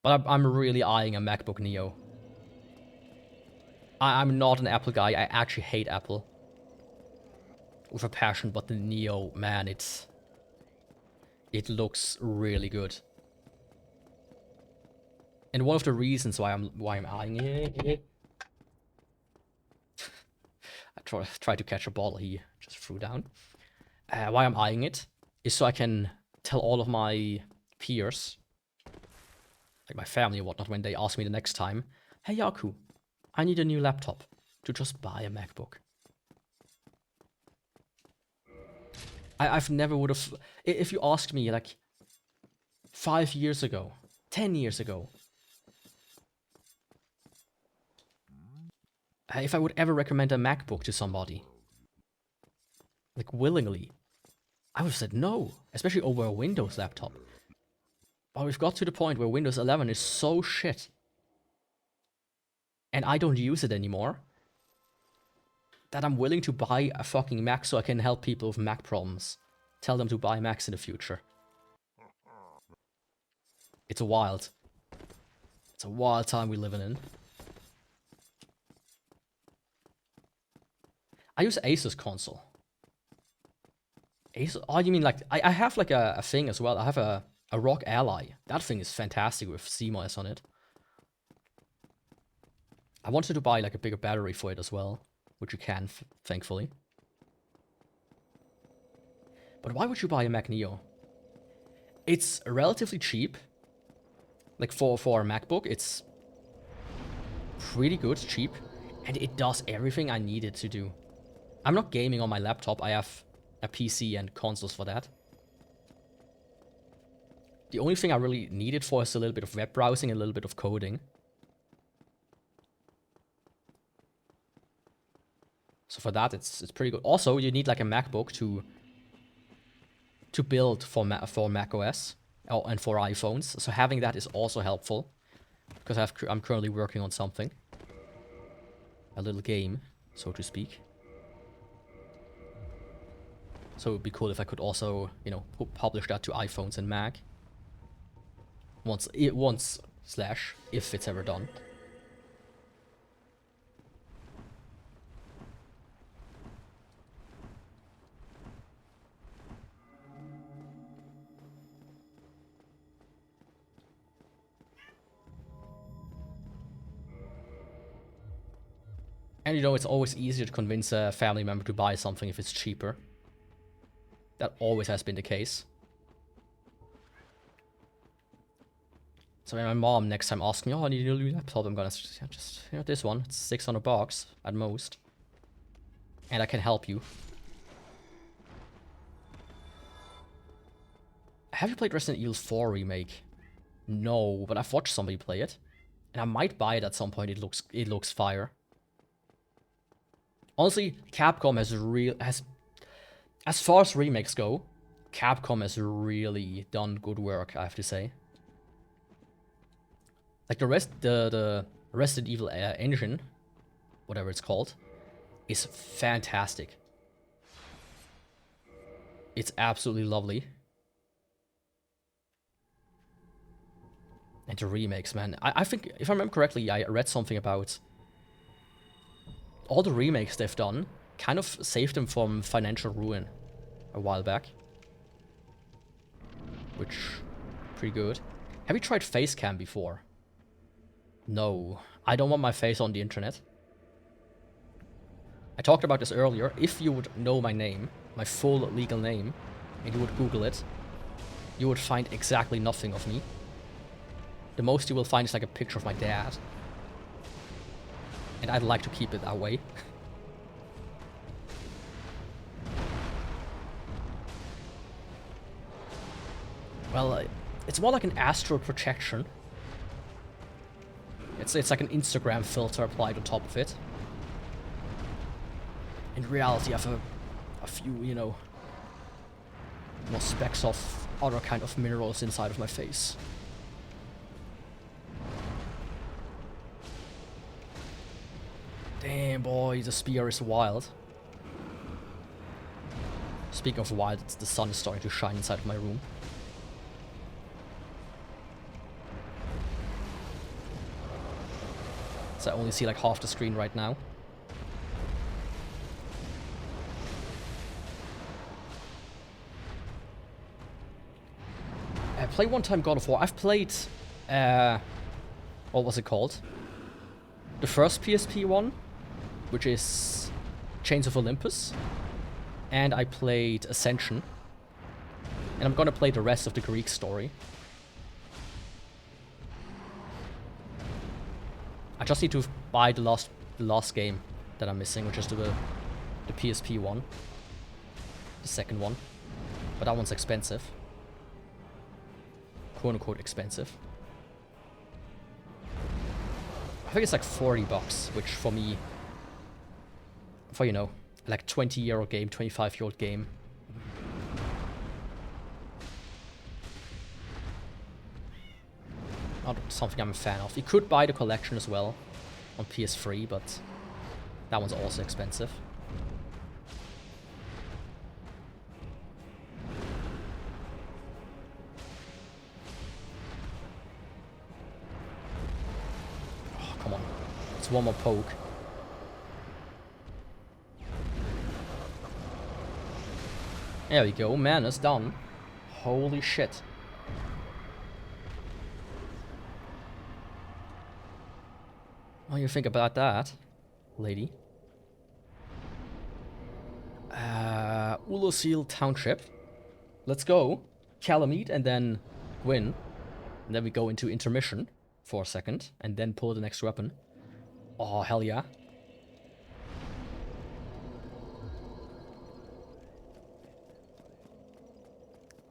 A: But I'm really eyeing a MacBook Neo. I'm not an Apple guy, I actually hate Apple. With a passion, but the Neo, man, it looks really good. And one of the reasons why I'm eyeing it, I tried to catch a ball he just threw down. Why I'm eyeing it is so I can tell all of my peers like my family and whatnot, when they ask me the next time, "Hey Yaku, I need a new laptop," to just buy a MacBook. I've never would have, if you asked me like 5 years ago, 10 years ago, if I would ever recommend a MacBook to somebody, like willingly, I would have said no, especially over a Windows laptop. But we've got to the point where Windows 11 is so shit, and I don't use it anymore, that I'm willing to buy a fucking Mac so I can help people with Mac problems. Tell them to buy Macs in the future. It's wild. It's a wild time we're living in. I use Asus console. Asus? Oh, you mean like... I have like a thing as well. I have a ROG Ally. That thing is fantastic with CMOS on it. I wanted to buy like a bigger battery for it as well, which you can, thankfully. But why would you buy a Mac Neo? It's relatively cheap. Like for a MacBook, it's pretty good, cheap, and it does everything I need it to do. I'm not gaming on my laptop, I have a PC and consoles for that. The only thing I really need it for is a little bit of web browsing and a little bit of coding. So for that, it's pretty good. Also, you need like a MacBook to build for macOS and for iPhones. So having that is also helpful, because I'm currently working on something, a little game, so to speak. So it would be cool if I could also, you know, publish that to iPhones and Mac. Once if it's ever done. And you know, it's always easier to convince a family member to buy something if it's cheaper. That always has been the case. So when my mom next time asks me, "Oh, I need a new laptop," I'm gonna just, you know, this one, it's $600 at most. And I can help you. Have you played Resident Evil 4 Remake? No, but I've watched somebody play it. And I might buy it at some point, it looks fire. Honestly, Capcom has as far as remakes go, Capcom has really done good work, I have to say. Like the Resident Evil engine, whatever it's called, is fantastic. It's absolutely lovely. And the remakes, man. I think, if I remember correctly, I read something about all the remakes they've done kind of saved them from financial ruin a while back. Which, pretty good. Have you tried Facecam before? No, I don't want my face on the internet. I talked about this earlier. If you would know my name, my full legal name, and you would Google it, you would find exactly nothing of me. The most you will find is like a picture of my dad. And I'd like to keep it that way. Well, it's more like an astral projection. It's like an Instagram filter applied on top of it. In reality, I have a few, you know, more specks of other kind of minerals inside of my face. Damn, boy, the spear is wild. Speaking of wild, the sun is starting to shine inside of my room. So I only see like half the screen right now. I played one time God of War. I've played, what was it called? The first PSP one, which is Chains of Olympus. And I played Ascension. And I'm gonna play the rest of the Greek story. I just need to buy the last game that I'm missing, which is the PSP one. The second one. But that one's expensive. Quote unquote expensive. I think it's like $40, which for me, for, you know, like 20-year-old game, 25-year-old game. Not something I'm a fan of. You could buy the collection as well on PS3, but that one's also expensive. Oh, come on. It's one more poke. There we go. Man, it's done. Holy shit. What do you think about that, lady? Ulosil Township. Let's go. Calamite and then Gwyn. And then we go into intermission for a second. And then pull the next weapon. Oh, hell yeah.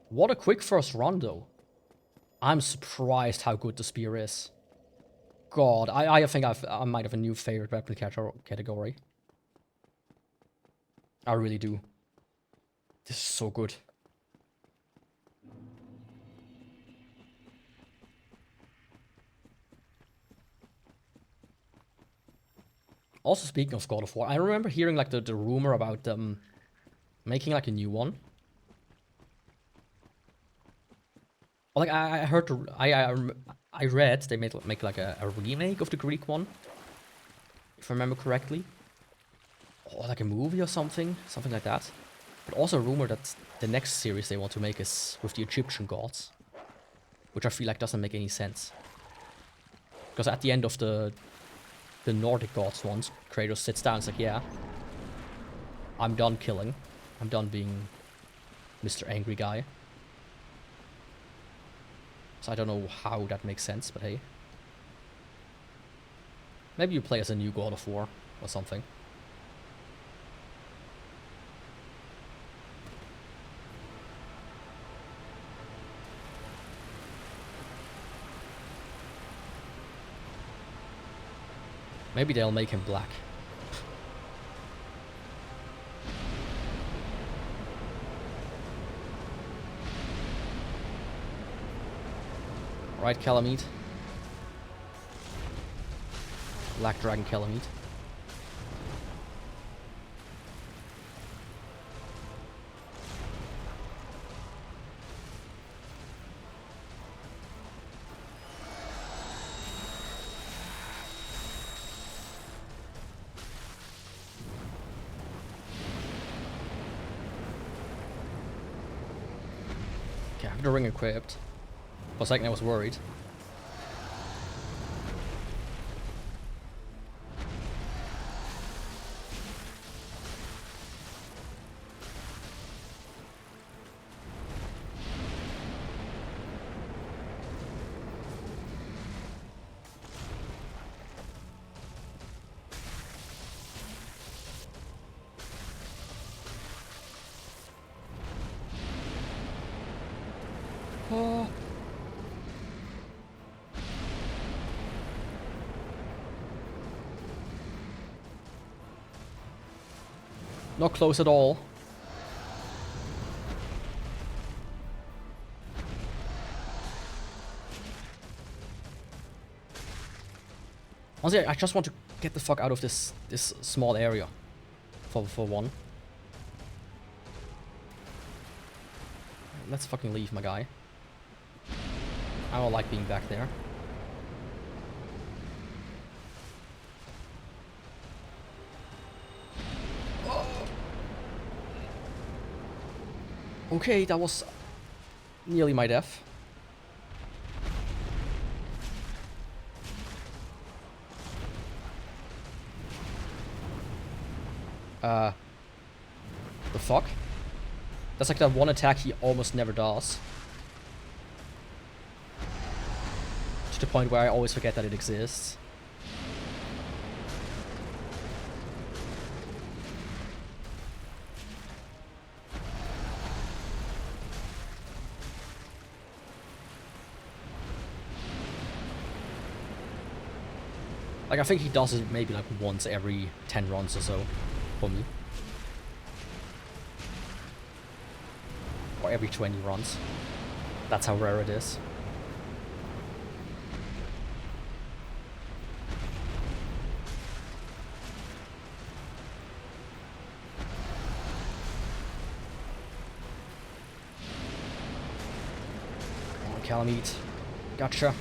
A: What a quick first run, though. I'm surprised how good the spear is. God, I think I might have a new favorite weapon category. I really do. This is so good. Also, speaking of God of War, I remember hearing like the rumor about making like a new one. Like I heard, I read they make like a remake of the Greek one, if I remember correctly, or like a movie or something like that. But also a rumor that the next series they want to make is with the Egyptian gods, which I feel like doesn't make any sense. Because at the end of the Nordic gods ones, Kratos sits down and is like, yeah, I'm done killing, I'm done being Mr. Angry Guy. So I don't know how that makes sense, but hey. Maybe you play as a new God of War or something. Maybe they'll make him black. Right, Calamite. Black Dragon Calamite. Okay, I have the ring equipped. For a second I was worried. Oh. Not close at all. Honestly, I just want to get the fuck out of this small area. For one. Let's fucking leave, my guy. I don't like being back there. Okay, that was nearly my death. The fuck? That's like that one attack he almost never does. To the point where I always forget that it exists. Like, I think he does it maybe like once every 10 runs or so for me. Or every 20 runs. That's how rare it is. Come on, Calamite. Gotcha.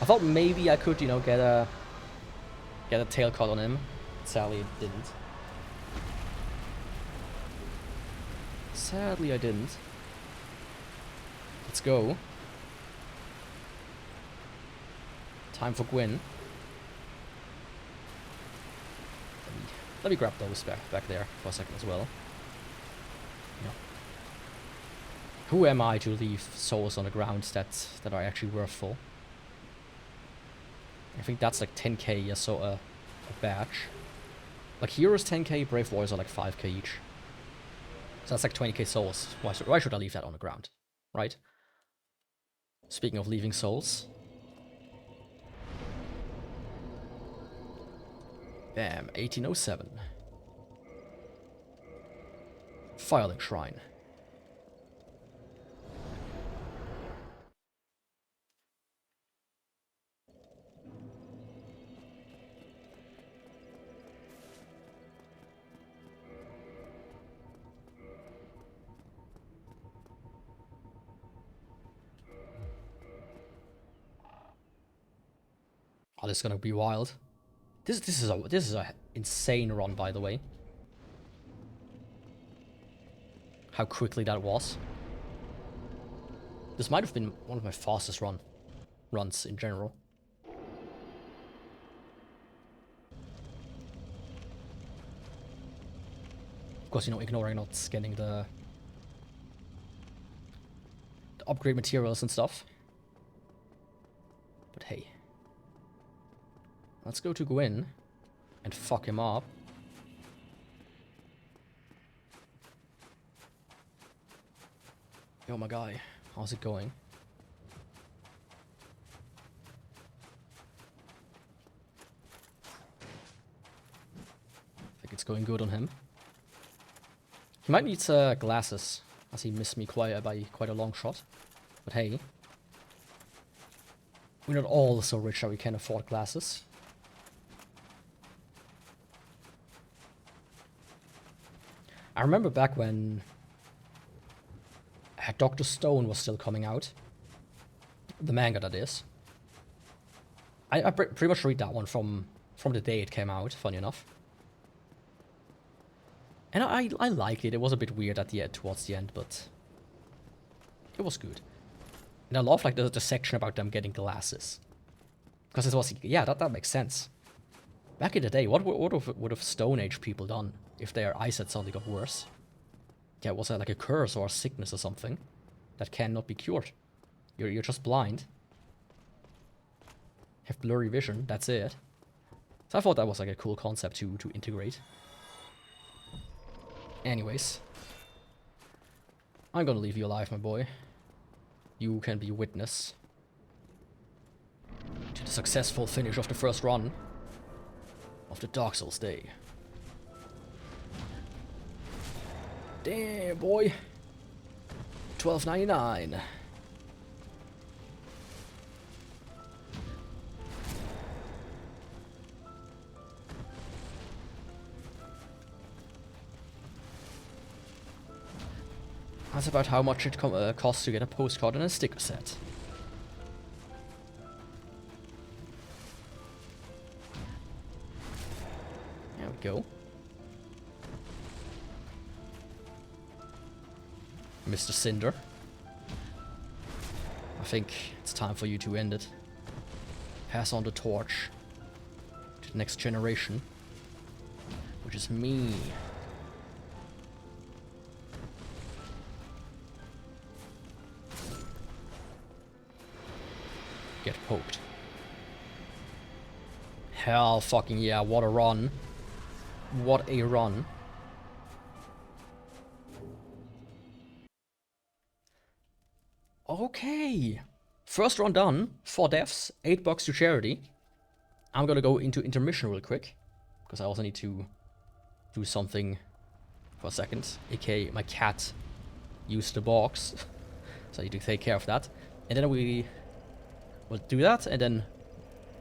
A: I thought maybe I could, you know, get a tail cut on him. Sadly, I didn't. Sadly, I didn't. Let's go. Time for Gwyn. Let me grab those back there for a second as well. Yeah. Who am I to leave souls on the ground that are actually worthful? I think that's like 10k, so a batch. Like Heroes 10k, Brave Warriors are like 5k each. So that's like 20k souls. Why should I leave that on the ground? Right? Speaking of leaving souls. Bam, 1807. Firelink Shrine. Oh, this is gonna be wild. This is a insane run, by the way. How quickly that was. This might have been one of my fastest runs in general. Of course, you know, ignoring not scanning the upgrade materials and stuff. But hey. Let's go to Gwyn and fuck him up. Yo, my guy, how's it going? I think it's going good on him. He might need glasses, as he missed me by quite a long shot. But hey, we're not all so rich that we can afford glasses. I remember back when Dr. Stone was still coming out. The manga, that is. I pretty much read that one from the day it came out, funny enough. And I liked it. It was a bit weird at the end, towards the end, but it was good. And I love like the section about them getting glasses. Because it was, yeah, that makes sense. Back in the day, what would have Stone Age people done if their eyesight suddenly got worse? Yeah, was that like a curse or a sickness or something that cannot be cured? You're just blind. Have blurry vision, that's it. So I thought that was like a cool concept to integrate. Anyways. I'm gonna leave you alive, my boy. You can be witness to the successful finish of the first run of the Dark Souls day. Damn, boy. $12.99. That's about how much it costs to get a postcard and a sticker set. There we go. Mr. Cinder. I think it's time for you to end it. Pass on the torch to the next generation, which is me. get poked. Hell fucking yeah, what a run. What a run. Okay. First run done. 4 deaths, $8 to charity. I'm gonna go into intermission real quick, because I also need to do something for a second. AKA my cat used the box. So I need to take care of that. And then we will do that and then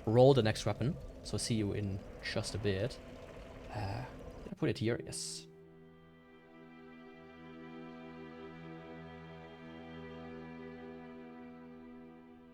A: roll the next weapon. So see you in just a bit. Did I put it here? Yes.